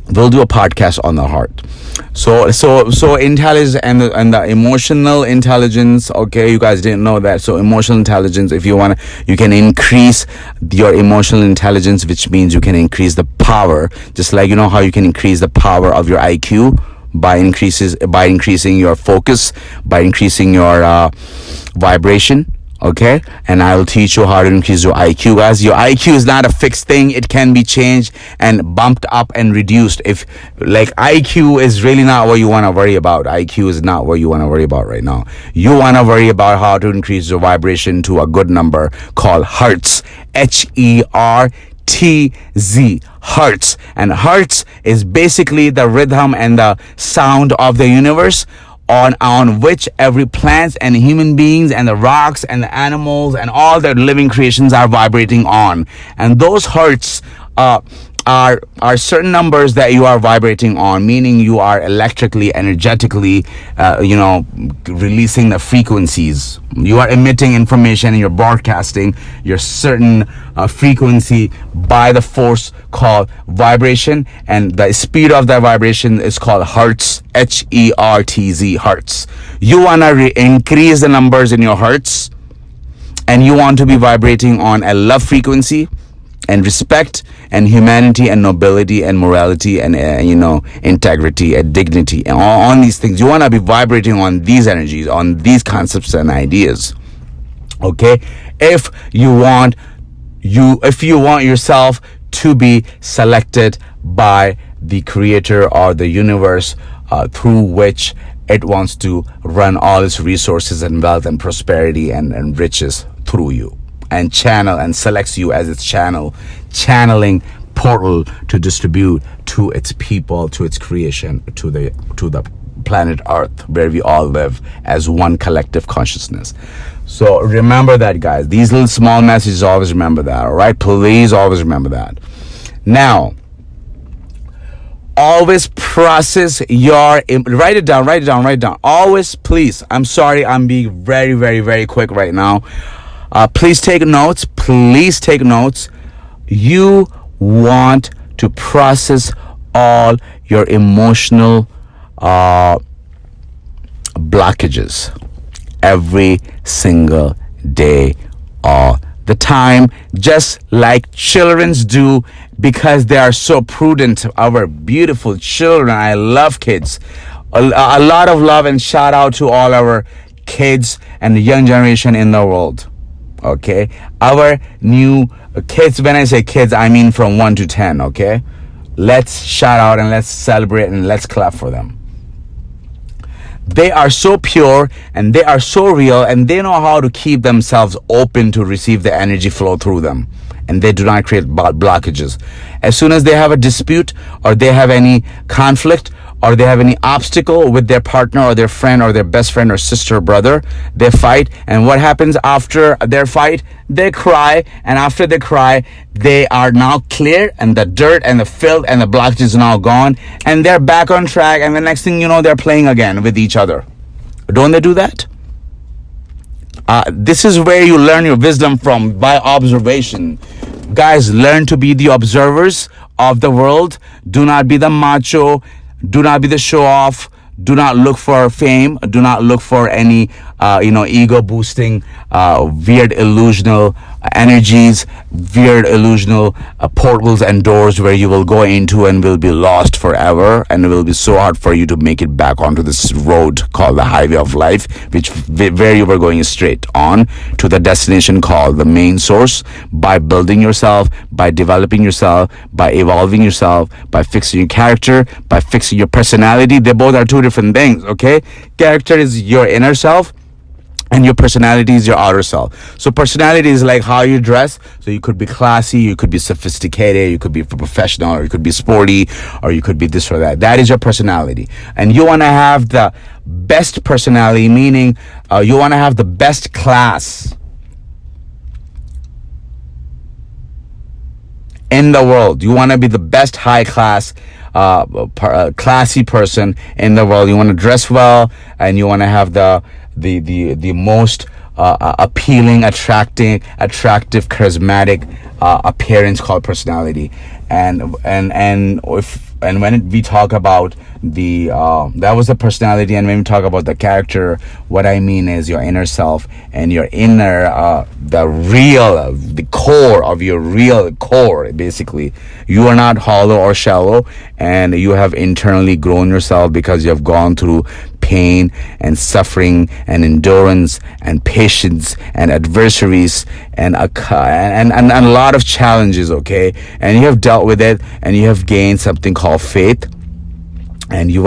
we'll do a podcast on the heart. So intelligence and the emotional intelligence. Okay, you guys didn't know that. So emotional intelligence, if you want, you can increase your emotional intelligence, which means you can increase the power. Just like, you know how you can increase the power of your IQ by increasing your focus, by increasing your vibration. Okay, and I will teach you how to increase your IQ, guys. Your IQ is not a fixed thing. It can be changed and bumped up and reduced. If like IQ is really not what you want to worry about. IQ is not what you want to worry about right now. You want to worry about how to increase your vibration to a good number called hertz. HERTZ, hertz. And hertz is basically the rhythm and the sound of the universe, on which every plants and human beings and the rocks and the animals and all the living creations are vibrating on. And those hertz are certain numbers that you are vibrating on, meaning you are electrically, energetically, releasing the frequencies. You are emitting information and you're broadcasting your certain frequency by the force called vibration, and the speed of that vibration is called hertz. HERTZ, hertz. You want to increase the numbers in your hertz, and you want to be vibrating on a love frequency and respect and humanity and nobility and morality and integrity and dignity and all on these things. You want to be vibrating on these energies, on these concepts and ideas. Okay, if you want yourself to be selected by the creator or the universe through which it wants to run all its resources and wealth and prosperity and riches through you, and channel and selects you as its channeling portal to distribute to its people, to its creation, to the planet Earth, where we all live as one collective consciousness. So remember that, guys. These little small messages, always remember that. All right, please always remember that. Now, always process write it down. Always, please. I'm sorry, I'm being very, very, very quick right now. Please take notes. You want to process all your emotional blockages every single day, all the time, just like children do, because they are so prudent. Our beautiful children. I love kids. A lot of love and shout out to all our kids and the young generation in the world. Okay, our new kids, when I say kids, I mean from 1 to 10. Okay, let's shout out and let's celebrate and let's clap for them. They are so pure and they are so real, and they know how to keep themselves open to receive the energy flow through them, and they do not create blockages. As soon as they have a dispute or they have any conflict or they have any obstacle with their partner or their friend or their best friend or sister or brother, they fight. And what happens after their fight? They cry. And after they cry, they are now clear, and the dirt and the filth and the blockage is now gone, and they're back on track. And the next thing you know, they're playing again with each other. Don't they do that? This is where you learn your wisdom from, by observation. Guys, learn to be the observers of the world. Do not be the macho. Do not be the show off. Do not look for fame. Do not look for any, ego boosting, weird illusional energies, weird illusional portals and doors where you will go into and will be lost forever, and it will be so hard for you to make it back onto this road called the highway of life, where you were going straight on to the destination called the main source, by building yourself, by developing yourself, by evolving yourself, by fixing your character, by fixing your personality. They both are two different things. Okay, character is your inner self, and your personality is your outer self. So personality is like how you dress. So you could be classy, you could be sophisticated, you could be professional, or you could be sporty, or you could be this or that. That is your personality. And you want to have the best personality, meaning you want to have the best class in the world. You want to be the best high class, classy person in the world. You want to dress well, and you want to have the most appealing, attractive, charismatic appearance called personality. And when we talk about the that was the personality, and when we talk about the character, what I mean is your inner self and your inner the core of your real core. Basically, you are not hollow or shallow, and you have internally grown yourself because you have gone through pain and suffering and endurance and patience and adversaries and a lot of challenges, okay? And you have dealt with it, and you have gained something called faith, and you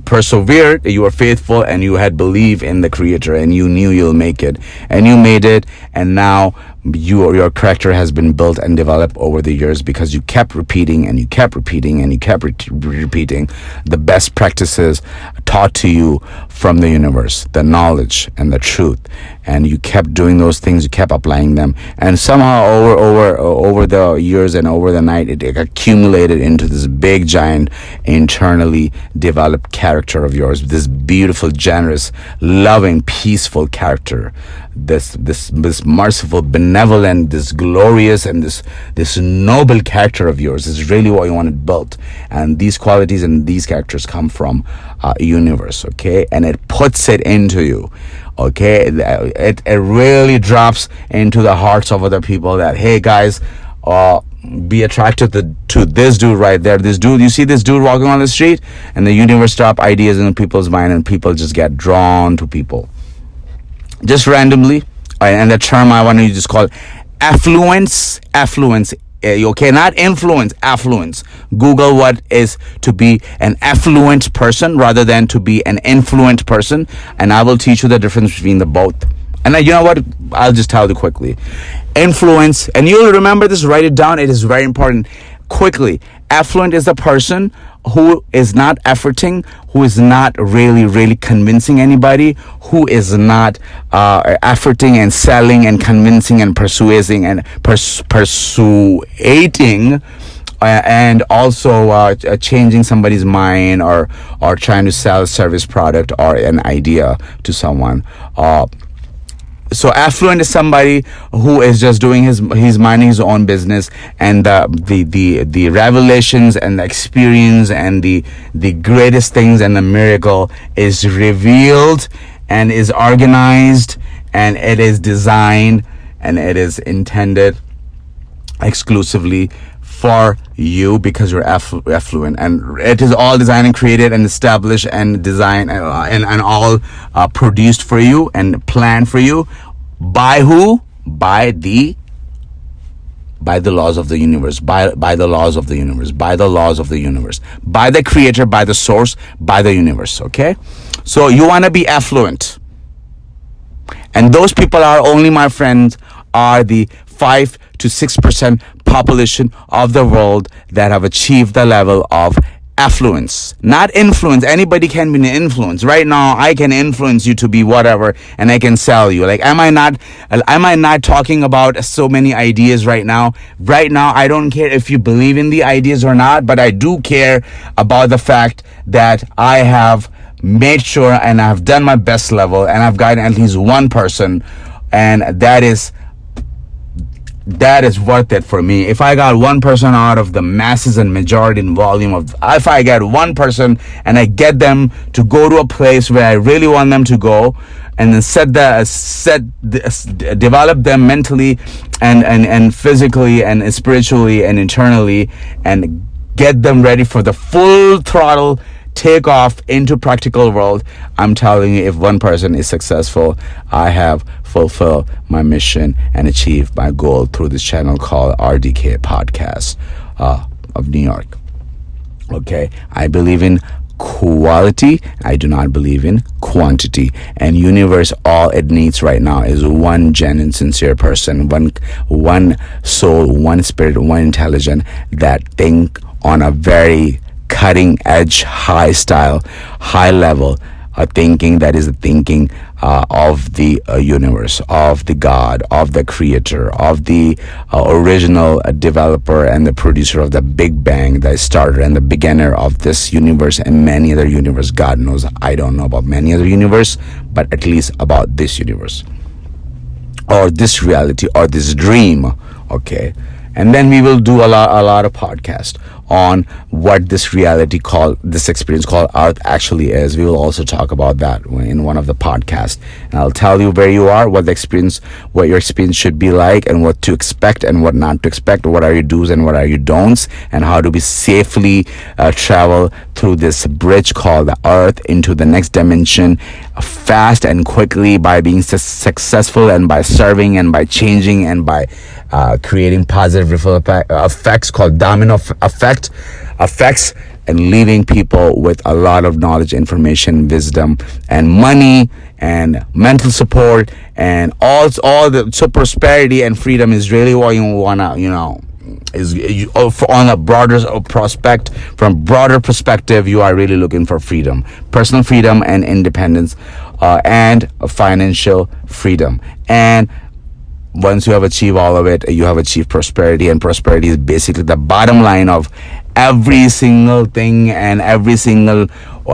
persevered, you were faithful, and you had belief in the Creator, and you knew you'll make it, and you made it. And now your character has been built and developed over the years because you kept repeating and you kept repeating and you kept repeating the best practices taught to you from the universe, the knowledge and the truth, and you kept doing those things, you kept applying them, and somehow over the years and over the night, it accumulated into this big giant internally developed character of yours, this beautiful, generous, loving, peaceful character, this merciful, benevolent, this glorious, and this noble character of yours is really what you wanted built. And these qualities and these characters come from universe, okay? And it puts it into you, okay? It really drops into the hearts of other people that, hey guys, be attracted to this dude right there. This dude, you see this dude walking on the street, and the universe drop ideas in people's mind, and people just get drawn to people just randomly. And the term I want to just call affluence, okay, not influence, affluence. Google what is to be an affluent person rather than to be an influent person, and I will teach you the difference between the both. And you know what, I'll just tell you quickly. Influence, and you'll remember this, write it down, it is very important. Quickly, affluent is the person who is not efforting, who is not really convincing anybody, who is not efforting and selling and convincing and persuading and persuading and also changing somebody's mind or trying to sell a service product or an idea to someone. So affluent is somebody who is just doing he's minding his own business, and the revelations and the experience and the greatest things and the miracle is revealed and is organized, and it is designed and it is intended exclusively for you because you're affluent, and it is all designed and created and established and designed and all produced for you and planned for you by who? By the laws of the universe, by the laws of the universe, by the laws of the universe, by the Creator, by the source, by the universe. Okay, so you want to be affluent, and those people are only, my friends, are the 5 to 6% population of the world that have achieved the level of affluence, not influence. Anybody can be an influence. Right now, I can influence you to be whatever, and I can sell you. Like, am I not talking about so many ideas right now? Right now, I don't care if you believe in the ideas or not, but I do care about the fact that I have made sure and I've done my best level, and I've gotten at least one person, and that is worth it for me. If I got one person out of the masses and majority in volume of, if I get one person and I get them to go to a place where I really want them to go, and then develop them mentally and physically and spiritually and internally, and get them ready for the full throttle take off into practical world, I'm telling you, if one person is successful, I have fulfilled my mission and achieved my goal through this channel called RDK Podcast of New York. Okay, I believe in quality, I do not believe in quantity, and universe, all it needs right now is one genuine, sincere person, one soul, one spirit, one intelligence that think on a very cutting edge, high style, high level thinking, that is the thinking of the universe, of the God, of the Creator, of the original developer and the producer of the Big Bang, the starter and the beginner of this universe and many other universe. God knows I don't know about many other universe, but at least about this universe, or this reality, or this dream, Okay. And then we will do a lot of podcast on what this experience called Earth actually is. We will also talk about that in one of the podcasts. And I'll tell you where you are, what your experience should be like, and what to expect and what not to expect. What are your do's and what are your don'ts, and how do we safely travel through this bridge called the Earth into the next dimension fast and quickly by being successful and by serving and by changing and by creating positive ripple effects called domino effects, and leaving people with a lot of knowledge, information, wisdom, and money and mental support and all the so prosperity and freedom is really what you wanna, on a broader perspective, you are really looking for freedom, personal freedom and independence, and financial freedom. And once you have achieved all of it, you have achieved prosperity, and prosperity is basically the bottom line of every single thing and every single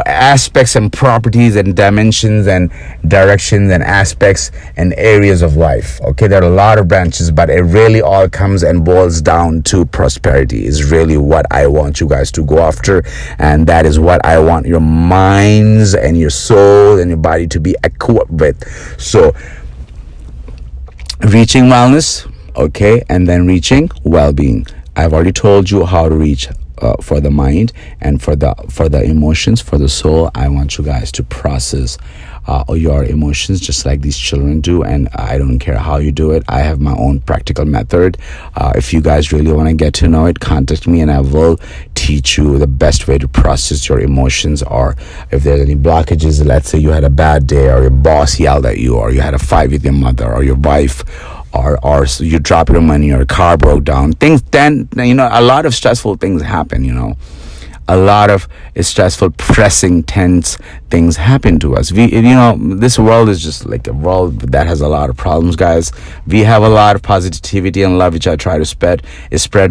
aspects and properties and dimensions and directions and aspects and areas of life. Okay, there are a lot of branches, but it really all comes and boils down to prosperity is really what I want you guys to go after, and that is what I want your minds and your soul and your body to be equipped with. So reaching wellness, okay, and then reaching well-being. I've already told you how to reach for the mind and for the emotions, for the soul. I want you guys to process your emotions just like these children do, and I don't care how you do it. I have my own practical method. If you guys really want to get to know it, contact me and I will teach you the best way to process your emotions. Or if there's any blockages, let's say you had a bad day, or your boss yelled at you, or you had a fight with your mother or your wife, or you dropped your money, or your car broke down, things, then a lot of stressful things happen. A lot of stressful, pressing, tense things happen to us. This world is just like a world that has a lot of problems, guys. We have a lot of positivity and love, which I try to spread,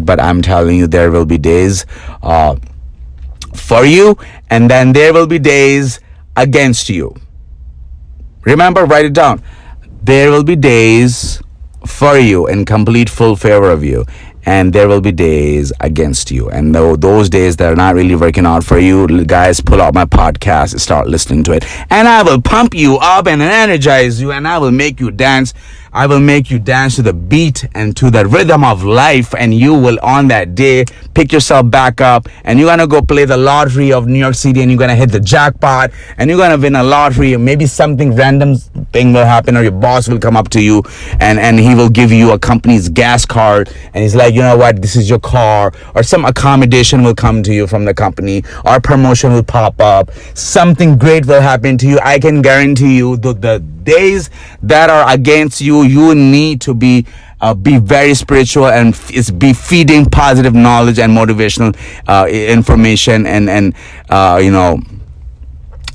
but I'm telling you, there will be days for you, and then there will be days against you. Remember, write it down. There will be days for you in complete full favor of you, and there will be days against you. And those days that are not really working out for you, guys, pull out my podcast and start listening to it, and I will pump you up and energize you, and I will make you dance. I will make you dance to the beat and to the rhythm of life, and you will on that day pick yourself back up, and you're gonna go play the lottery of New York City, and you're gonna hit the jackpot, and you're gonna win a lottery, and maybe something random thing will happen, or your boss will come up to you and he will give you a company's gas card, and he's like, you know what, this is your car, or some accommodation will come to you from the company, or promotion will pop up, something great will happen to you. I can guarantee you the days that are against you, you need to be very spiritual and be feeding positive knowledge and motivational information and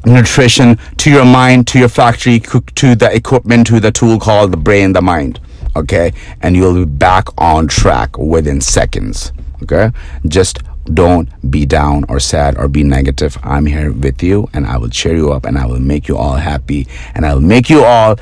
nutrition to your mind, to your factory, to the equipment, to the tool called the brain, the mind. Okay, and you'll be back on track within seconds. Okay, just don't be down or sad or be negative. I'm here with you, and I will cheer you up, and I will make you all happy, and I will make you all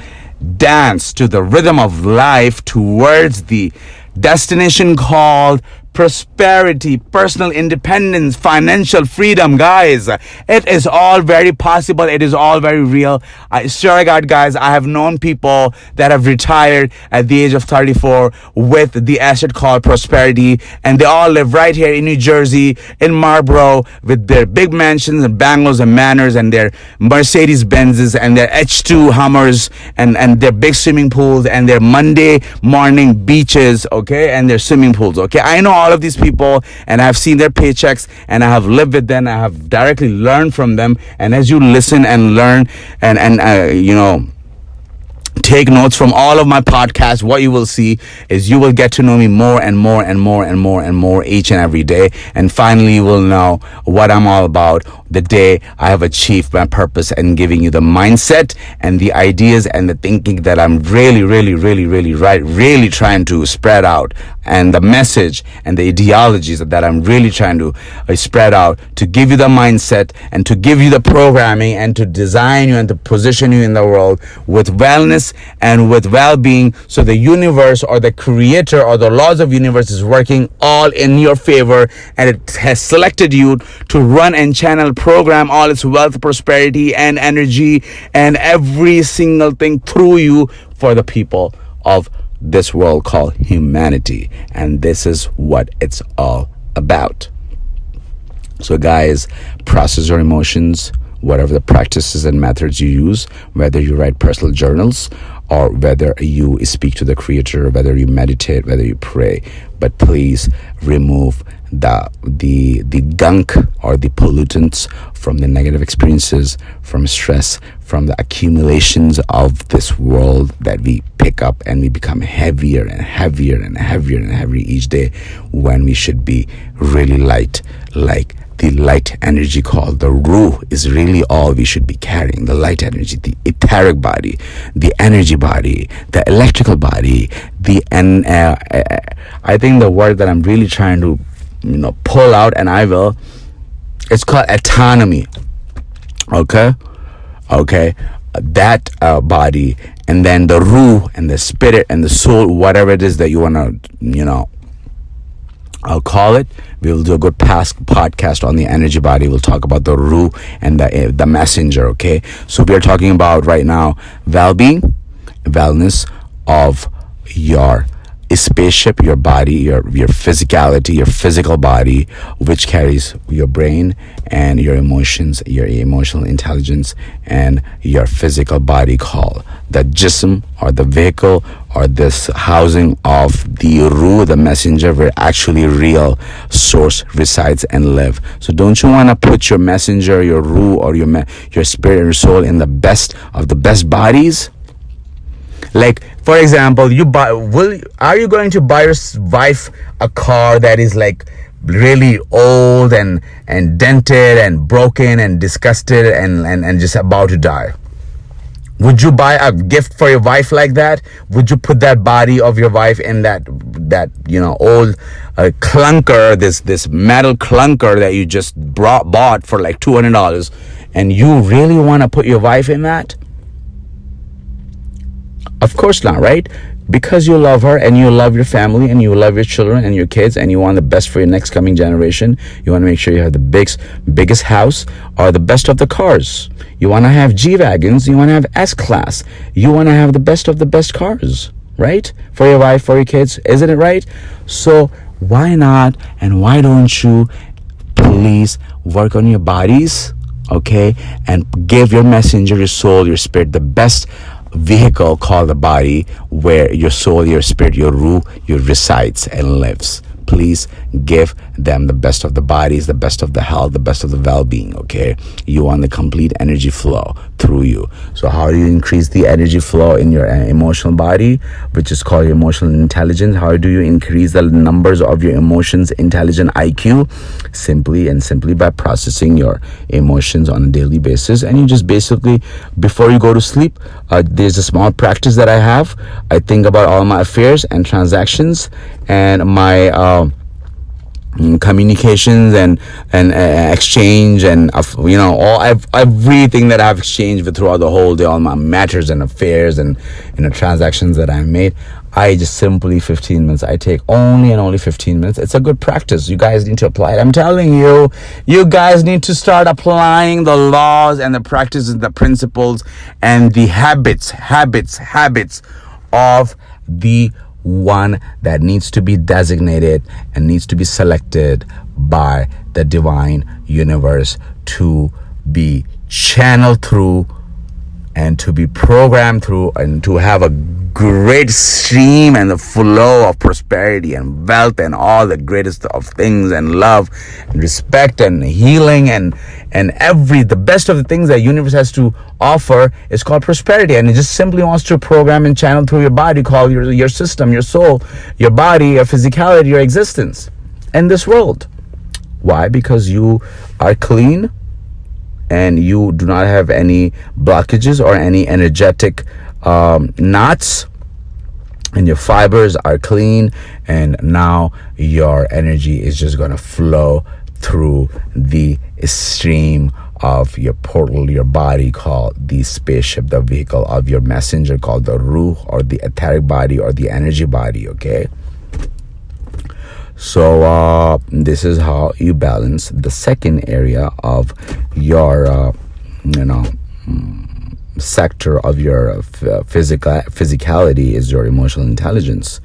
dance to the rhythm of life towards the destination called prosperity, personal independence, financial freedom. Guys, it is all very possible. It is all very real. I swear to God, guys, I have known people that have retired at the age of 34 with the asset called prosperity, and they all live right here in New Jersey, in Marlboro, with their big mansions and bungalows and manors and their Mercedes Benzes and their H2 Hummers and their big swimming pools and their Monday morning beaches, okay, and their swimming pools, okay. I know all of these people, and I've seen their paychecks, and I have lived with them. I have directly learned from them. And as you listen and learn and take notes from all of my podcasts, what you will see is you will get to know me more and more and more and more and more each and every day. And finally, you will know what I'm all about, the day I have achieved my purpose and giving you the mindset and the ideas and the thinking that I'm really trying to spread out, and the message and the ideologies that I'm really trying to spread out, to give you the mindset and to give you the programming and to design you and to position you in the world with wellness and with well-being, so the universe or the creator or the laws of universe is working all in your favor, and it has selected you to run and channel program all its wealth, prosperity and energy and every single thing through you for the people of this world called humanity. And this is what it's all about. So guys, process your emotions, whatever the practices and methods you use, whether you write personal journals or whether you speak to the creator, whether you meditate, whether you pray, but please remove the gunk or the pollutants from the negative experiences, from stress, from the accumulations of this world that we pick up, and we become heavier and heavier and heavier and heavier each day, when we should be really light. Like the light energy called the Ruh is really all we should be carrying. The light energy, the etheric body, the energy body, the electrical body, I think the word that I'm really trying to pull out, and it's called autonomy. Okay, that body, and then the Ruh and the spirit and the soul, whatever it is that you want to I'll call it. We'll do a good podcast on the energy body. We'll talk about the Ruh and the messenger. Okay, so we are talking about right now well-being, wellness of your spaceship, your body, your physicality, your physical body, which carries your brain and your emotions, your emotional intelligence, and your physical body called the jism, or the vehicle, or this housing of the Ruh, the messenger, where actually real source resides and live. So don't you want to put your messenger, your Ruh, or your spirit and your soul in the best of the best bodies? Like, for example, are you going to buy your wife a car that is like really old and dented and broken and disgusted and just about to die? Would you buy a gift for your wife like that? Would you put that body of your wife in that old clunker, this metal clunker that you just bought for like $200, and you really want to put your wife in that? Of course not, right? Because you love her and you love your family and you love your children and your kids and you want the best for your next coming generation. You want to make sure you have the biggest house or the best of the cars. You want to have G-Wagons. You want to have S-Class. You want to have the best of the best cars, right? For your wife, for your kids. Isn't it right? So why not, and why don't you please work on your bodies, okay? And give your messenger, your soul, your spirit, the best vehicle called the body, where your soul, your spirit, your Ruh, resides and lives. Please give them the best of the bodies, the best of the health, the best of the well-being, okay? You want the complete energy flow through you. So how do you increase the energy flow in your emotional body, which is called your emotional intelligence? How do you increase the numbers of your emotions, intelligent IQ? Simply by processing your emotions on a daily basis. And you just basically, before you go to sleep, there's a small practice that I have. I think about all my affairs and transactions and my communications and exchange and everything that I've exchanged throughout the whole day, all my matters and affairs and transactions that I've made. I just simply 15 minutes. I take only 15 minutes. It's a good practice. You guys need to apply it. I'm telling you, you guys need to start applying the laws and the practices, the principles and the habits of the one that needs to be designated and needs to be selected by the divine universe to be channeled through and to be programmed through and to have a great stream and the flow of prosperity and wealth and all the greatest of things and love and respect and healing and the best of the things that universe has to offer is called prosperity. And it just simply wants to program and channel through your body, called your system, your soul, your body, your physicality, your existence in this world. Why? Because you are clean, and you do not have any blockages or any energetic knots, and your fibers are clean, and now your energy is just going to flow through the stream of your portal, your body, called the spaceship, the vehicle of your messenger, called the ruh, or the etheric body, or the energy body. Okay, so this is how you balance the second area of your sector of your physicality, is your emotional intelligence.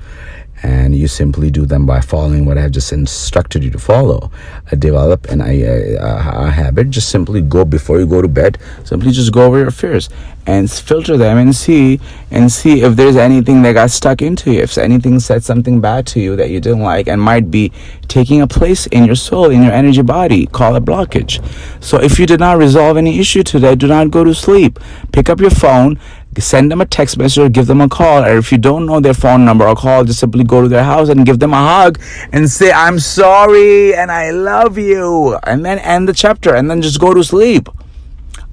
And you simply do them by following what I have just instructed you to follow. Develop a habit. Just simply go before you go to bed. Simply just go over your fears and filter them and see if there's anything that got stuck into you. If anything said something bad to you that you didn't like and might be taking a place in your soul, in your energy body, call it blockage. So if you did not resolve any issue today, do not go to sleep. Pick up your phone, send them a text message or give them a call. Or if you don't know their phone number or call, just simply go to their house and give them a hug and say, I'm sorry and I love you, and then end the chapter and then just go to sleep.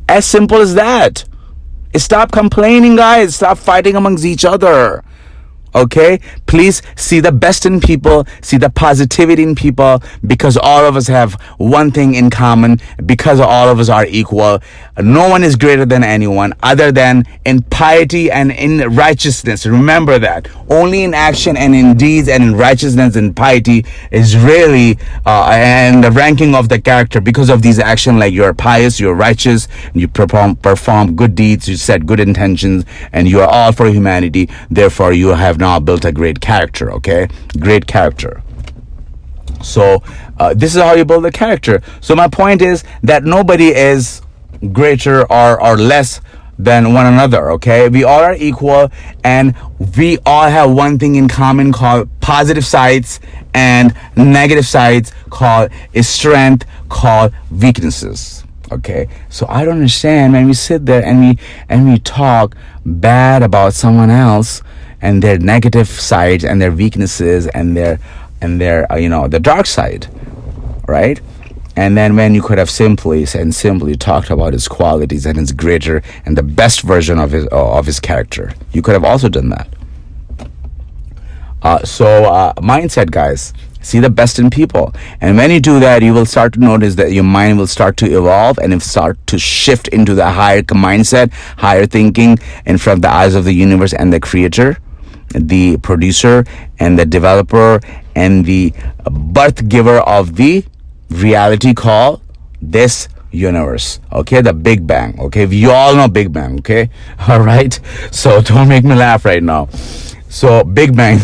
As simple as that. Stop complaining, guys. Stop fighting amongst each other. Okay, please see the best in people, see the positivity in people, because all of us have one thing in common, because all of us are equal. No one is greater than anyone other than in piety and in righteousness. Remember that. Only in action and in deeds and in righteousness and piety is really and the ranking of the character. Because of these actions, like you're pious, you're righteous, you perform good deeds, you set good intentions, and you are all for humanity. Therefore, you have now built a great character. Okay, great character. So this is how you build a character. So my point is that nobody is greater or less than one another. Okay, we all are equal, and we all have one thing in common called positive sides and negative sides called strength, called weaknesses. Okay, so I don't understand when we sit there and we talk bad about someone else and their negative sides and their weaknesses and their the dark side, right? And then when you could have simply talked about his qualities and his greater and the best version of his character, you could have also done that. So mindset, guys. See the best in people. And when you do that, you will start to notice that your mind will start to evolve and start to shift into the higher mindset, higher thinking in front of the eyes of the universe and the creator, the producer and the developer and the birth giver of the reality called this universe. Okay, the Big Bang. Okay, we all know Big Bang. Okay, all right. So don't make me laugh right now. So Big Bang.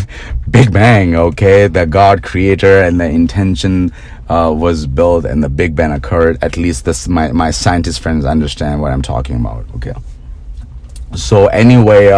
Okay, the God creator and the intention was built, and the Big Bang occurred. At least this my scientist friends understand what I'm talking about. Okay. So anyway,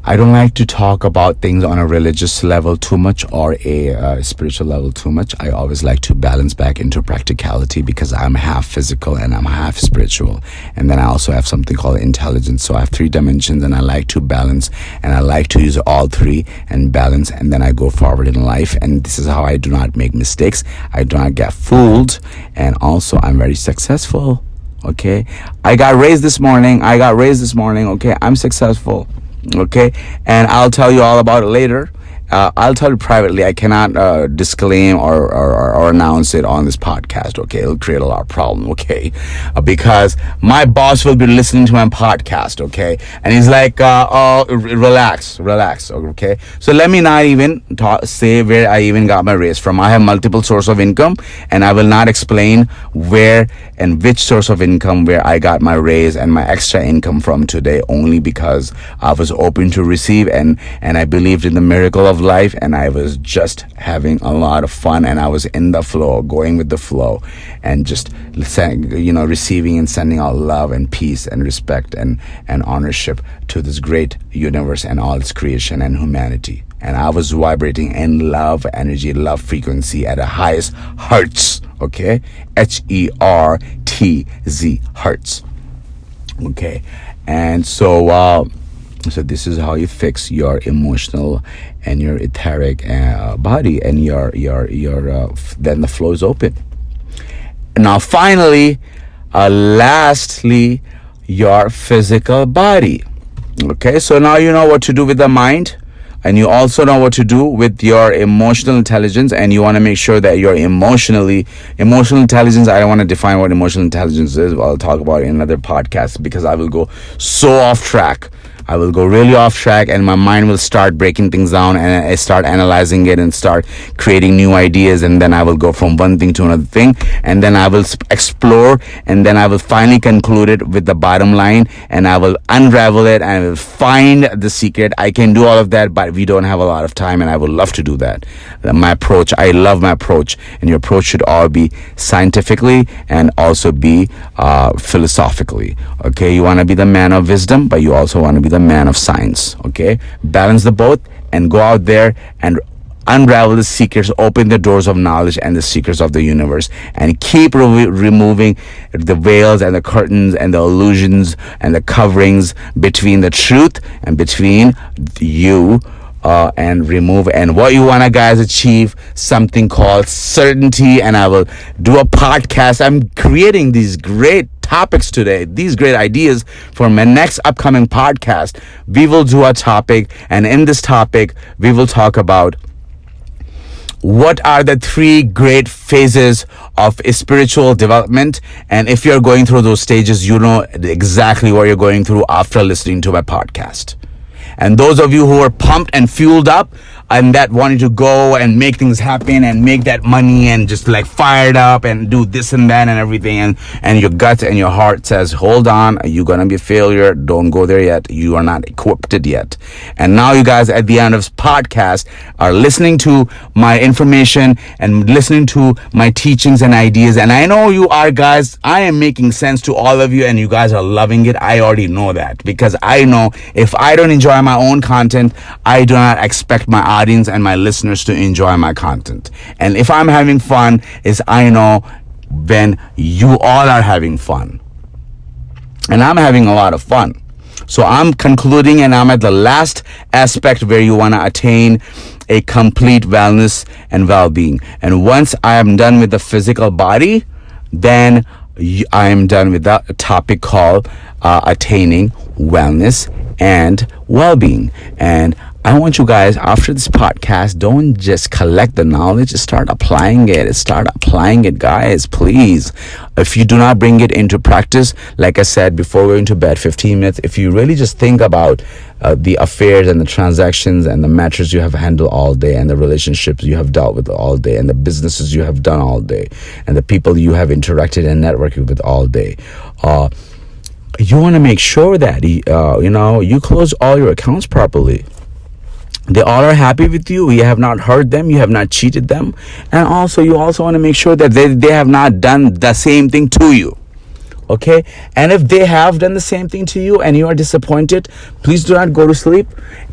I don't like to talk about things on a religious level too much or a spiritual level too much. I always like to balance back into practicality, because I'm half physical and I'm half spiritual. And then I also have something called intelligence. So I have 3 dimensions, and I like to balance, and I like to use all 3 and balance, and then I go forward in life. And this is how I do not make mistakes. I do not get fooled. And also I'm very successful. Okay. I got raised this morning. Okay. I'm successful. Okay, and I'll tell you all about it later. I'll tell you privately. I cannot disclaim or announce it on this podcast. Okay, it'll create a lot of problem. Okay, because my boss will be listening to my podcast. Okay, and he's like, "Oh, relax." Okay, so let me not even say where I even got my raise from. I have multiple source of income, and I will not explain where and which source of income where I got my raise and my extra income from today, only because I was open to receive and I believed in the miracle of life, and I was just having a lot of fun, and I was in the flow, going with the flow, and just receiving and sending out love and peace and respect and ownership to this great universe and all its creation and humanity. And I was vibrating in love energy, love frequency at the highest hertz. Okay, HERTZ, hertz. Okay, and so this is how you fix your emotional and your etheric body, and your then the flow is open. Now finally, lastly, your physical body. Okay, so now you know what to do with the mind, and you also know what to do with your emotional intelligence, and you want to make sure that you're emotional intelligence. I don't want to define what emotional intelligence is. I'll talk about it in another podcast, because I will go so off track. I will go really off track, and my mind will start breaking things down, and I start analyzing it and start creating new ideas, and then I will go from one thing to another thing, and then I will explore, and then I will finally conclude it with the bottom line, and I will unravel it, and I will find the secret. I can do all of that, but we don't have a lot of time, and I would love to do that. My approach, I love my approach, and your approach should all be scientifically and also be philosophically. Okay, you want to be the man of wisdom, but you also want to be the man of science. Okay, balance the both and go out there and unravel the secrets, open the doors of knowledge and the secrets of the universe, and keep removing the veils and the curtains and the illusions and the coverings between the truth and between you, and remove, and what you want to guys achieve something called certainty. And I will do a podcast. I'm creating these great topics today, these great ideas for my next upcoming podcast. We will do a topic, and in this topic we will talk about what are the 3 great phases of spiritual development. And if you're going through those stages, you know exactly what you're going through after listening to my podcast. And those of you who are pumped and fueled up and that wanting to go and make things happen and make that money and just like fired up and do this and that and everything, and your gut and your heart says, hold on, you're gonna be a failure, don't go there yet, you are not equipped yet. And now you guys at the end of this podcast are listening to my information and listening to my teachings and ideas, and I know you are guys, I am making sense to all of you, and you guys are loving it. I already know that, because I know if I don't enjoy my own content, I do not expect my audience and my listeners to enjoy my content. And if I'm having fun, is I know when you all are having fun, and I'm having a lot of fun. So I'm concluding, and I'm at the last aspect where you want to attain a complete wellness and well-being. And once I am done with the physical body, then I am done with the topic called attaining wellness and well-being. And I want you guys, after this podcast, don't just collect the knowledge, start applying it, guys, please. If you do not bring it into practice, like I said before going to bed, 15 minutes, if you really just think about the affairs and the transactions and the matters you have handled all day, and the relationships you have dealt with all day, and the businesses you have done all day, and the people you have interacted and networked with all day, you want to make sure that you close all your accounts properly. They all are happy with you. You have not hurt them. You have not cheated them. And also, you also want to make sure that they have not done the same thing to you. Okay? And if they have done the same thing to you and you are disappointed, please do not go to sleep,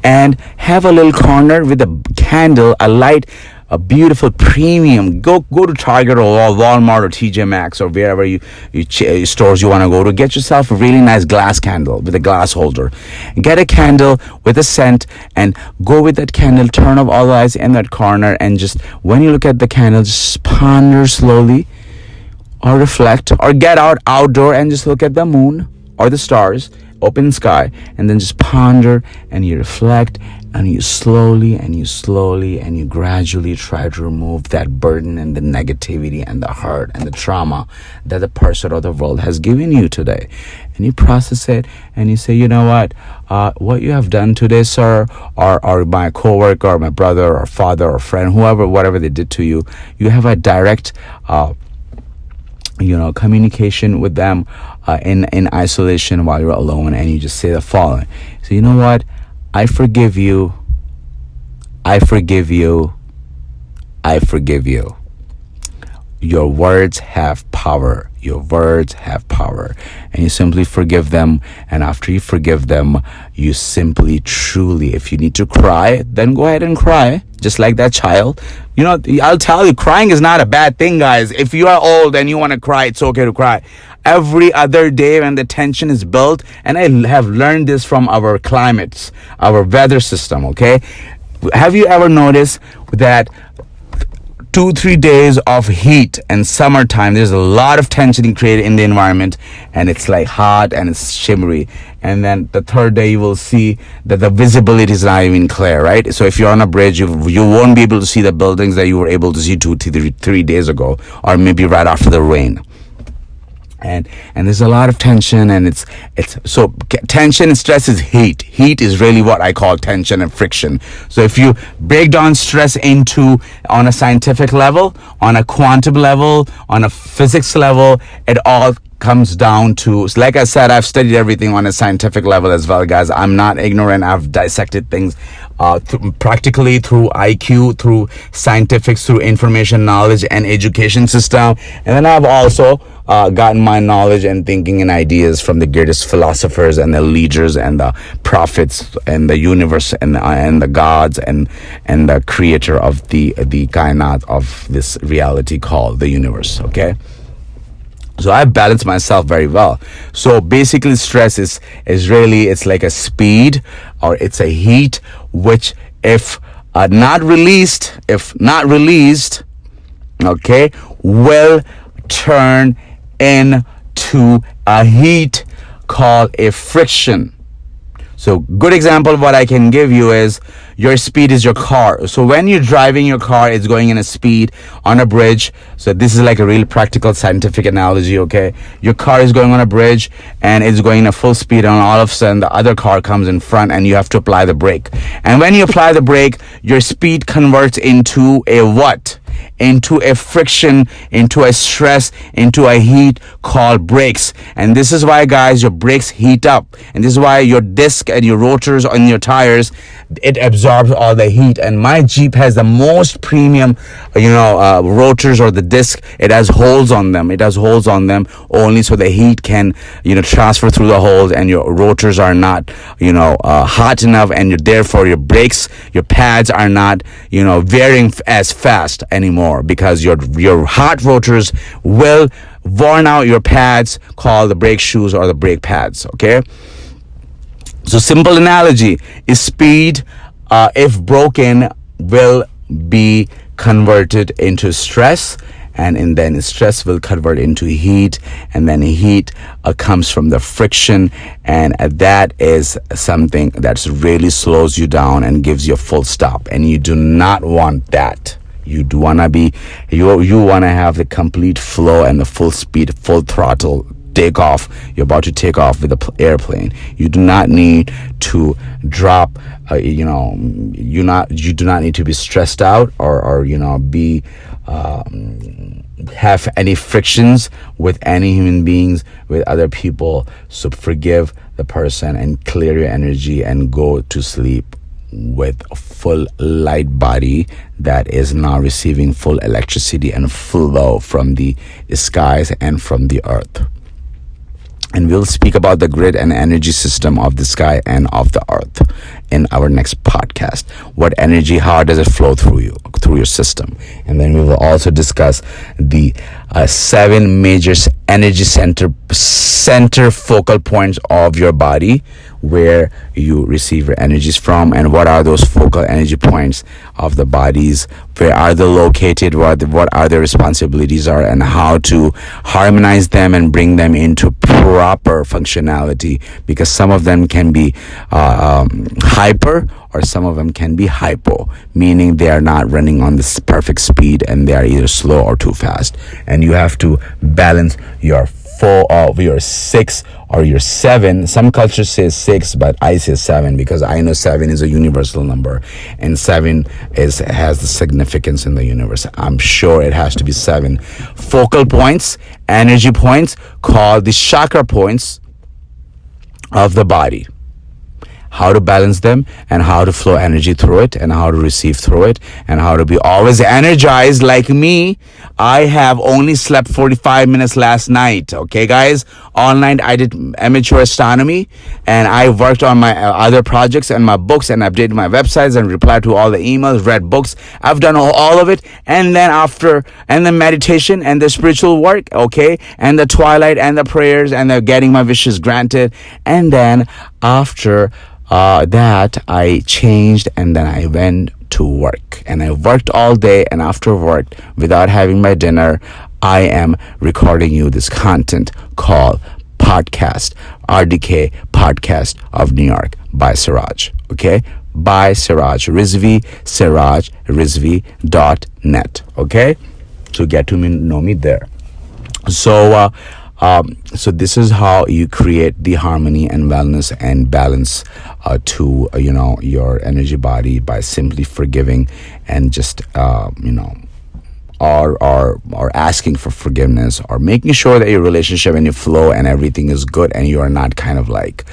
and have a little corner with a candle, a light, a beautiful premium. Go to Target or Walmart or TJ Maxx or wherever you stores you want to go to. Get yourself a really nice glass candle with a glass holder. Get a candle with a scent, and go with that candle. Turn off all the lights in that corner, and just when you look at the candle, just ponder slowly, or reflect, or get outdoor and just look at the moon or the stars, open sky, and then just ponder and you reflect, and you slowly and you gradually try to remove that burden and the negativity and the hurt and the trauma that the person or the world has given you today. And you process it, and you say, you know what you have done today, sir, or my coworker or my brother or father or friend, whatever they did to you, you have a direct communication with them in isolation while you're alone, and you just say the following. So, you know what? I forgive you. I forgive you. I forgive you. Your words have power. Your words have power. And you simply forgive them. And after you forgive them, you simply, truly, if you need to cry, then go ahead and cry. Just like that child. I'll tell you, crying is not a bad thing, guys. If you are old and you want to cry, it's okay to cry. Every other day when the tension is built, and I have learned this from our climates, our weather system, okay? Have you ever noticed that 2-3 days of heat and summertime, there's a lot of tension created in the environment, and it's like hot and it's shimmery. And then the third day you will see that the visibility is not even clear, right? So if you're on a bridge, you won't be able to see the buildings that you were able to see 2-3 days ago, or maybe right after the rain. And there's a lot of tension, and it's so tension and stress is heat is really what I call tension and friction. So if you break down stress into on a scientific level, on a quantum level, on a physics level, it all comes down to, like I said, I've studied everything on a scientific level as well, guys. I'm not ignorant. I've dissected things practically through IQ, through scientifics, through information, knowledge, and education system. And then I've also gotten my knowledge and thinking and ideas from the greatest philosophers and the leaders and the prophets and the universe and the gods and the creator of the kainat of this reality called the universe. Okay. So I balance myself very well. So basically stress is really, it's like a speed, or it's a heat, which if not released, okay, will turn into a heat called a friction. So good example of what I can give you is your speed is your car. So when you're driving your car, it's going in a speed on a bridge. So this is like a real practical scientific analogy, okay? Your car is going on a bridge and it's going at full speed, and all of a sudden the other car comes in front and you have to apply the brake. And when you apply the brake, your speed converts into a what? Into a friction, into a stress, into a heat called brakes. And this is why, guys, your brakes heat up. And this is why your disc and your rotors on your tires, it absorbs all the heat. And my Jeep has the most premium, rotors, or the disc. It has holes on them. It has holes on them only so the heat can, transfer through the holes, and your rotors are not, hot enough, and therefore your brakes, your pads are not, wearing as fast anymore, because your hot rotors will worn out your pads called the brake shoes or the brake pads. Okay. So simple analogy is speed, if broken, will be converted into stress, and then stress will convert into heat, and then heat comes from the friction, and that is something that really slows you down and gives you a full stop, and you do not want that. You do want to have the complete flow and the full speed, full throttle take off. You're about to take off with the airplane. You do not need to drop. You do not need to be stressed out or be have any frictions with any human beings, with other people. So forgive the person and clear your energy and go to sleep with a full light body that is now receiving full electricity and flow from the skies and from the earth. And we'll speak about the grid and energy system of the sky and of the earth in our next podcast. What energy, how does it flow through you, through your system? And then we will also discuss the 7 major energy center focal points of your body, where you receive your energies from, and what are those focal energy points of the bodies, where are they located, what are their responsibilities are, and how to harmonize them and bring them into proper functionality, because some of them can be hyper, or some of them can be hypo, meaning they are not running on this perfect speed and they are either slow or too fast. And you have to balance your 4 of your 6 or your 7. Some cultures say 6, but I say 7 because I know 7 is a universal number, and 7 has the significance in the universe. I'm sure it has to be 7 focal points, energy points, called the chakra points of the body. How to balance them, and how to flow energy through it, and how to receive through it, and how to be always energized. Like me, I have only slept 45 minutes last night. Okay, guys, all night I did amateur astronomy, and I worked on my other projects and my books, and updated my websites, and replied to all the emails, read books. I've done all of it, and then meditation and the spiritual work, okay, and the twilight and the prayers and the getting my wishes granted, and then after that I changed, and then I went to work, and I worked all day, and after work, without having my dinner, I am recording you this content called podcast, RDK Podcast of New York by Siraj. Okay, by Siraj Rizvi, sirajrizvi.net. Okay, so get to know me there. So so this is how you create the harmony and wellness and balance to your energy body, by simply forgiving and just or asking for forgiveness, or making sure that your relationship and your flow and everything is good, and you are not kind of like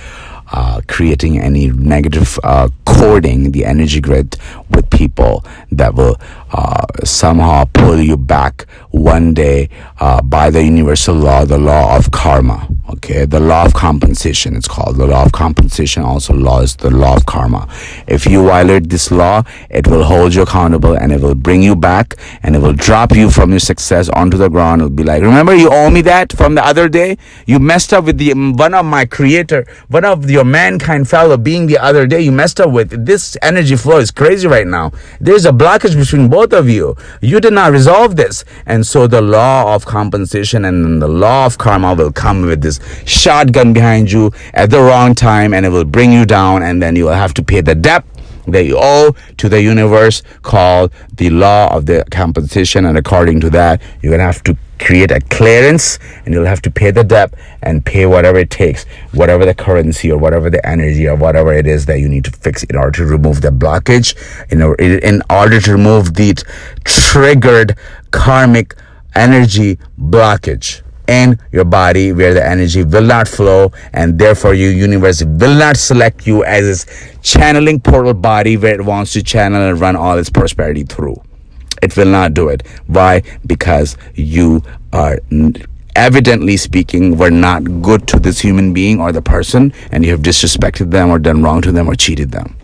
creating any negative coding the energy grid with people that will somehow pull you back one day by the universal law, the law of karma. Okay, the law of compensation, it's called the law of compensation. Also, law is the law of karma. If you violate this law, it will hold you accountable, and it will bring you back, and it will drop you from your success onto the ground. It'll be like, remember, you owe me that from the other day. You messed up with the one of my creator, one of your mankind fellow being the other day. You messed up with this energy flow is crazy right now. There's a blockage between both of you. You did not resolve this, and so the law of compensation and the law of karma will come with this shotgun behind you at the wrong time, and it will bring you down, and then you will have to pay the debt that you owe to the universe, called the law of the compensation. And according to that, you're gonna have to create a clearance, and you'll have to pay the debt and pay whatever it takes, whatever the currency or whatever the energy or whatever it is that you need to fix in order to remove the blockage, in order to remove the triggered karmic energy blockage in your body, where the energy will not flow, and therefore your universe will not select you as its channeling portal body where it wants to channel and run all its prosperity through. It will not do it. Why? Because you are, evidently speaking, were not good to this human being or the person, and you have disrespected them or done wrong to them or cheated them.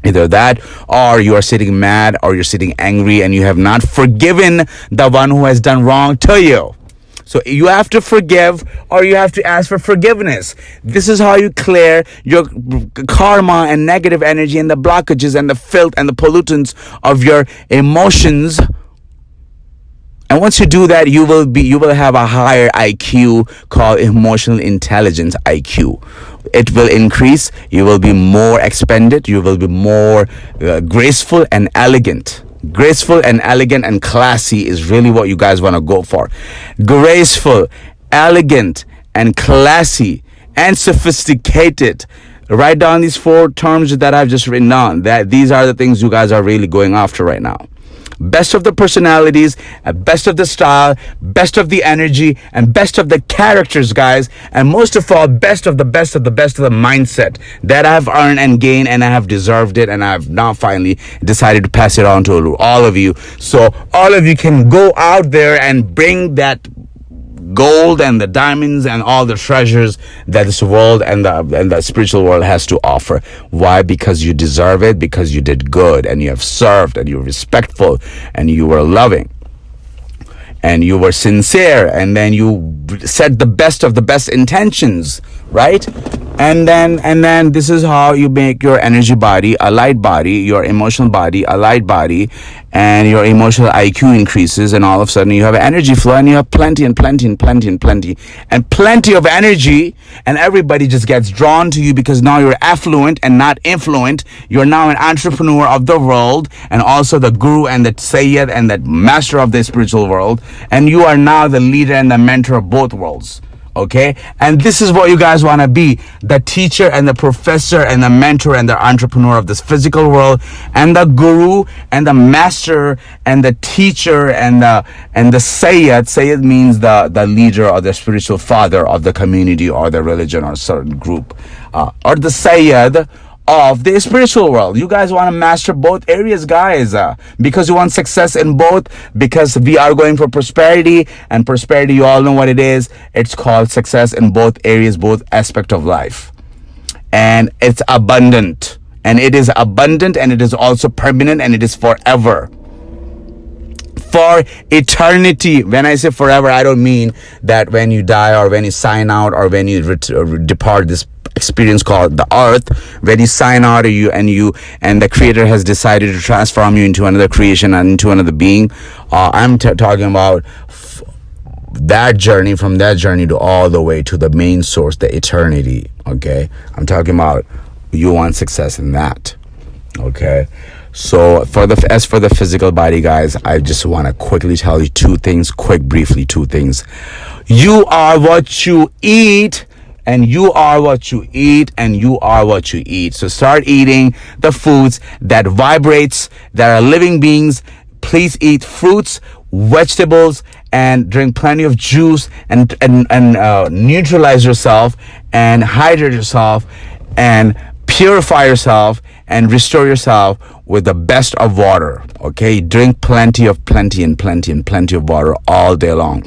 Either that, or you are sitting mad, or you're sitting angry, and you have not forgiven the one who has done wrong to you. So you have to forgive, or you have to ask for forgiveness. This is how you clear your karma and negative energy and the blockages and the filth and the pollutants of your emotions. And once you do that, you will have a higher IQ called emotional intelligence IQ. It will increase. You will be more expanded. You will be more graceful and elegant. Graceful and elegant and classy is really what you guys want to go for. Graceful, elegant, and classy, and sophisticated. Write down these 4 terms that I've just written down. These are the things you guys are really going after right now. Best of the personalities, best of the style, best of the energy, and best of the characters, guys. And most of all, best of the best of the best of the mindset that I've earned and gained, and I have deserved it, and I've now finally decided to pass it on to all of you. So all of you can go out there and bring that gold and the diamonds and all the treasures that this world and the spiritual world has to offer. Why? Because you deserve it, because you did good, and you have served, and you're respectful, and you were loving, and you were sincere, and then you said the best of the best intentions, right? And then this is how you make your energy body a light body, your emotional body a light body, and your emotional IQ increases, and all of a sudden you have energy flow, and you have plenty of energy, and everybody just gets drawn to you because now you're affluent and not influent. You're now an entrepreneur of the world, and also the guru and the sayyid and the master of the spiritual world, and you are now the leader and the mentor of both worlds. Okay, and this is what you guys want to be: the teacher and the professor and the mentor and the entrepreneur of this physical world, and the guru and the master and the teacher and the sayyid. Sayyid means the leader or the spiritual father of the community or the religion or certain group, or the sayyid of the spiritual world. You guys want to master both areas, guys, because you want success in both, because we are going for prosperity, and prosperity, you all know what it is. It's called success in both areas, both aspect of life, and it's abundant, and it is abundant, and it is also permanent, and it is forever, for eternity. When I say forever, I don't mean that when you die or when you sign out or when you depart this experience called the earth, where you sign out of you and the creator has decided to transform you into another creation and into another being. I'm talking about that journey, from that journey to all the way to the main source, the eternity. Okay, I'm talking about you want success in that. Okay, so as for the physical body, guys, I just want to quickly tell you two things. You are what you eat, and you are what you eat, and you are what you eat. So start eating the foods that vibrates, that are living beings. Please eat fruits, vegetables, and drink plenty of juice, and neutralize yourself and hydrate yourself and purify yourself and restore yourself with the best of water. Okay, drink plenty of water all day long.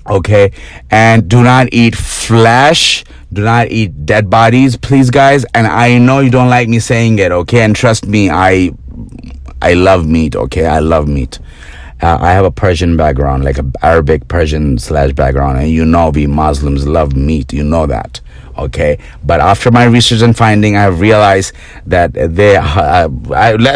Okay, and do not eat flesh, do not eat dead bodies, please, guys. And I know you don't like me saying it, okay, and trust me, I love meat. Okay, I love meat. I have a Persian background, like a Arabic Persian / background, and you know we Muslims love meat, you know that. Okay, but after my research and finding, I have realized that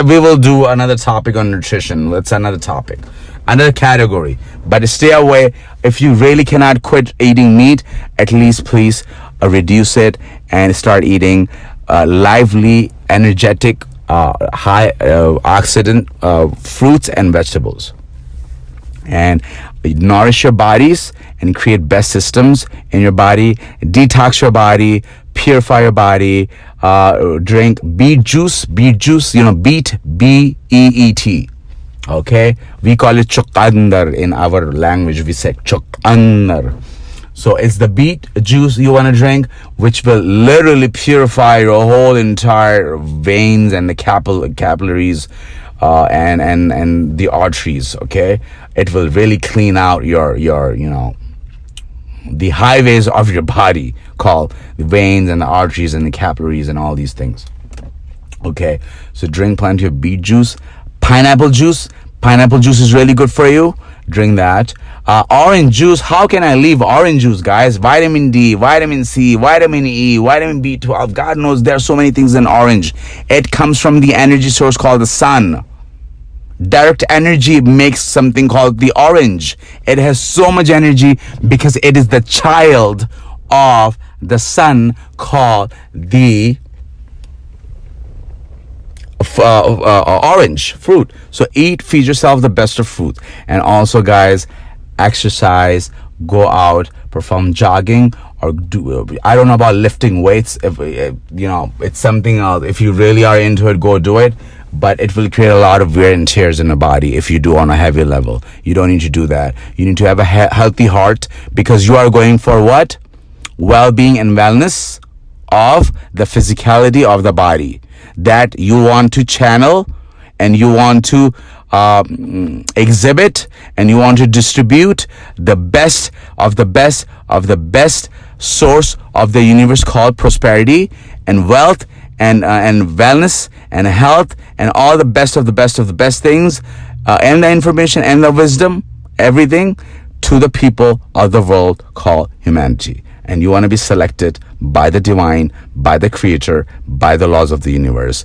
we will do another topic on nutrition. That's another topic, another category. But stay away. If you really cannot quit eating meat, at least please reduce it and start eating lively, energetic, high oxidant fruits and vegetables, and nourish your bodies and create best systems in your body. Detox your body, purify your body. Drink beet juice, beet, BEET. Okay, we call it chukandar in our language. We say chukandar. So it's the beet juice you want to drink, which will literally purify your whole entire veins and the capillaries and the arteries. Okay, it will really clean out your the highways of your body, called the veins and the arteries and the capillaries and all these things. Okay, so drink plenty of beet juice. Pineapple juice is really good for you. Drink that. Orange juice, how can I leave orange juice, guys? Vitamin D, vitamin C, vitamin E, vitamin B12. God knows there are so many things in orange. It comes from the energy source called the sun. Direct energy makes something called the orange. It has so much energy because it is the child of the sun, called the orange fruit. So feed yourself the best of fruit. And also, guys, exercise, go out, perform jogging, or I don't know about lifting weights. If it's something else. If you really are into it, go do it. But it will create a lot of wear and tears in the body if you do on a heavy level. You don't need to do that. You need to have a healthy heart, because you are going for what? Well-being and wellness of the physicality of the body that you want to channel, and you want to exhibit, and you want to distribute the best of the best of the best source of the universe, called prosperity and wealth and wellness and health and all the best of the best of the best things, and the information and the wisdom, everything, to the people of the world called humanity. And you want to be selected by the divine, by the creator, by the laws of the universe,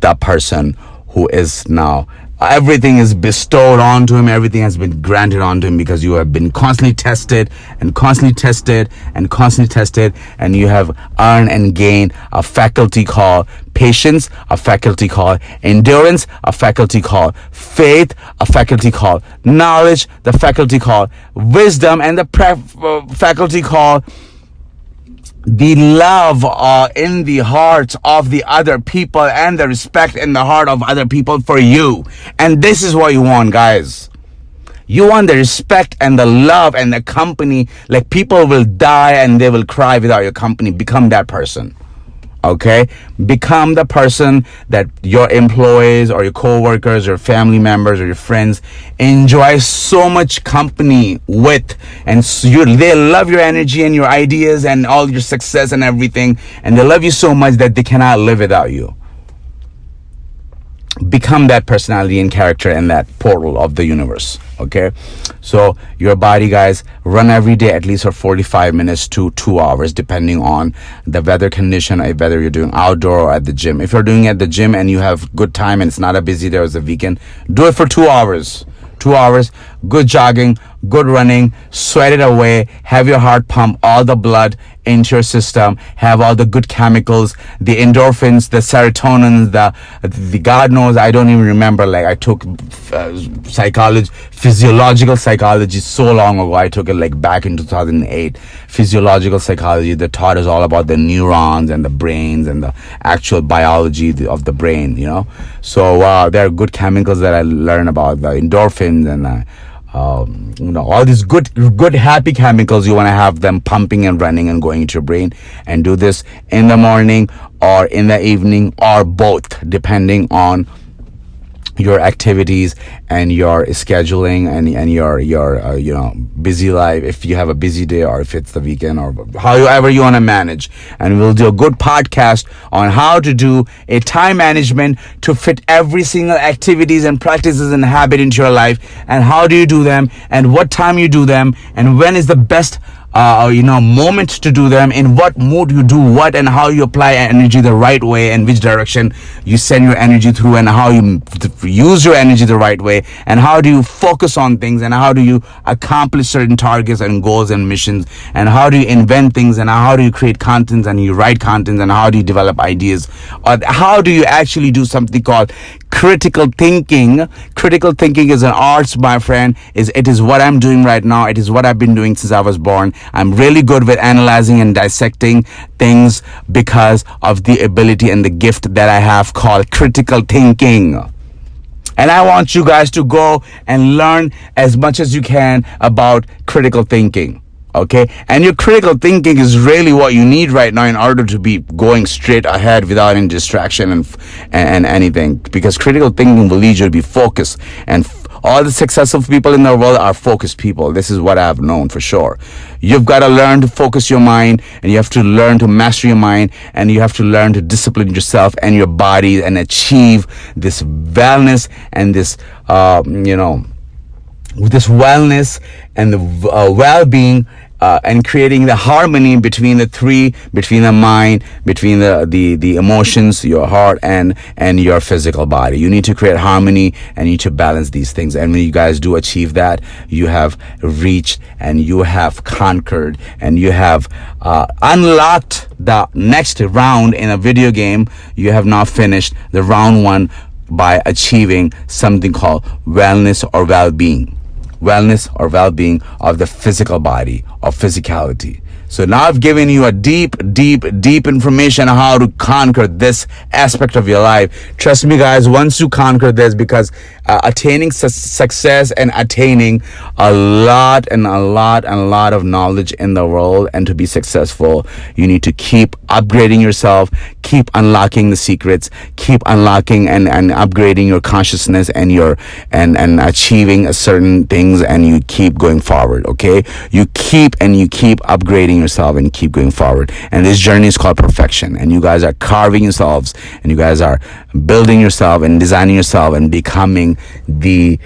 the person who is now, everything is bestowed onto him, everything has been granted onto him, because you have been constantly tested and constantly tested and constantly tested, and you have earned and gained a faculty called patience, a faculty called endurance, a faculty called faith, a faculty called knowledge, the faculty called wisdom, and the faculty called the love in the hearts of the other people, and the respect in the heart of other people for you. And this is what you want, guys. You want the respect and the love and the company. Like, people will die and they will cry without your company. Become that person. Okay, become the person that your employees or your co-workers or family members or your friends enjoy so much company with, and they love your energy and your ideas and all your success and everything, and they love you so much that they cannot live without you. become that personality and character in that portal of the universe. Okay, so your body, guys, run every day at least for 45 minutes to 2 hours, depending on the weather condition, whether you're doing outdoor or at the gym. If you're doing it at the gym and you have good time and it's not a busy day or it's a weekend, do it for 2 hours. 2 hours, good jogging, good running, sweat it away, have your heart pump all the blood into your system, have all the good chemicals, the endorphins, the serotonin, the God knows, I don't even remember, like I took physiological psychology so long ago. I took it like back in 2008, physiological psychology that taught us all about the neurons and the brains and the actual biology of the brain, So there are good chemicals that I learned about, the endorphins and all these good happy chemicals. You want to have them pumping and running and going into your brain, and do this in the morning or in the evening or both, depending on your activities and your scheduling and your busy life, if you have a busy day or if it's the weekend or however you want to manage. And we'll do a good podcast on how to do a time management to fit every single activities and practices and habit into your life, and how do you do them and what time you do them and when is the best moment to do them, in what mood you do what, and how you apply energy the right way, and which direction you send your energy through, and how you use your energy the right way, and how do you focus on things, and how do you accomplish certain targets and goals and missions, and how do you invent things, and how do you create contents and you write contents, and how do you develop ideas, or how do you actually do something called critical thinking. Critical thinking is an art, my friend. It is what I'm doing right now. It is what I've been doing since I was born. I'm really good with analyzing and dissecting things because of the ability and the gift that I have called critical thinking. And I want you guys to go and learn as much as you can about critical thinking. Okay, and your critical thinking is really what you need right now in order to be going straight ahead without any distraction and anything, because critical thinking will lead you to be focused, and all the successful people in the world are focused people. This is what I've known for sure. You've got to learn to focus your mind, and you have to learn to master your mind, and you have to learn to discipline yourself and your body and achieve this wellness and this this wellness and the well-being, and creating the harmony between the three, between the mind, between the emotions, your heart, and your physical body. You need to create harmony, and you need to balance these things. And when you guys do achieve that, you have reached and you have conquered and you have unlocked the next round in a video game. You have now finished the round one by achieving something called wellness or well-being. Wellness or well-being of the physical body, of physicality. So now I've given you a deep information on how to conquer this aspect of your life. Trust me, guys, once you conquer this, because attaining success and attaining a lot of knowledge in the world, and to be successful, you need to keep upgrading yourself, keep unlocking the secrets, keep unlocking and upgrading your consciousness and your and achieving certain things, and you keep going forward. Okay, you keep upgrading yourself and keep going forward. And this journey is called perfection, and you guys are carving yourselves, and you guys are building yourself and designing yourself and becoming the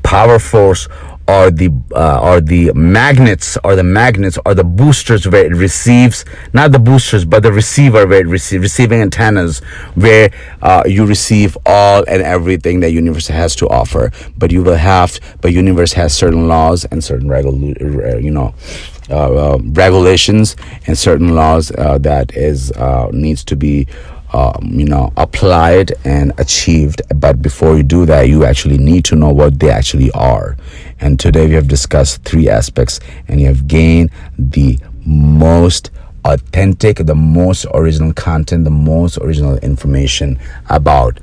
power force or the magnets or the boosters where it receives, not the boosters but the receiver where it receiving antennas where you receive all and everything that universe has to offer. But universe has certain laws and certain regulations and certain laws that is needs to be applied and achieved. But before you do that, you actually need to know what they actually are. And today we have discussed three aspects, and you have gained the most authentic, the most original content, the most original information about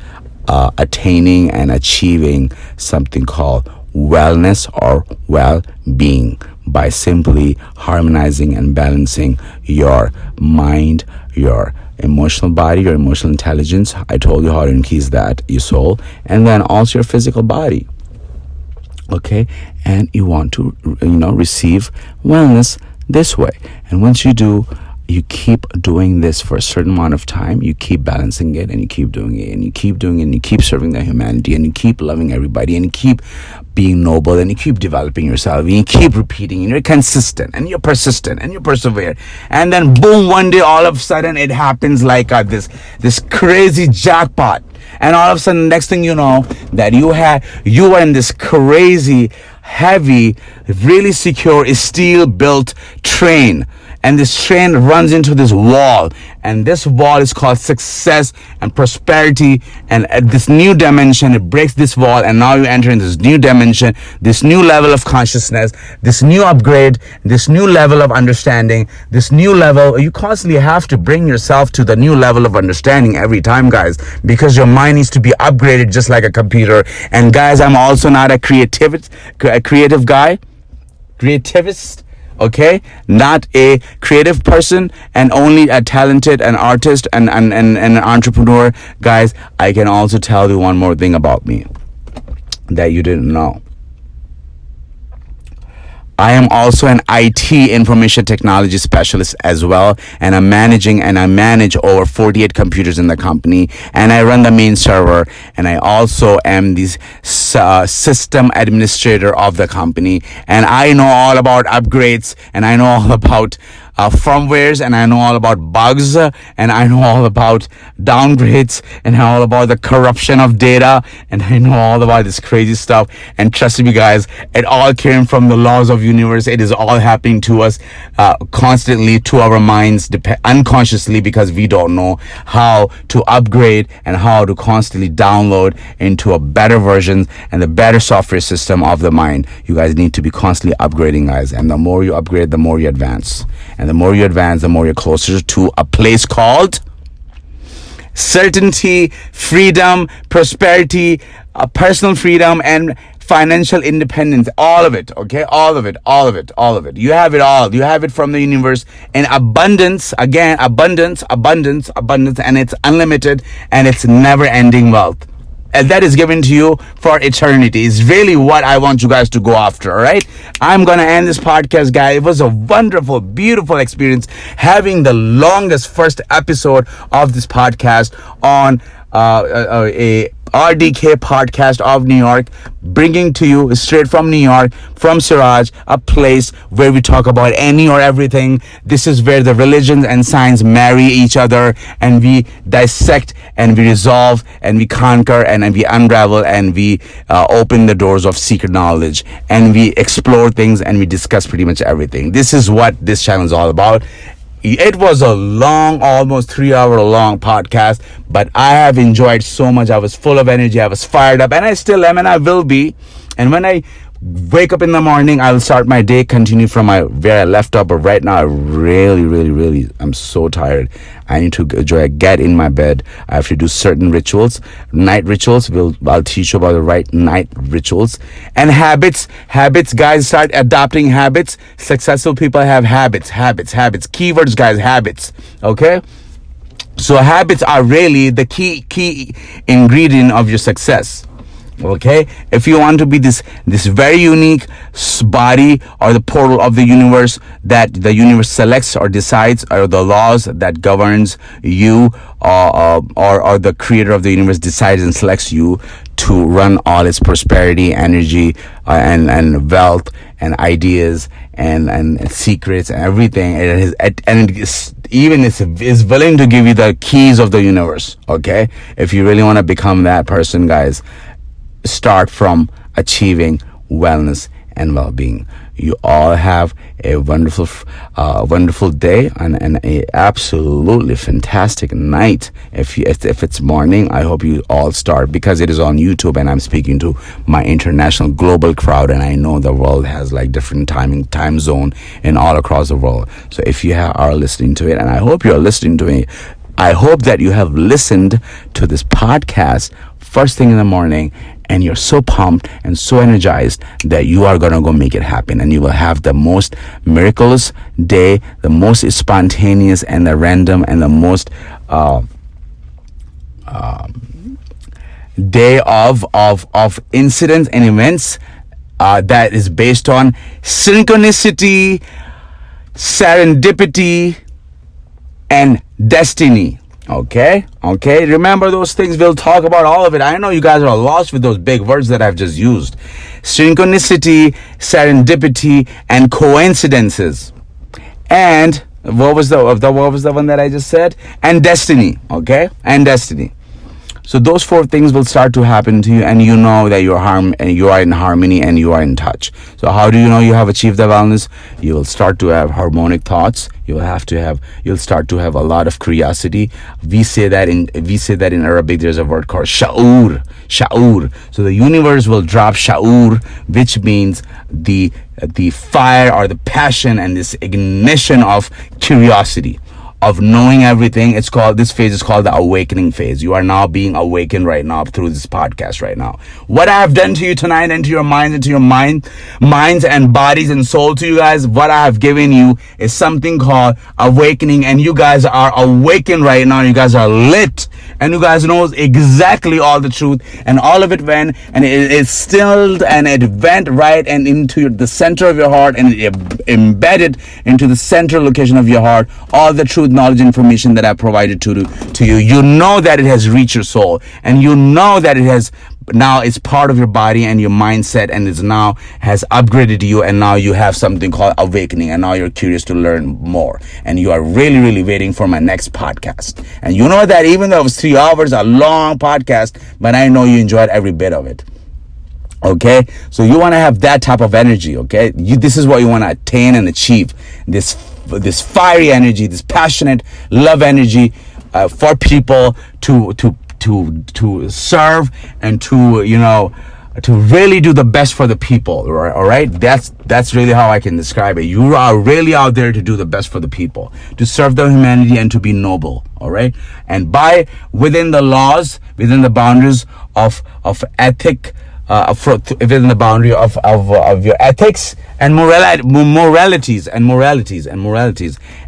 attaining and achieving something called wellness or well-being by simply harmonizing and balancing your mind, your emotional body, your emotional intelligence. I told you how to increase that, your soul, and then also your physical body. Okay, and you want to receive wellness this way. And once you do, you keep doing this for a certain amount of time, you keep balancing it, and you keep doing it, and you keep doing it, and you keep serving the humanity, and you keep loving everybody, and you keep being noble, and you keep developing yourself, and you keep repeating, and you're consistent, and you're persistent, and you persevere, and then boom, one day all of a sudden it happens like this crazy jackpot, and all of a sudden next thing you know that you are in this crazy heavy, really secure steel built train, and this train runs into this wall, and this wall is called success and prosperity, and at this new dimension it breaks this wall, and now you enter in this new dimension, this new level of consciousness, this new upgrade, this new level of understanding, this new level. You constantly have to bring yourself to the new level of understanding every time, guys, because your mind needs to be upgraded just like a computer. And guys, I'm also not a creative guy, creativist, okay, not a creative person, and only a talented an artist and an entrepreneur. Guys, I can also tell you one more thing about me that you didn't know. I am also an IT, information technology specialist as well, and I manage over 48 computers in the company, and I run the main server, and I also am the system administrator of the company, and I know all about upgrades, and I know all about firmwares, and I know all about bugs, and I know all about downgrades, and I know all about the corruption of data, and I know all about this crazy stuff. And trust me, guys, it all came from the laws of universe. It is all happening to us constantly, to our minds, unconsciously, because we don't know how to upgrade and how to constantly download into a better version and the better software system of the mind. You guys need to be constantly upgrading, guys, and the more you upgrade, the more you advance. And the more you advance, the more you're closer to a place called certainty, freedom, prosperity, personal freedom, and financial independence. All of it, okay? All of it. You have it all. You have it from the universe in abundance. Again, abundance, and it's unlimited, and it's never-ending wealth. And that is given to you for eternity. It's really what I want you guys to go after, all right? I'm going to end this podcast, guys. It was a wonderful, beautiful experience having the longest first episode of this podcast on a RDK Podcast of New York, bringing to you straight from New York, from Siraj, a place where we talk about any or everything. This is where the religions and science marry each other, and we dissect, and we resolve, and we conquer, and we unravel, and we open the doors of secret knowledge, and we explore things, and we discuss pretty much everything. This is what this channel is all about. It was a long, almost 3-hour long podcast, but I have enjoyed so much. I was full of energy. I was fired up, and I still am, and I will be. And when I wake up in the morning, I will start my day, continue from where I left off. But right now, I really, I'm so tired. I need to get in my bed. I have to do certain rituals, night rituals. I'll teach you about the right night rituals and habits. Habits, guys, start adopting habits. Successful people have habits. Keywords, guys, habits. Okay. So habits are really the key ingredient of your success. Okay, if you want to be this very unique body, or the portal of the universe that the universe selects or decides, or the laws that governs you, or the creator of the universe decides and selects you to run all its prosperity, energy, and wealth, and ideas, and secrets, and everything. It is willing to give you the keys of the universe. Okay, if you really want to become that person, guys, start from achieving wellness and well-being. You all have a wonderful day and a absolutely fantastic night. If it's morning, I hope you all start, because it is on YouTube and I'm speaking to my international global crowd, and I know the world has like different time zone and all across the world. So if you are listening to it, and I hope you're listening to it, I hope that you have listened to this podcast first thing in the morning, and you're so pumped and so energized that you are going to go make it happen, and you will have the most miraculous day, the most spontaneous and the random and the most day of incidents and events that is based on synchronicity, serendipity, and destiny. Okay, remember those things. We'll talk about all of it. I know you guys are lost with those big words that I've just used: synchronicity, serendipity, and coincidences. And what was the one that I just said? And destiny. Okay, and destiny. So those four things will start to happen to you, and you know that you are in harmony and you are in touch. So how do you know you have achieved the wellness? You will start to have harmonic thoughts. You'll start to have a lot of curiosity. We say that in Arabic. There's a word called sha'ur. So the universe will drop sha'ur, which means the fire or the passion and this ignition of curiosity, of knowing everything. This phase is called the awakening phase. You are now being awakened right now through this podcast right now. What I have done to you tonight, and to your minds, and to your minds and bodies and soul, to you guys, what I have given you is something called awakening. And you guys are awakened right now. You guys are lit, and you guys knows exactly all the truth, and all of it went, and it stilled, and it went right and into the center of your heart, and it embedded into the central location of your heart all the truth, knowledge, information that I provided to you. You know that it has reached your soul, and you know that it has now, it's part of your body and your mindset, and it's now has upgraded you, and now you have something called awakening, and now you're curious to learn more, and you are really, really waiting for my next podcast. And you know that even though it was 3 hours, a long podcast, but I know you enjoyed every bit of it. Okay, so you want to have that type of energy. Okay, this is what you want to attain and achieve. This fiery energy, this passionate love energy for people to serve, and to really do the best for the people. All right, that's really how I can describe it. You are really out there to do the best for the people, to serve the humanity, and to be noble. All right, and within the laws, within the boundaries of ethic, within the boundary of your ethics and moralities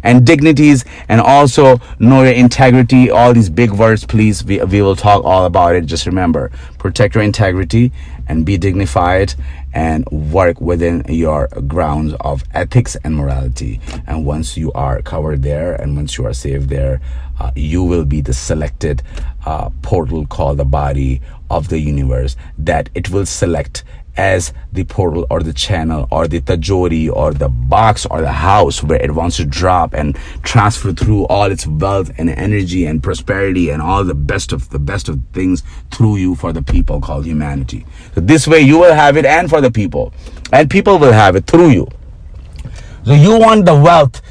and dignities, and also know your integrity. All these big words, please, we will talk all about it. Just remember, protect your integrity and be dignified, and work within your grounds of ethics and morality. And once you are covered there, and once you are safe there, you will be the selected portal called the body of the universe, that it will select as the portal or the channel or the tajori or the box or the house where it wants to drop and transfer through all its wealth and energy and prosperity and all the best of things through you for the people called humanity. So this way you will have it, and for the people, and people will have it through you. So you want the wealth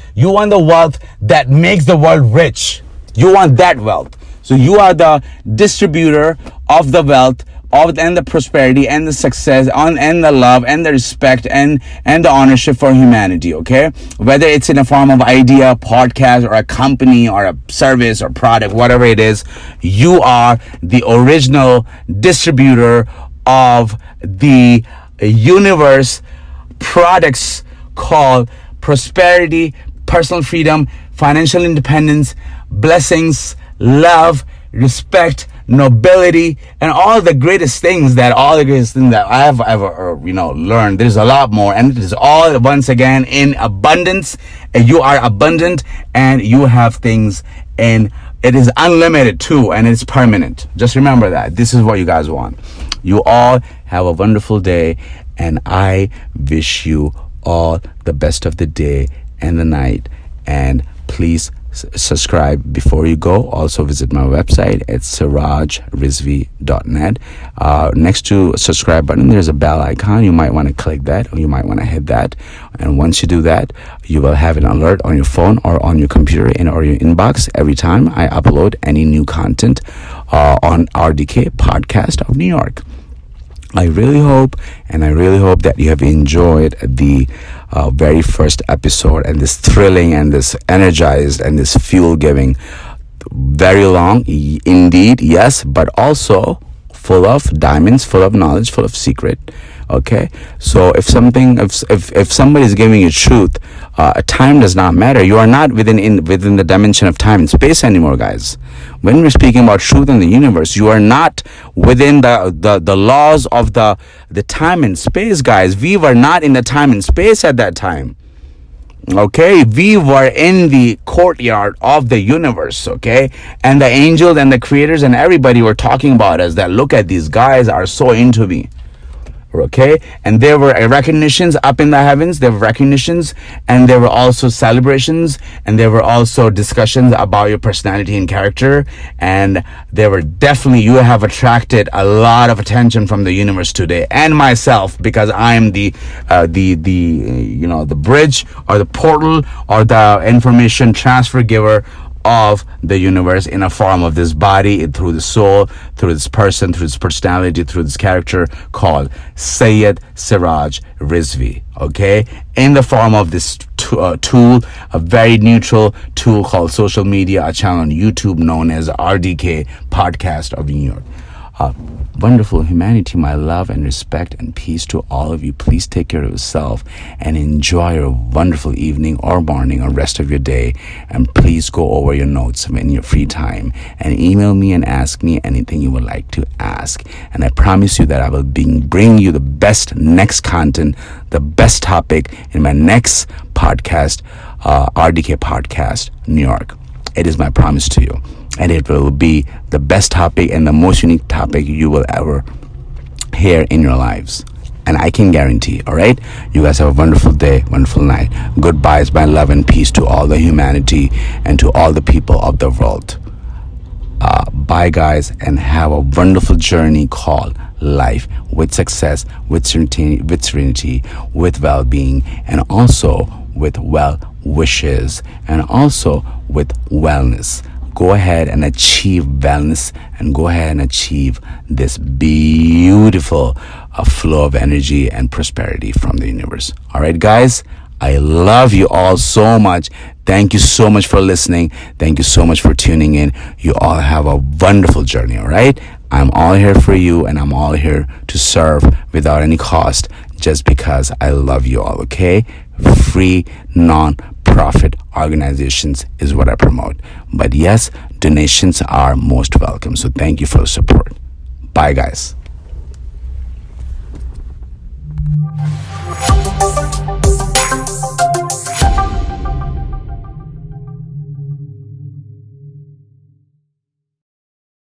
that makes the world rich. You want that wealth. So you are the distributor of the wealth, and the prosperity, and the success, and the love, and the respect, and the ownership for humanity. Okay, whether it's in a form of idea, podcast, or a company, or a service, or product, whatever it is, you are the original distributor of the universe products called prosperity, personal freedom, financial independence, blessings, love, respect, nobility, and all the greatest things that I have ever learned. There's a lot more, and it is all, once again, in abundance. And you are abundant, and you have things, and it is unlimited too, and it's permanent. Just remember that. This is what you guys want. You all have a wonderful day, and I wish you all the best of the day and the night. And please subscribe before you go. Also visit my website at sirajrizvi.net. Next to subscribe button, there's a bell icon. You might want to click that, or you might want to hit that, and once you do that, you will have an alert on your phone or on your computer or your inbox every time I upload any new content on RDK Podcast of New York. I really hope that you have enjoyed the very first episode, and this thrilling, and this energized, and this fuel giving. Very long indeed, yes, but also full of diamonds, full of knowledge, full of secret. Okay, so if somebody is giving you truth, time does not matter. You are not within the dimension of time and space anymore, guys. When we're speaking about truth in the universe, you are not within the laws of the time and space, guys. We were not in the time and space at that time. Okay, we were in the courtyard of the universe. Okay, and the angels and the creators and everybody were talking about us, that look at these guys are so into me. Okay, and there were recognitions up in the heavens, there were recognitions, and there were also celebrations, and there were also discussions about your personality and character, and there were definitely, you have attracted a lot of attention from the universe today, and myself, because I am the bridge or the portal or the information transfer giver of the universe in a form of this body, through the soul, through this person, through this personality, through this character called Sayed Siraj Rizvi. Okay, in the form of this tool, a very neutral tool called social media, a channel on YouTube known as RDK Podcast of New York. Wonderful humanity, my love and respect and peace to all of you. Please take care of yourself and enjoy your wonderful evening or morning or rest of your day. And please go over your notes in your free time and email me and ask me anything you would like to ask. And I promise you that I will bring you the best next content, the best topic in my next podcast, RDK Podcast New York. It is my promise to you. And it will be the best topic and the most unique topic you will ever hear in your lives. And I can guarantee, all right? You guys have a wonderful day, wonderful night. Goodbyes, my love and peace to all the humanity and to all the people of the world. Bye, guys, and have a wonderful journey called life, with success, with serenity, with well-being, and also with well wishes, and also with wellness. Go ahead and achieve wellness, and go ahead and achieve this beautiful flow of energy and prosperity from the universe. All right, guys, I love you all so much. Thank you so much for listening. Thank you so much for tuning in. You all have a wonderful journey, all right? I'm all here for you, and I'm all here to serve without any cost, just because I love you all, okay? Free, non-profit organizations is what I promote. But yes, donations are most welcome. So thank you for the support. Bye, guys.